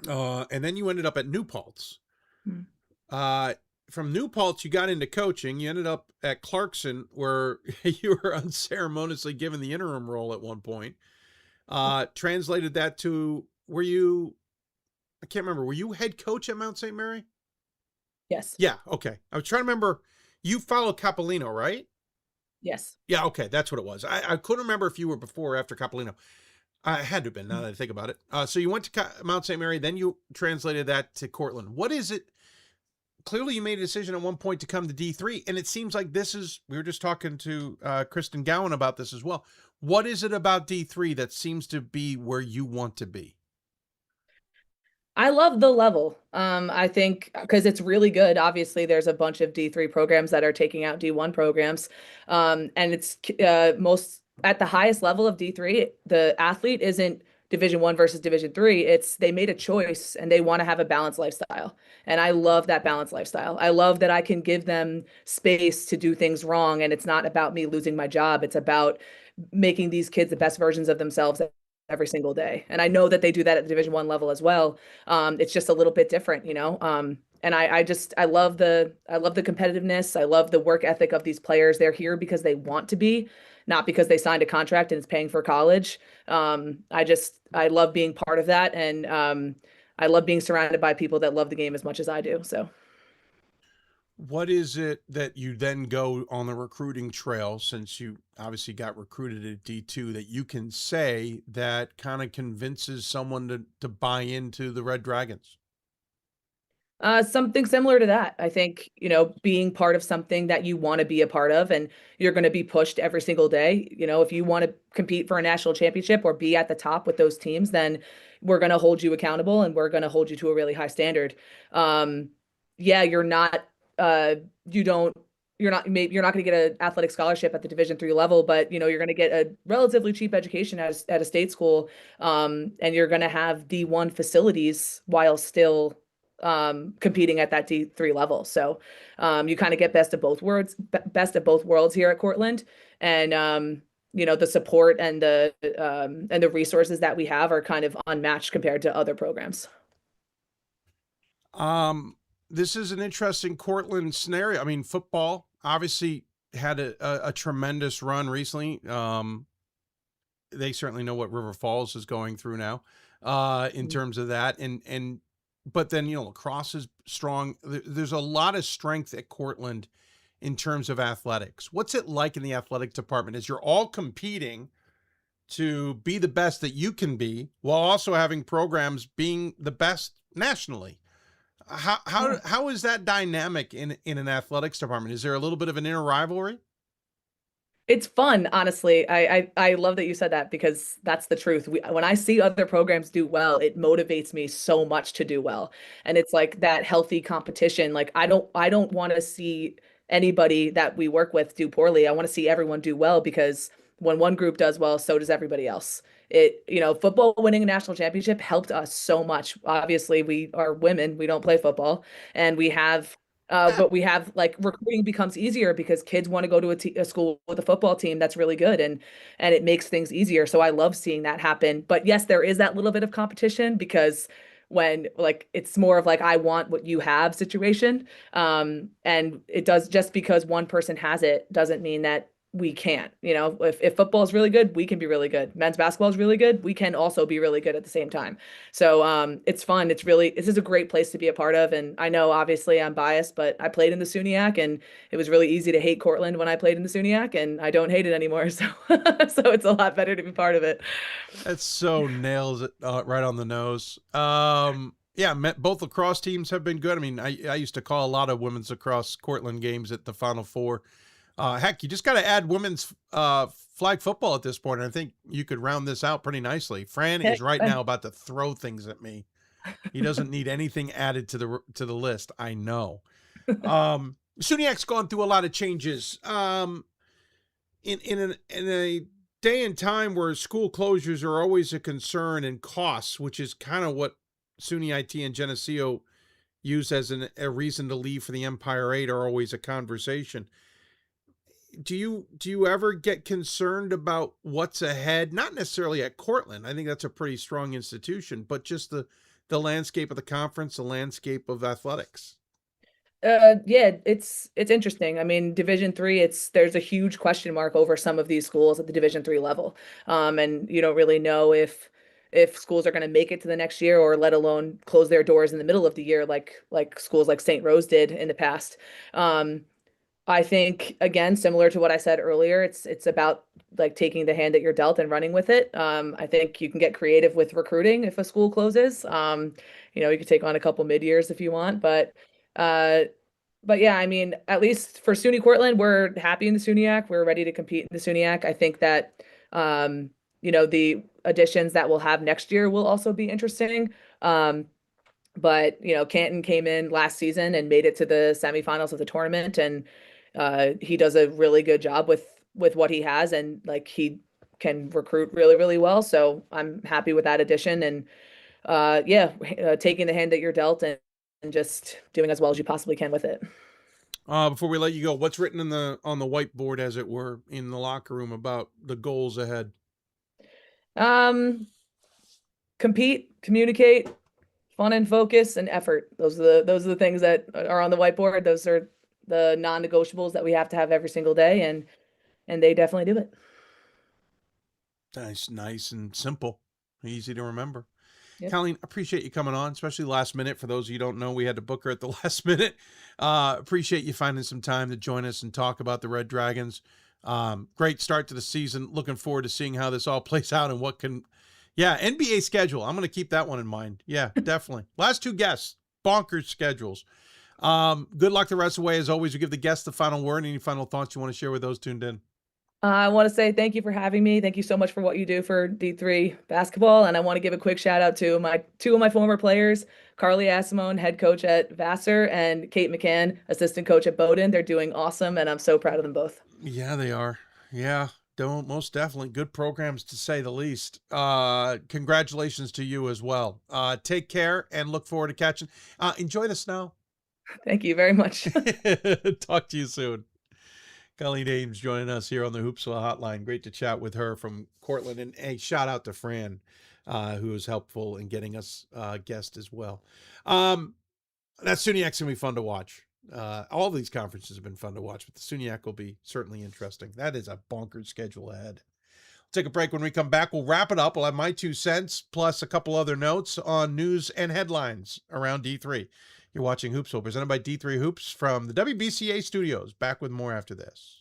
Speaker 1: and then you ended up at New Paltz. From New Paltz, you got into coaching. You ended up at Clarkson, where you were unceremoniously given the interim role at one point. Translated that to I can't remember, were you head coach at Mount St. Mary?
Speaker 28: Yes.
Speaker 1: Yeah. Okay. I was trying to remember, you followed Capolino, right?
Speaker 28: Yes.
Speaker 1: Yeah. Okay. That's what it was. I couldn't remember if you were before or after Capolino. I had to have been, now that I think about it. So you went to Mount St. Mary, then you translated that to Cortland. What is it? Clearly you made a decision at one point to come to D3, and it seems like we were just talking to Kristen Gowan about this as well. What is it about D3 that seems to be where you want to be?
Speaker 28: I love the level. I think because it's really good. Obviously, there's a bunch of D3 programs that are taking out D1 programs. And it's most at the highest level of D3, the athlete isn't Division 1 versus Division 3. It's they made a choice and they want to have a balanced lifestyle. And I love that balanced lifestyle. I love that I can give them space to do things wrong. And it's not about me losing my job. It's about making these kids the best versions of themselves every single day. And I know that they do that at the Division 1 level as well. It's just a little bit different, you know. And I love the competitiveness. I love the work ethic of these players. They're here because they want to be, not because they signed a contract and it's paying for college. I love being part of that. And I love being surrounded by people that love the game as much as I do. So
Speaker 1: what is it that you then go on the recruiting trail, since you obviously got recruited at D2, that you can say that kind of convinces someone to buy into the Red Dragons?
Speaker 28: Something similar to that. I think, you know, being part of something that you want to be a part of and you're going to be pushed every single day. You know, if you want to compete for a national championship or be at the top with those teams, then we're going to hold you accountable and we're going to hold you to a really high standard. Yeah, you're not going to get an athletic scholarship at the Division 3 level, but you know, you're going to get a relatively cheap education at a state school. And you're going to have D1 facilities while still competing at that D3 level. So you kind of get best of both worlds here at Cortland. And you know, the support and the resources that we have are kind of unmatched compared to other programs.
Speaker 1: This is an interesting Cortland scenario. I mean, football obviously had a tremendous run recently. They certainly know what River Falls is going through now in terms of that. But then, you know, lacrosse is strong. There's a lot of strength at Cortland in terms of athletics. What's it like in the athletic department as you're all competing to be the best that you can be while also having programs being the best nationally? How is that dynamic in an athletics department? Is there a little bit of an inner rivalry?
Speaker 28: It's fun, honestly. I love that you said that because that's the truth. When I see other programs do well, it motivates me so much to do well. And it's like that healthy competition. Like I don't want to see anybody that we work with do poorly. I want to see everyone do well because when one group does well, so does everybody else. You know, football winning a national championship helped us so much. Obviously, we are women. We don't play football, and we have, but we have like recruiting becomes easier because kids want to go to a school with a football team that's really good, and it makes things easier. So I love seeing that happen. But yes, there is that little bit of competition because when like it's more of like I want what you have situation, and it does just because one person has it doesn't mean that we can't. You know, if football is really good, we can be really good. Men's basketball is really good, we can also be really good at the same time. So it's fun. This is a great place to be a part of. And I know obviously I'm biased, but I played in the SUNYAC and it was really easy to hate Cortland when I played in the SUNYAC, and I don't hate it anymore. So so it's a lot better to be part of it.
Speaker 1: That so nails it right on the nose. Yeah, both lacrosse teams have been good. I mean, I used to call a lot of women's lacrosse Cortland games at the Final Four. Heck, you just got to add women's flag football at this point. And I think you could round this out pretty nicely. Fran is right now about to throw things at me. He doesn't need anything added to the list. I know. SUNYAC's gone through a lot of changes. In a day and time where school closures are always a concern and costs, which is kind of what SUNY IT and Geneseo use as a reason to leave for the Empire 8, are always a conversation. Do you ever get concerned about what's ahead? Not necessarily at Cortland. I think that's a pretty strong institution, but just the landscape of the conference, the landscape of athletics.
Speaker 28: Yeah, it's interesting. I mean, Division 3, there's a huge question mark over some of these schools at the Division 3 level. And you don't really know if if schools are going to make it to the next year, or let alone close their doors in the middle of the year, like schools like St. Rose did in the past. I think, again, similar to what I said earlier, it's about like taking the hand that you're dealt and running with it. I think you can get creative with recruiting if a school closes. You could take on a couple mid-years if you want, but yeah, I mean, at least for SUNY Cortland, we're happy in the SUNYAC. We're ready to compete in the SUNYAC. I think that, the additions that we'll have next year will also be interesting. But Canton came in last season and made it to the semifinals of the tournament, and he does a really good job with what he has, and like he can recruit really, really well. So I'm happy with that addition, and taking the hand that you're dealt and just doing as well as you possibly can with it.
Speaker 1: Before we let you go, what's written on the whiteboard, as it were, in the locker room about the goals ahead?
Speaker 28: Compete, communicate, fun and focus, and effort. Those are the things that are on the whiteboard. Those are the non-negotiables that we have to have every single day, and they definitely do it.
Speaker 1: Nice and simple, easy to remember.
Speaker 28: Yep.
Speaker 1: Colleen, appreciate you coming on, especially last minute. For those of you who don't know, we had to book her at the last minute. Appreciate you finding some time to join us and talk about the Red Dragons. Great start to the season. Looking forward to seeing how this all plays out and what can, NBA schedule. I'm going to keep that one in mind. Yeah, definitely. Last two guests, bonkers schedules. Good luck the rest of the way. As always, we give the guests the final word. Any final thoughts you want to share with those tuned in?
Speaker 28: I want to say thank you for having me. Thank you so much for what you do for D3 basketball. And I want to give a quick shout out to two of my former players, Carly Asimone, head coach at Vassar, and Kate McCann, assistant coach at Bowdoin. They're doing awesome, and I'm so proud of them both.
Speaker 1: Yeah, they are. Yeah, most definitely. Good programs, to say the least. Congratulations to you as well. Take care and look forward to catching. Enjoy the snow.
Speaker 28: Thank you very much.
Speaker 1: Talk to you soon. Colleen Ames joining us here on the Hoopsville Hotline. Great to chat with her from Cortland. And a shout out to Fran, who was helpful in getting us a guest as well. That SUNYAC's going to be fun to watch. All of these conferences have been fun to watch, but the SUNYAC will be certainly interesting. That is a bonkers schedule ahead. We'll take a break. When we come back, we'll wrap it up. We'll have my 2 cents plus a couple other notes on news and headlines around D3. You're watching Hoopsville, presented by D3 Hoops from the WBCA studios. Back with more after this.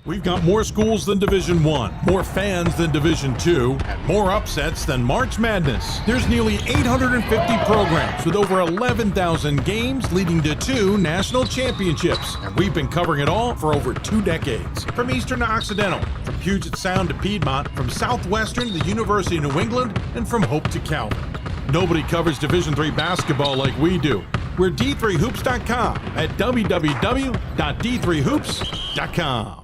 Speaker 2: We've got more schools than Division I, more fans than Division II, more upsets than March Madness. There's nearly 850 programs with over 11,000 games leading to 2 national championships. And we've been covering it all for over 2 decades. From Eastern to Occidental, from Puget Sound to Piedmont, from Southwestern to the University of New England, and from Hope to Calvin. Nobody covers Division III basketball like we do. We're D3Hoops.com at www.d3hoops.com.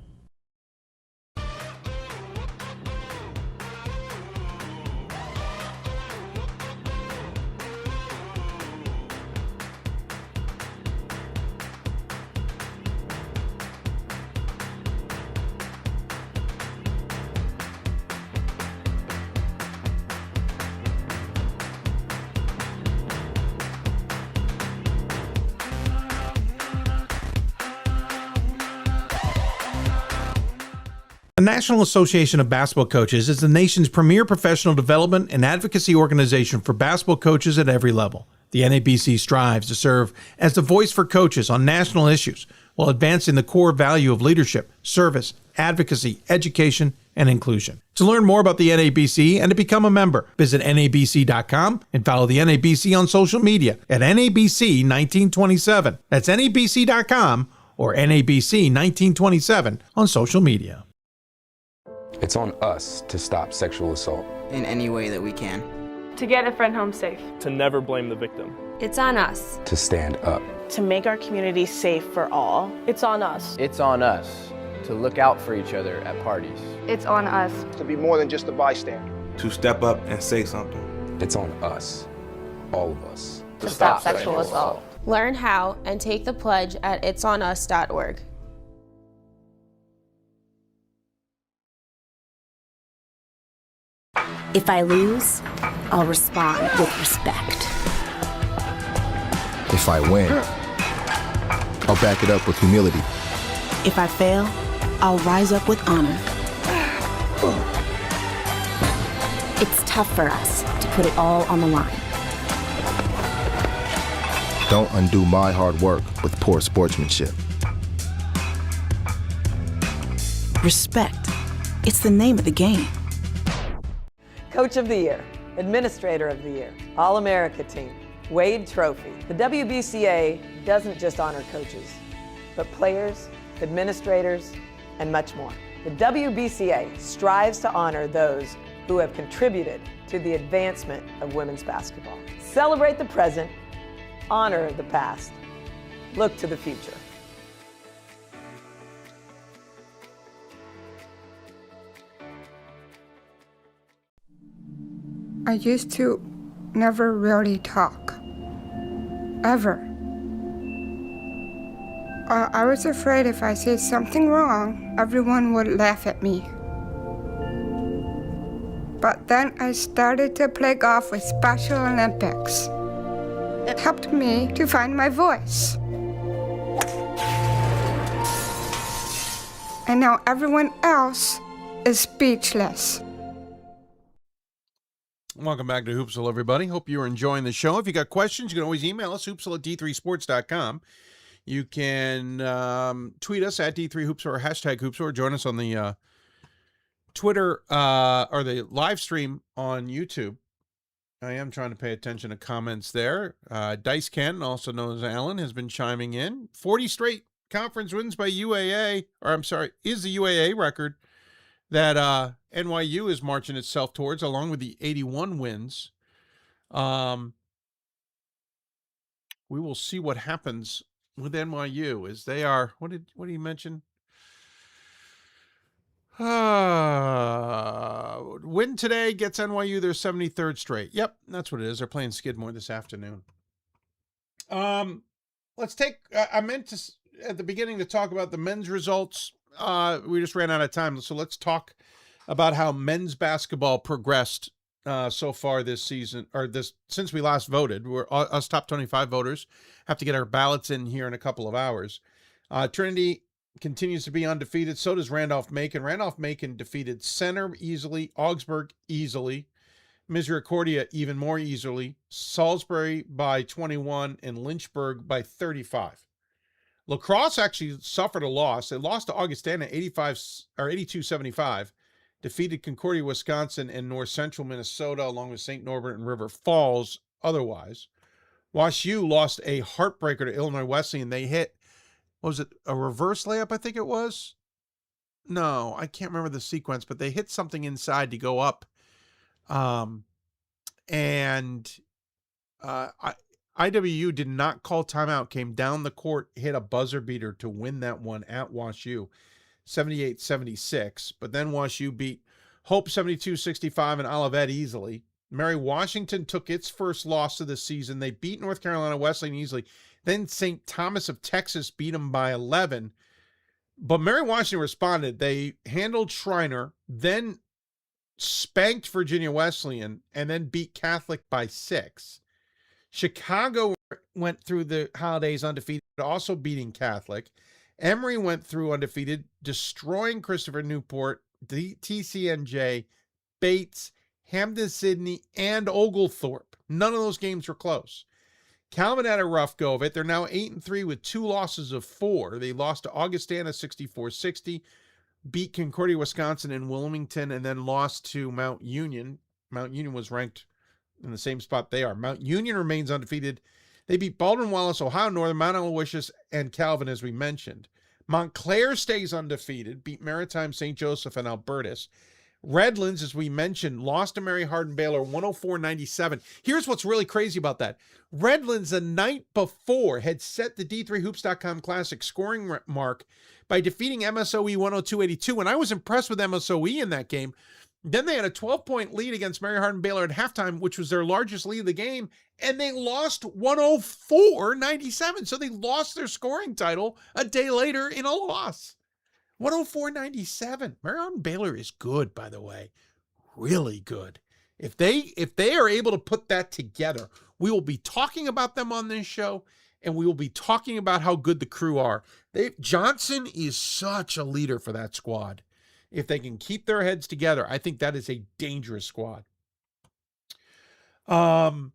Speaker 3: The National Association of Basketball Coaches is the nation's premier professional development and advocacy organization for basketball coaches at every level. The NABC strives to serve as the voice for coaches on national issues while advancing the core value of leadership, service, advocacy, education, and inclusion. To learn more about the NABC and to become a member, visit NABC.com and follow the NABC on social media at NABC1927. That's NABC.com or NABC1927 on social media.
Speaker 13: It's on us to stop sexual assault.
Speaker 5: In any way that we can.
Speaker 8: To get a friend home safe.
Speaker 9: To never blame the victim.
Speaker 11: It's on us.
Speaker 13: To stand up.
Speaker 17: To make our community safe for all.
Speaker 25: It's on us.
Speaker 26: It's on us to look out for each other at parties.
Speaker 23: It's on us.
Speaker 25: To be more than just a bystander.
Speaker 27: To step up and say something.
Speaker 13: It's on us. All of us.
Speaker 25: To stop sexual assault.
Speaker 14: Learn how and take the pledge at itsonus.org.
Speaker 15: If I lose, I'll respond with respect.
Speaker 16: If I win, I'll back it up with humility.
Speaker 15: If I fail, I'll rise up with honor. It's tough for us to put it all on the line.
Speaker 16: Don't undo my hard work with poor sportsmanship.
Speaker 4: Respect. It's the name of the game.
Speaker 5: Coach of the Year, Administrator of the Year, All-America Team, Wade Trophy. The WBCA doesn't just honor coaches, but players, administrators, and much more. The WBCA strives to honor those who have contributed to the advancement of women's basketball. Celebrate the present, honor the past, look to the future.
Speaker 6: I used to never really talk, ever. I was afraid if I said something wrong, everyone would laugh at me. But then I started to play golf with Special Olympics. It helped me to find my voice. And now everyone else is speechless.
Speaker 1: Welcome back to Hoopsville, everybody. Hope you're enjoying the show. If you got questions, you can always email us, hoopsville@d3sports.com. You can tweet us at D3Hoopsville or hashtag Hoopsville, or join us on the Twitter or the live stream on YouTube. I am trying to pay attention to comments there. Dice Ken, also known as Alan, has been chiming in. 40 straight conference wins by UAA, or I'm sorry, is the UAA record that NYU is marching itself towards, along with the 81 wins. We will see what happens with NYU as they are. What did he mention? Win today gets NYU their 73rd straight. Yep, that's what it is. They're playing Skidmore this afternoon. Let's take. I meant to at the beginning to talk about the men's results. We just ran out of time, so let's talk about how men's basketball progressed so far this season, or since we last voted. We're us top 25 voters have to get our ballots in here in a couple of hours. Trinity continues to be undefeated. So does Randolph-Macon. Randolph-Macon defeated Center easily, Augsburg easily, Misericordia even more easily, Salisbury by 21, and Lynchburg by 35. La Crosse actually suffered a loss. They lost to Augustana 82-75, defeated Concordia, Wisconsin, and North Central Minnesota, along with St. Norbert and River Falls otherwise. Wash U lost a heartbreaker to Illinois Wesleyan. They hit, what was it, a reverse layup, I think it was? No, I can't remember the sequence, but they hit something inside to go up. IWU did not call timeout, came down the court, hit a buzzer beater to win that one at Wash U, 78-76. But then Wash U beat Hope 72-65 and Olivet easily. Mary Washington took its first loss of the season. They beat North Carolina Wesleyan easily. Then St. Thomas of Texas beat them by 11. But Mary Washington responded. They handled Schreiner, then spanked Virginia Wesleyan, and then beat Catholic by 6. Chicago went through the holidays undefeated, also beating Catholic. Emory went through undefeated, destroying Christopher Newport, TCNJ, Bates, Hampden-Sydney, and Oglethorpe. None of those games were close. Calvin had a rough go of it. They're now 8-3 with 2 losses of 4. They lost to Augustana 64-60, beat Concordia, Wisconsin, and Wilmington, and then lost to Mount Union. Mount Union was ranked in the same spot they are. Mount Union remains undefeated. They beat Baldwin Wallace, Ohio Northern, Mount Aloysius, and Calvin, as we mentioned. Montclair stays undefeated, beat Maritime, St. Joseph, and Albertus. Redlands, as we mentioned, lost to Mary Hardin-Baylor 104-97. Here's what's really crazy about that. Redlands, the night before, had set the D3Hoops.com Classic scoring mark by defeating MSOE 102-82, and I was impressed with MSOE in that game. Then they had a 12-point lead against Mary Hardin-Baylor at halftime, which was their largest lead of the game, and they lost 104-97. So they lost their scoring title a day later in a loss. 104-97. Mary Hardin-Baylor is good, by the way. Really good. If they are able to put that together, we will be talking about them on this show, and we will be talking about how good the crew are. Johnson is such a leader for that squad. If they can keep their heads together, I think that is a dangerous squad. Sorry,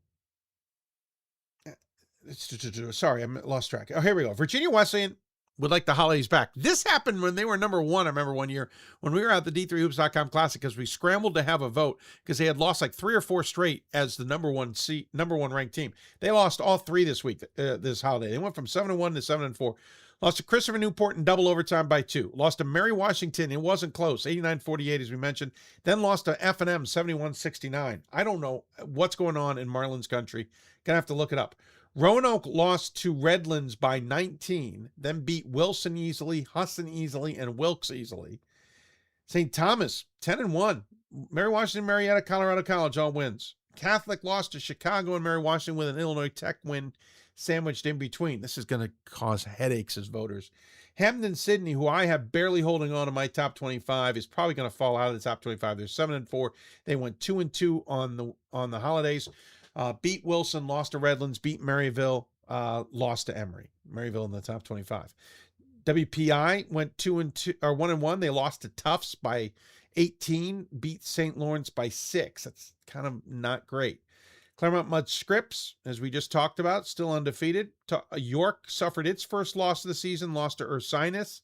Speaker 1: I lost track. Oh, here we go. Virginia Wesleyan would like the holidays back. This happened when they were number one. I remember one year when we were at the D3Hoops.com Classic because we scrambled to have a vote because they had lost like 3 or 4 straight as the number one ranked team. They lost all 3 this week, this holiday. They went from 7-1 to 7-4. Lost to Christopher Newport in double overtime by 2. Lost to Mary Washington. It wasn't close, 89-48 as we mentioned. Then lost to F&M 71-69. I don't know what's going on in Marlins country. Gonna have to look it up. Roanoke lost to Redlands by 19, then beat Wilson easily, Husson easily, and Wilkes easily. St. Thomas, 10-1. Mary Washington, Marietta, Colorado College, all wins. Catholic lost to Chicago and Mary Washington with an Illinois Tech win sandwiched in between. This is going to cause headaches as voters. Hamden Sydney, who I have barely holding on to my top 25, is probably going to fall out of the top 25. They're 7-4. They went 2-2 on the holidays. Beat Wilson, lost to Redlands, beat Maryville, lost to Emory. Maryville in the top 25. WPI went 1-1. They lost to Tufts by 18, beat St. Lawrence by 6. That's kind of not great. Claremont-Mudd-Scripps, as we just talked about, still undefeated. York suffered its first loss of the season, lost to Ursinus,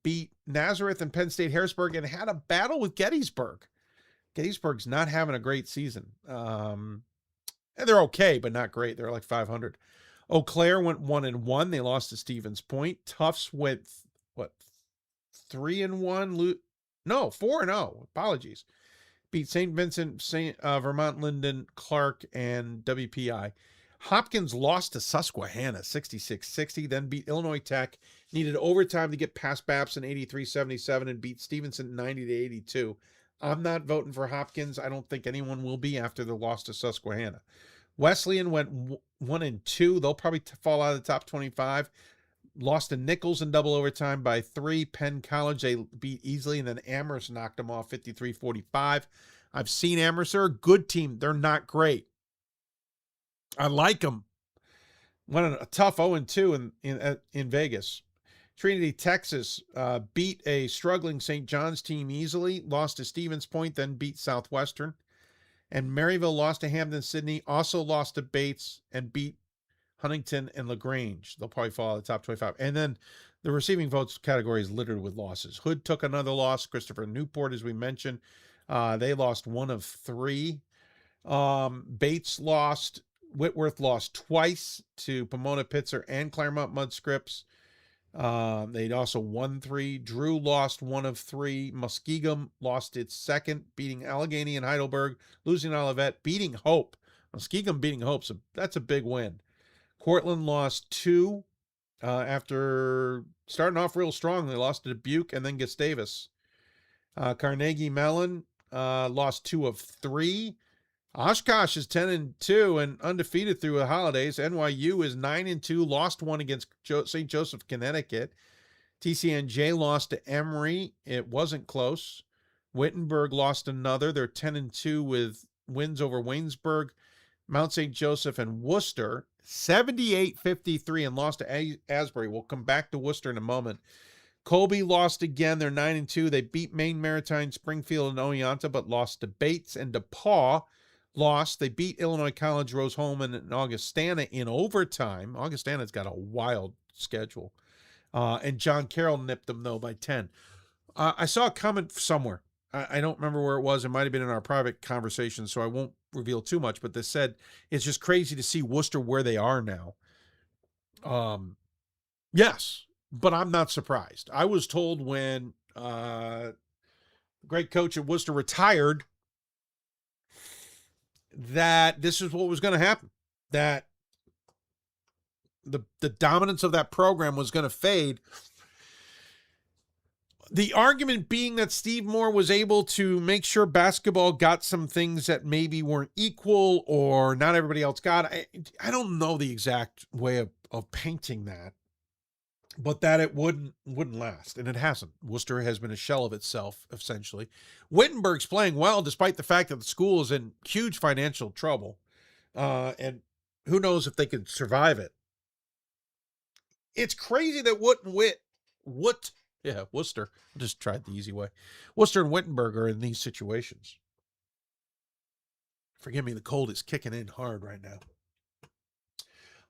Speaker 1: beat Nazareth and Penn State Harrisburg, and had a battle with Gettysburg. Gettysburg's not having a great season. And they're okay, but not great. They're like 500. Eau Claire went 1-1. They lost to Stevens Point. Tufts went, 3-1? No, 4-0. Apologies. Beat St. Vincent, Vermont, Linden, Clark, and WPI. Hopkins lost to Susquehanna 66-60, then beat Illinois Tech. Needed overtime to get past Babson 83-77 and beat Stevenson 90-82. I'm not voting for Hopkins. I don't think anyone will be after the loss to Susquehanna. Wesleyan went 1-2. They'll probably fall out of the top 25. Lost to Nichols in double overtime by 3. Penn College, they beat easily, and then Amherst knocked them off 53-45. I've seen Amherst. They're a good team. They're not great. I like them. Went a tough 0-2 in Vegas. Trinity, Texas beat a struggling St. John's team easily, lost to Stevens Point, then beat Southwestern. And Maryville lost to Hamden Sydney, also lost to Bates, and beat Huntington and LaGrange. They'll probably fall out of the top 25. And then the receiving votes category is littered with losses. Hood took another loss. Christopher Newport, as we mentioned, they lost 1 of 3. Bates lost. Whitworth lost twice to Pomona Pitzer and Claremont-Mudd-Scripps. They'd also won 3. Drew lost 1 of 3. Muskegum lost its second, beating Allegheny and Heidelberg, losing Olivet, beating Hope. Muskegum beating Hope, so that's a big win. Cortland lost 2 after starting off real strong. They lost to Dubuque and then Gustavus. Carnegie Mellon lost 2 of 3. Oshkosh is 10-2 and undefeated through the holidays. NYU is 9-2, lost 1 against St. Joseph, Connecticut. TCNJ lost to Emory. It wasn't close. Wittenberg lost another. They're 10-2 with wins over Waynesburg, Mount St. Joseph, and Worcester. 78-53 and lost to Asbury. We'll come back to Worcester in a moment. Colby lost again. They're 9-2. They beat Maine Maritime, Springfield, and Oneonta, but lost to Bates. And DePaul lost. They beat Illinois College, Rose-Hulman, and Augustana in overtime. Augustana's got a wild schedule. And John Carroll nipped them, though, by 10. I saw a comment somewhere. I don't remember where it was. It might have been in our private conversation, so I won't reveal too much. But they said it's just crazy to see Worcester where they are now. Yes, but I'm not surprised. I was told when great coach at Worcester retired that this is what was going to happen, that the dominance of that program was going to fade. The argument being that Steve Moore was able to make sure basketball got some things that maybe weren't equal or not everybody else got. I don't know the exact way of painting that, but that it wouldn't last, and it hasn't. Worcester has been a shell of itself, essentially. Wittenberg's playing well, despite the fact that the school is in huge financial trouble, and who knows if they could survive it. It's crazy that Worcester. I just tried the easy way. Worcester and Wittenberg are in these situations. Forgive me, the cold is kicking in hard right now.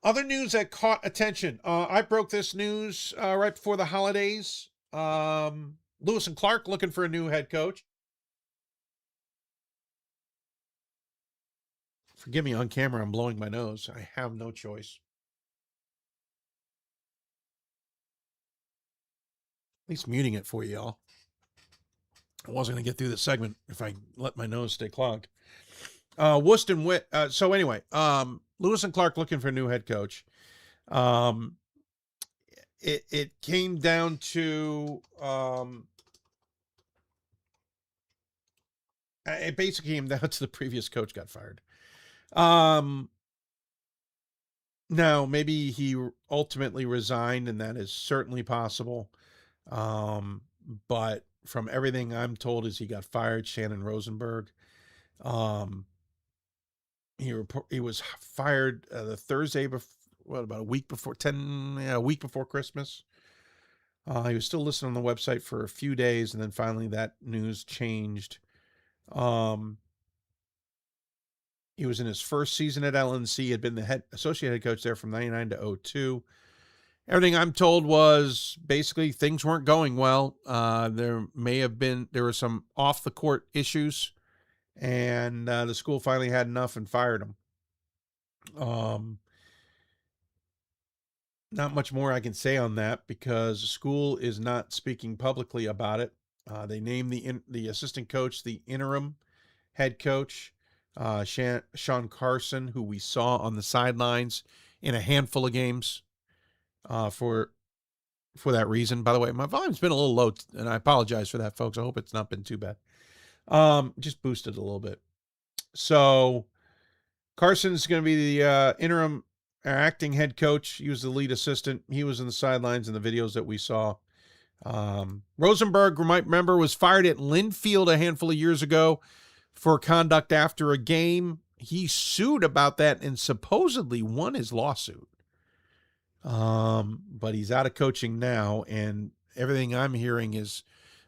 Speaker 1: Other news that caught attention. I broke this news right before the holidays. Lewis and Clark looking for a new head coach. Forgive me, on camera, I'm blowing my nose. I have no choice. At least muting it for you all. I wasn't going to get through the segment if I let my nose stay clogged. Wooston Witt. So anyway, Lewis and Clark looking for a new head coach. It came down to it basically came down to the previous coach got fired. Now maybe he ultimately resigned, and that is certainly possible. But from everything I'm told is he got fired. Shannon Rosenberg. He was fired the Thursday before, about a week before a week before Christmas. He was still listed on the website for a few days, and then finally that news changed. He was in his first season at LNC, had been the associate head coach there from 99 to 02. Everything I'm told was basically things weren't going well. There were some off the court issues, and the school finally had enough and fired him. Not much more I can say on that because the school is not speaking publicly about it. They named the assistant coach the interim head coach, Sean Carson, who we saw on the sidelines in a handful of games for that reason. By the way, my volume's been a little low, and I apologize for that, folks. I hope it's not been too bad. Just boosted a little bit. So Carson's going to be the interim acting head coach. He was the lead assistant. He was in the sidelines in the videos that we saw. Rosenberg, you might remember, was fired at Linfield a handful of years ago for conduct after a game. He sued about that and supposedly won his lawsuit. But he's out of coaching now, and everything I'm hearing is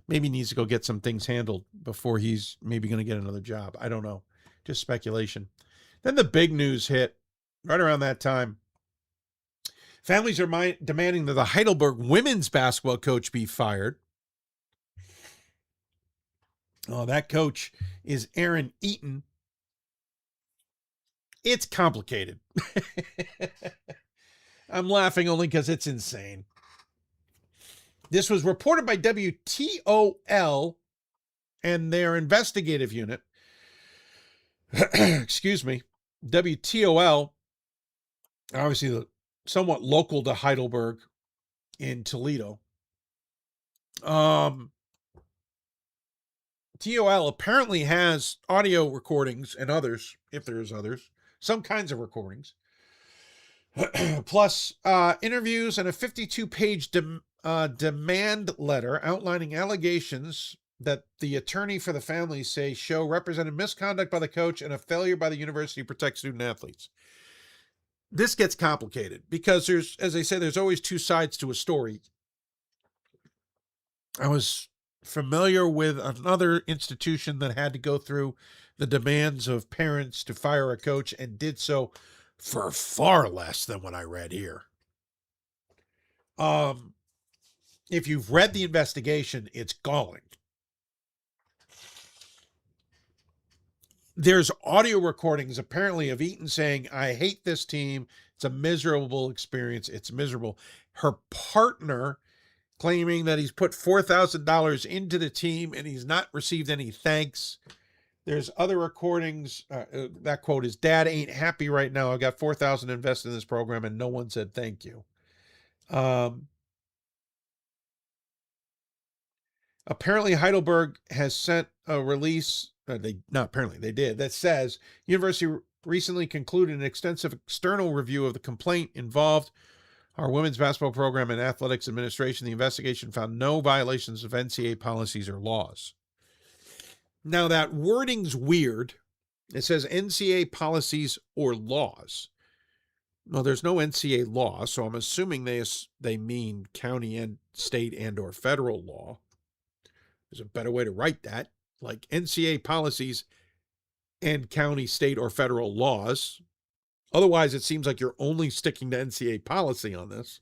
Speaker 1: maybe needs to go get some things handled before he's maybe going to get another job. I don't know. Just speculation. Then the big news hit right around that time. Families are demanding that the Heidelberg women's basketball coach be fired. Oh, that coach is Aaron Eaton. It's complicated. I'm laughing only because it's insane. This was reported by WTOL and their investigative unit. Excuse me. WTOL, obviously somewhat local to Heidelberg in Toledo. TOL apparently has audio recordings and others, if there's others, some kinds of recordings, plus interviews and a 52-page demand letter outlining allegations that the attorney for the family say show represented misconduct by the coach and a failure by the university to protect student athletes. This gets complicated because there's, as they say, there's always two sides to a story. I was familiar with another institution that had to go through the demands of parents to fire a coach and did so for far less than what I read here. If you've read the investigation, it's galling. There's audio recordings apparently of Eaton saying, I hate this team. It's a miserable experience. It's miserable. Her partner claiming that he's put $4,000 into the team and he's not received any thanks. There's other recordings. That quote is, Dad ain't happy right now. I got $4,000 invested in this program and no one said thank you. Apparently Heidelberg has sent a release. They did. That says university recently concluded an extensive external review of the complaint involved our women's basketball program and athletics administration. The investigation found no violations of NCAA policies or laws. Now that wording's weird. It says NCAA policies or laws. Well, there's no NCAA law, so I'm assuming they mean county and state and or federal law. There's a better way to write that. Like NCAA policies and county, state, or federal laws. Otherwise, it seems like you're only sticking to NCAA policy on this.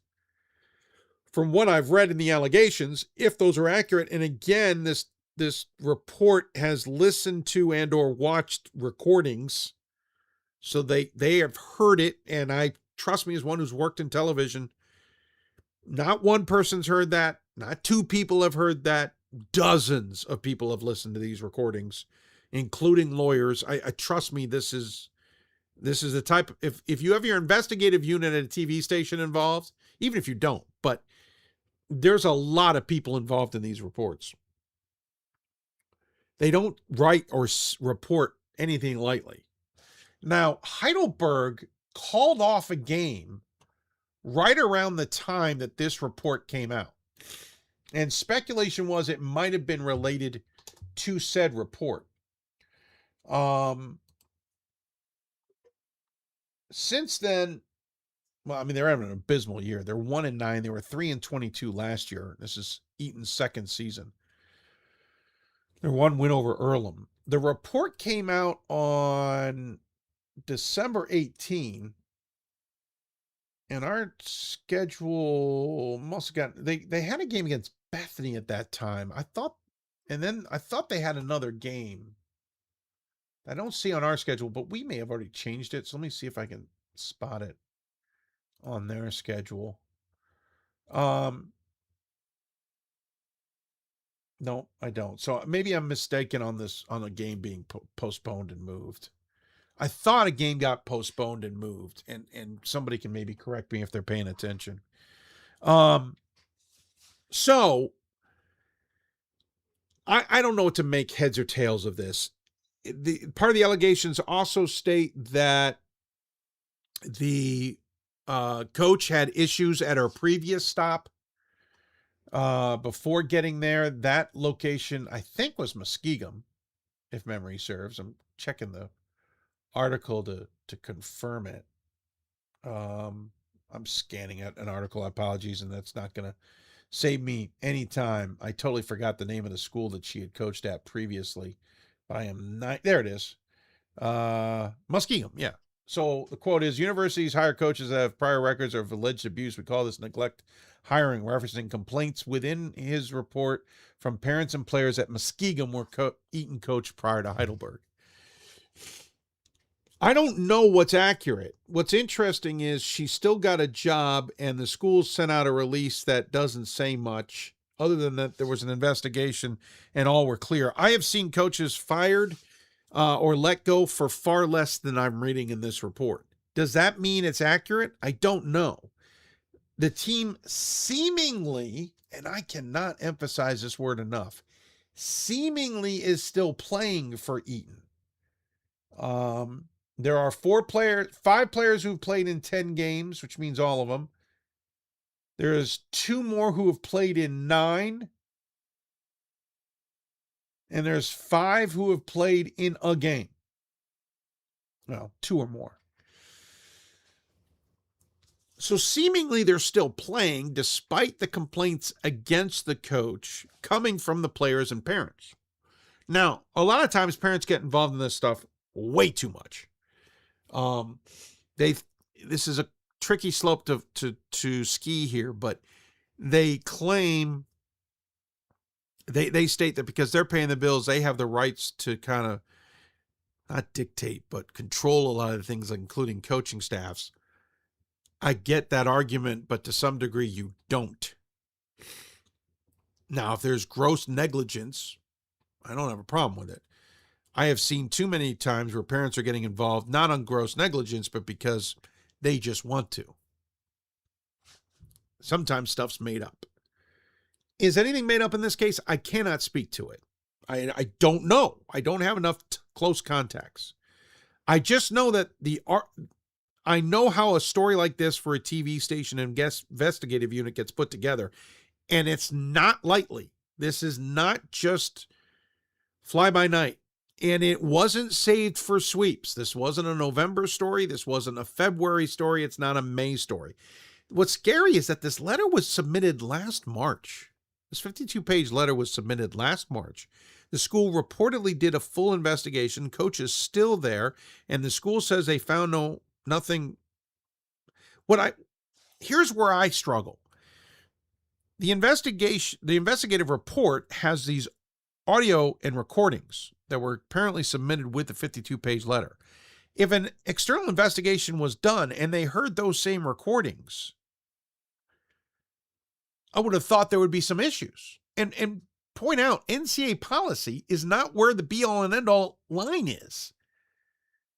Speaker 1: From what I've read in the allegations, if those are accurate, and again, this report has listened to and or watched recordings, so they have heard it, and I trust me as one who's worked in television, not one person's heard that, not two people have heard that, dozens of people have listened to these recordings, including lawyers. I trust me, this is the type, if you have your investigative unit at a TV station involved, even if you don't, but there's a lot of people involved in these reports. They don't write or report anything lightly. Now, Heidelberg called off a game right around the time that this report came out. And speculation was it might have been related to said report. Since then, well, I mean, they're having an abysmal year. They're 1-9. They were 3-22 last year. This is Eaton's second season. Their one win over Earlham. The report came out on December 18, and our schedule must have gotten, they had a game against Bethany at that time. I thought they had another game. I don't see on our schedule, but we may have already changed it. So let me see if I can spot it on their schedule. No, I don't. So maybe I'm mistaken on a game being postponed and moved. I thought a game got postponed and moved, and somebody can maybe correct me if they're paying attention. So I don't know what to make heads or tails of this. Part of the allegations also state that the coach had issues at her previous stop before getting there. That location, I think, was Muskegum, if memory serves. I'm checking the article to confirm it. I'm scanning at an article. Apologies, and that's not going to save me any time. I totally forgot the name of the school that she had coached at previously. But I am not. There it is. Muskegum, yeah. So the quote is, universities hire coaches that have prior records of alleged abuse. We call this neglect hiring, referencing complaints within his report from parents and players at Muskegum, where Eaton coached prior to Heidelberg. I don't know what's accurate. What's interesting is she still got a job, and the school sent out a release that doesn't say much, other than that there was an investigation and all were clear. I have seen coaches fired or let go for far less than I'm reading in this report. Does that mean it's accurate? I don't know. The team seemingly, and I cannot emphasize this word enough, seemingly is still playing for Eaton. There are 5 players who've played in 10 games, which means all of them. There's 2 more who have played in 9. And there's 5 who have played in a game. Well, 2 or more. So seemingly they're still playing despite the complaints against the coach coming from the players and parents. Now, a lot of times parents get involved in this stuff way too much. This is a tricky slope to ski here, but they claim, they state that because they're paying the bills, they have the rights to kind of not dictate, but control a lot of things, including coaching staffs. I get that argument, but to some degree you don't. Now, if there's gross negligence, I don't have a problem with it. I have seen too many times where parents are getting involved, not on gross negligence, but because they just want to. Sometimes stuff's made up. Is anything made up in this case? I cannot speak to it. I don't know. I don't have enough close contacts. I just know that I know how a story like this for a TV station and investigative unit gets put together, and it's not lightly. This is not just fly by night. And it wasn't saved for sweeps. This wasn't a November story. This wasn't a February story. It's not a May story. What's scary is that this letter was submitted last March.
Speaker 3: This 52-page letter was submitted last March. The school reportedly did a full investigation. Coach is still there, and the school says they found nothing. Here's where I struggle. The investigative report has these audio and recordings that were apparently submitted with the 52-page letter. If an external investigation was done and they heard those same recordings, I would have thought there would be some issues. And point out, NCAA policy is not where the be-all and end-all line is.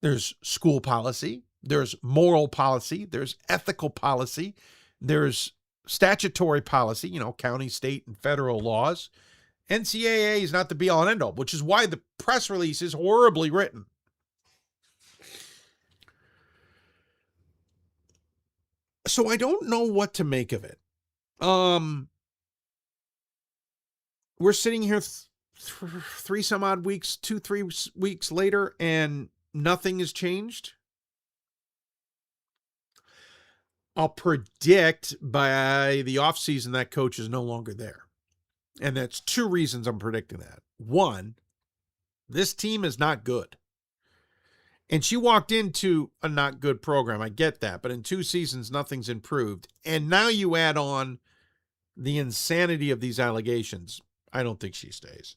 Speaker 3: There's school policy, there's moral policy, there's ethical policy, there's statutory policy, county, state, and federal laws. NCAA is not the be-all and end-all, which is why the press release is horribly written. So I don't know what to make of it. We're sitting here 3 some odd weeks, 2-3 weeks later, and nothing has changed. I'll predict by the offseason that coach is no longer there. And that's 2 reasons I'm predicting that. 1, this team is not good. And she walked into a not good program. I get that. But in 2 seasons, nothing's improved. And now you add on the insanity of these allegations. I don't think she stays.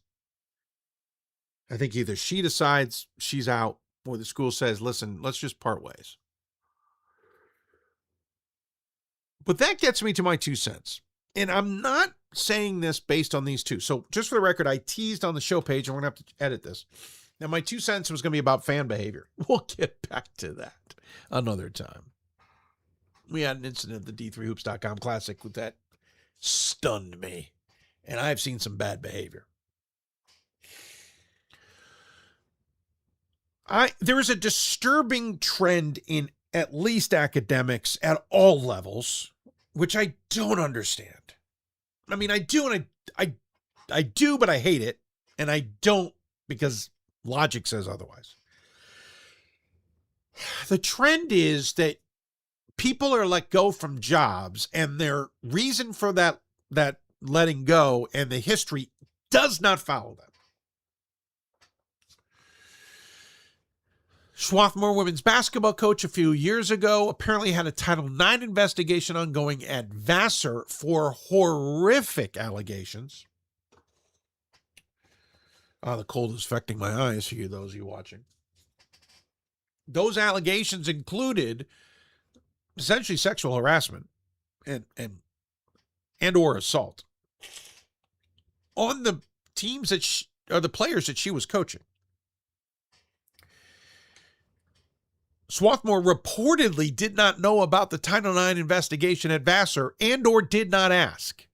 Speaker 3: I think either she decides she's out or the school says, listen, let's just part ways. But that gets me to my 2 cents. And I'm not saying this based on these 2. So just for the record, I teased on the show page, and we're going to have to edit this. Now, my 2 cents was going to be about fan behavior. We'll get back to that another time. We had an incident at the D3Hoops.com Classic that stunned me. And I've seen some bad behavior. There is a disturbing trend in at least academics at all levels, which I don't understand. I mean, I do, and I do, but I hate it. And I don't because logic says otherwise. The trend is that people are let go from jobs, and their reason for that letting go and the history does not follow them. Swarthmore women's basketball coach a few years ago apparently had a Title IX investigation ongoing at Vassar for horrific allegations. The cold is affecting my eyes for you, those of you watching. Those allegations included essentially sexual harassment and or assault on the teams or the players that she was coaching. Swarthmore reportedly did not know about the Title IX investigation at Vassar and or did not ask.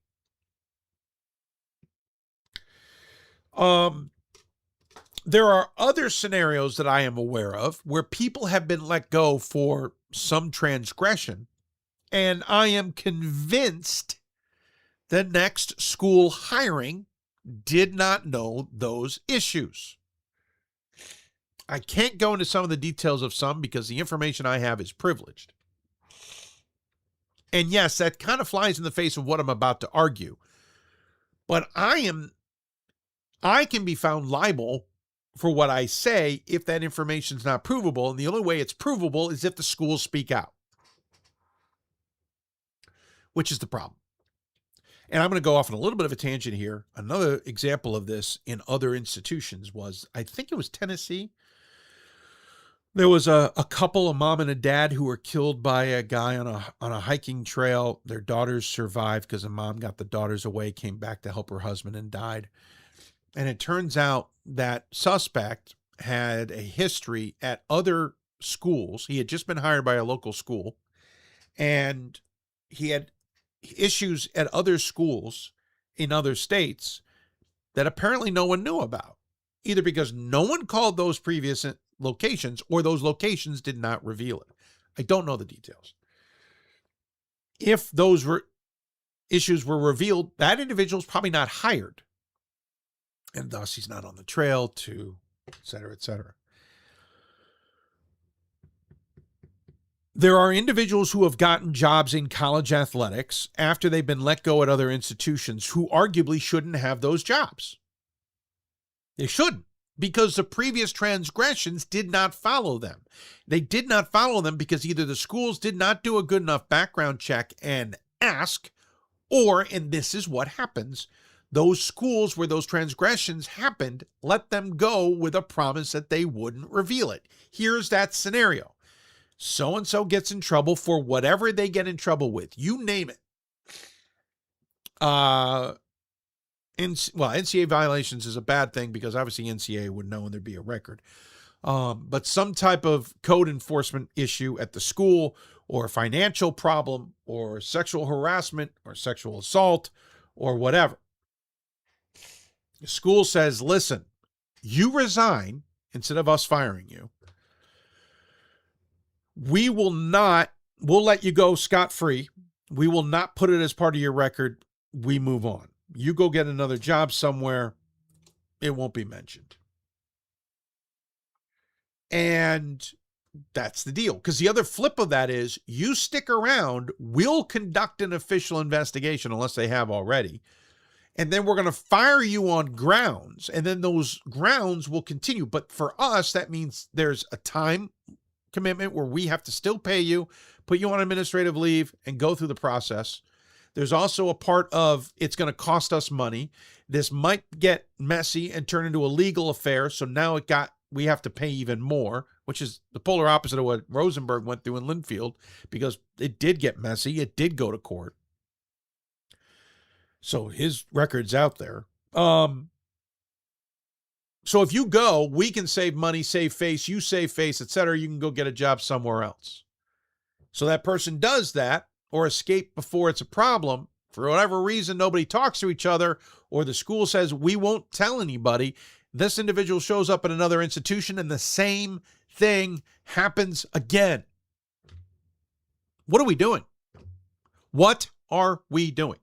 Speaker 3: There are other scenarios that I am aware of where people have been let go for some transgression, and I am convinced the next school hiring did not know those issues. I can't go into some of the details of some because the information I have is privileged. And yes, that kind of flies in the face of what I'm about to argue. But I can be found liable for what I say if that information is not provable. And the only way it's provable is if the schools speak out, which is the problem. And I'm going to go off on a little bit of a tangent here. Another example of this in other institutions was, I think it was Tennessee. There was a couple, a mom and a dad, who were killed by a guy on a hiking trail. Their daughters survived because the mom got the daughters away, came back to help her husband, and died. And it turns out that suspect had a history at other schools. He had just been hired by a local school, and he had issues at other schools in other states that apparently no one knew about, either because no one called those previous locations or those locations did not reveal it. I don't know the details. If those issues were revealed, that individual is probably not hired, and thus he's not on the trail to et cetera, et cetera. There are individuals who have gotten jobs in college athletics after they've been let go at other institutions who arguably shouldn't have those jobs. They shouldn't, because the previous transgressions did not follow them. They did not follow them because either the schools did not do a good enough background check and ask, or, and this is what happens, those schools where those transgressions happened, let them go with a promise that they wouldn't reveal it. Here's that scenario. So-and-so gets in trouble for whatever they get in trouble with. You name it. NCAA violations is a bad thing because obviously NCAA would know and there'd be a record. But some type of code enforcement issue at the school, or a financial problem, or sexual harassment, or sexual assault, or whatever. The school says, listen, you resign instead of us firing you. We'll let you go scot-free. We will not put it as part of your record. We move on. You go get another job somewhere. It won't be mentioned. And that's the deal. Because the other flip of that is, you stick around, we'll conduct an official investigation, unless they have already. And then we're going to fire you on grounds. And then those grounds will continue. But for us, that means there's a time commitment where we have to still pay you, put you on administrative leave, and go through the process. There's also a part of it's going to cost us money. This might get messy and turn into a legal affair. So now we have to pay even more, which is the polar opposite of what Rosenberg went through in Linfield, because it did get messy. It did go to court. So his record's out there. So if you go, we can save money, save face, you save face, etc. You can go get a job somewhere else. So that person does that, or escape before it's a problem. For whatever reason, nobody talks to each other, or the school says, we won't tell anybody. This individual shows up at another institution and the same thing happens again. What are we doing? What are we doing?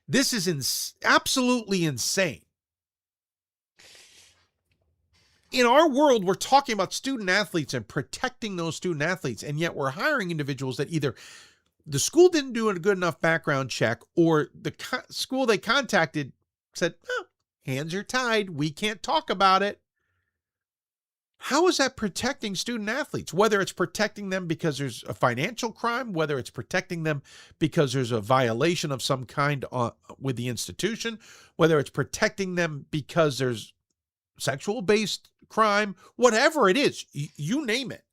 Speaker 3: This is absolutely insane. In our world, we're talking about student athletes and protecting those student athletes, and yet we're hiring individuals that either the school didn't do a good enough background check, or the school they contacted said, oh, hands are tied, we can't talk about it. How is that protecting student athletes? Whether it's protecting them because there's a financial crime, whether it's protecting them because there's a violation of some kind with the institution, whether it's protecting them because there's sexual-based crime, whatever it is, you name it.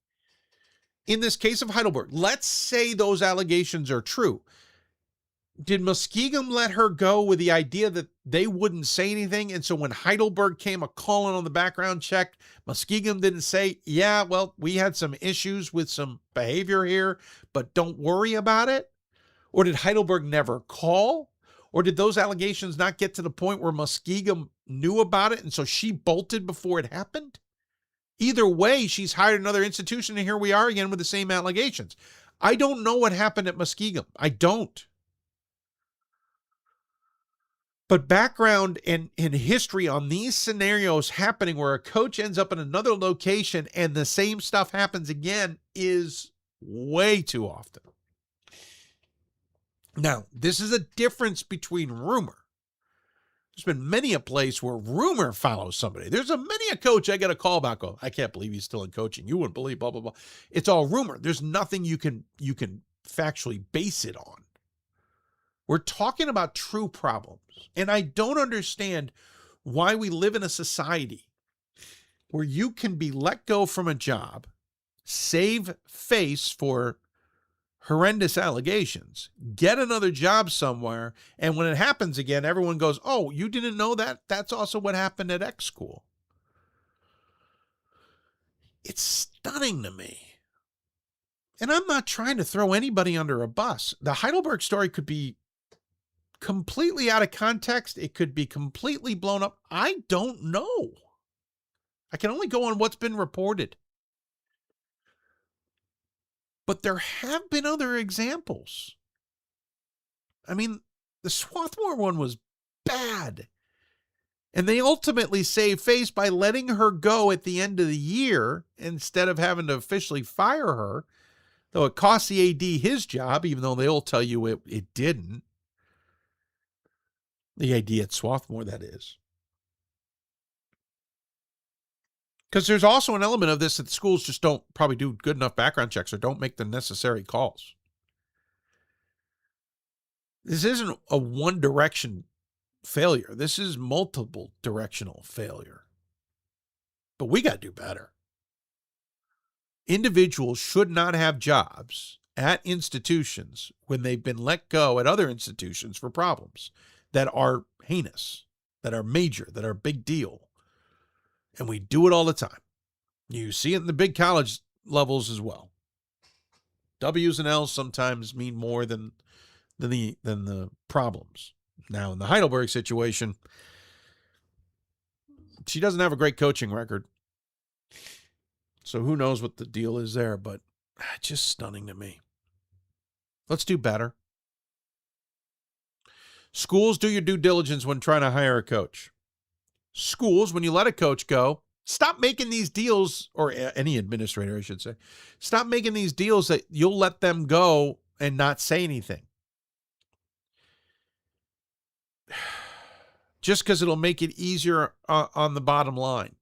Speaker 3: In this case of Heidelberg, let's say those allegations are true. Did Muskegum let her go with the idea that they wouldn't say anything? And so when Heidelberg came a calling on the background check, Muskegum didn't say, yeah, well, we had some issues with some behavior here, but don't worry about it? Or did Heidelberg never call? Or did those allegations not get to the point where Muskegum knew about it and so she bolted before it happened? Either way, she's hired another institution, and here we are again with the same allegations. I don't know what happened at Muskegum. I don't. But background and history on these scenarios happening where a coach ends up in another location and the same stuff happens again is way too often. Now, this is a difference between rumor. There's been many a place where rumor follows somebody. There's many a coach I get a call about, go, I can't believe he's still in coaching. You wouldn't believe, blah, blah, blah. It's all rumor. There's nothing you can factually base it on. We're talking about true problems. And I don't understand why we live in a society where you can be let go from a job, save face for horrendous allegations, get another job somewhere, and when it happens again, everyone goes, oh, you didn't know that? That's also what happened at X school. It's stunning to me. And I'm not trying to throw anybody under a bus. The Heidelberg story could be completely out of context. It could be completely blown up. I don't know. I can only go on what's been reported. But there have been other examples. I mean, the Swarthmore one was bad. And they ultimately saved face by letting her go at the end of the year instead of having to officially fire her. Though it cost the AD his job, even though they'll tell you it didn't. The AD at Swarthmore, that is. Because there's also an element of this that the schools just don't probably do good enough background checks or don't make the necessary calls. This isn't a one-direction failure. This is multiple directional failure. But we got to do better. Individuals should not have jobs at institutions when they've been let go at other institutions for problems that are heinous, that are major, that are a big deal. And we do it all the time. You see it in the big college levels as well. W's and L's sometimes mean more than the problems. Now, in the Heidelberg situation, she doesn't have a great coaching record. So who knows what the deal is there, but just stunning to me. Let's do better. Schools, do your due diligence when trying to hire a coach. Schools, when you let a coach go, stop making these deals, or any administrator, I should say, stop making these deals that you'll let them go and not say anything. Just because it'll make it easier on the bottom line.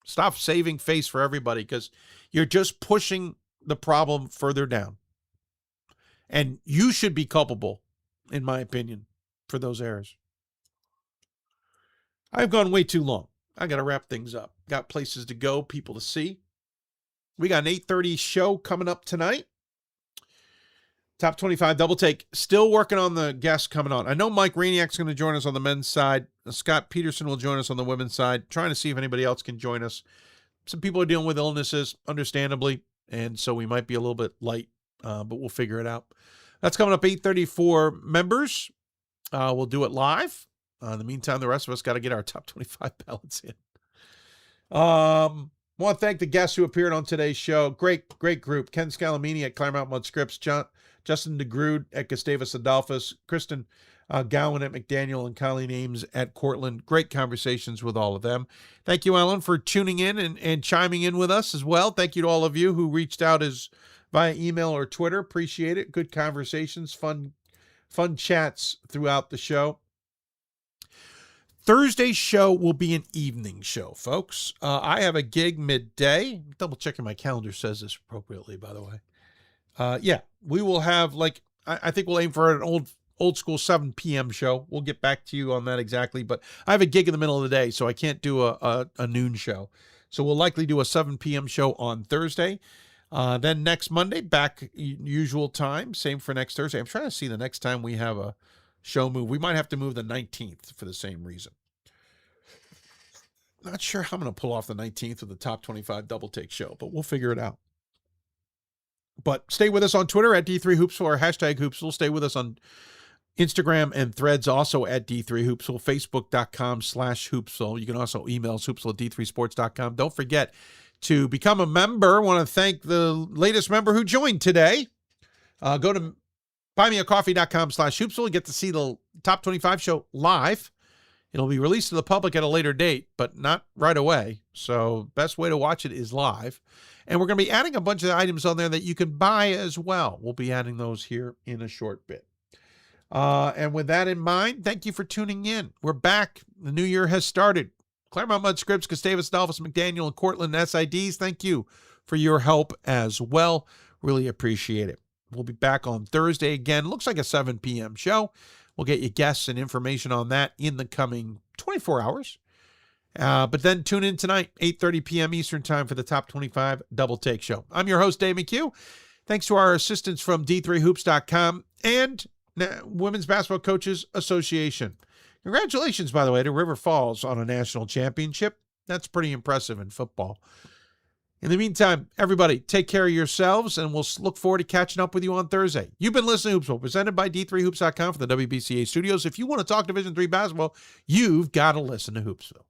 Speaker 3: Stop saving face for everybody because you're just pushing the problem further down. And you should be culpable, in my opinion, for those errors. I've gone way too long. I got to wrap things up. Got places to go, people to see. We got an 8:30 show coming up tonight. Top 25 double take. Still working on the guests coming on. I know Mike Rainiak's going to join us on the men's side. Scott Peterson will join us on the women's side. Trying to see if anybody else can join us. Some people are dealing with illnesses, understandably, and so we might be a little bit light, but we'll figure it out. That's coming up 8:30 for members. We'll do it live. In the meantime, the rest of us got to get our top 25 ballots in. Want to thank the guests who appeared on today's show. Great group. Ken Scalamini at Claremont-Mudd-Scripps, Justin DeGrood at Gustavus Adolphus, Kristen Gowan at McDaniel, and Colleen Ames at Cortland. Great conversations with all of them. Thank you, Ellen, for tuning in and chiming in with us as well. Thank you to all of you who reached out via email or Twitter. Appreciate it. Good conversations, fun chats throughout the show. Thursday's show will be an evening show, folks. I have a gig midday. Double checking my calendar says this appropriately, by the way. Yeah, we will have I think we'll aim for an old school 7 p.m. show. We'll get back to you on that exactly, but I have a gig in the middle of the day, so I can't do a noon show. So we'll likely do a 7 p.m. show on Thursday. Then next Monday, back usual time. Same for next Thursday. I'm trying to see the next time we have a show move. We might have to move the 19th for the same reason. Not sure how I'm going to pull off the 19th of the top 25 double take show, but we'll figure it out. But stay with us on Twitter at D3Hoopsville or hashtag Hoopsville. Stay with us on Instagram and Threads also at D3Hoopsville, Facebook.com/Hoopsville. You can also email us, hoopsville at D3sports.com. Don't forget to become a member. I want to thank the latest member who joined today. Go to buymeacoffee.com/Hoopsville. Get to see the top 25 show live. It'll be released to the public at a later date, but not right away. So best way to watch it is live. And we're going to be adding a bunch of items on there that you can buy as well. We'll be adding those here in a short bit. And with that in mind, thank you for tuning in. We're back. The new year has started. Claremont-Mudd-Scripps, Gustavus Adolphus, McDaniel, and Cortland SIDs, thank you for your help as well. Really appreciate it. We'll be back on Thursday again. Looks like a 7 p.m. show. We'll get you guests and information on that in the coming 24 hours. But then tune in tonight, 8:30 p.m. Eastern Time for the Top 25 Double Take Show. I'm your host, Dave McHugh. Thanks to our assistants from D3Hoops.com and Women's Basketball Coaches Association. Congratulations, by the way, to River Falls on a national championship. That's pretty impressive in football. In the meantime, everybody, take care of yourselves, and we'll look forward to catching up with you on Thursday. You've been listening to Hoopsville, presented by D3Hoops.com for the WBCA studios. If you want to talk Division III basketball, you've got to listen to Hoopsville.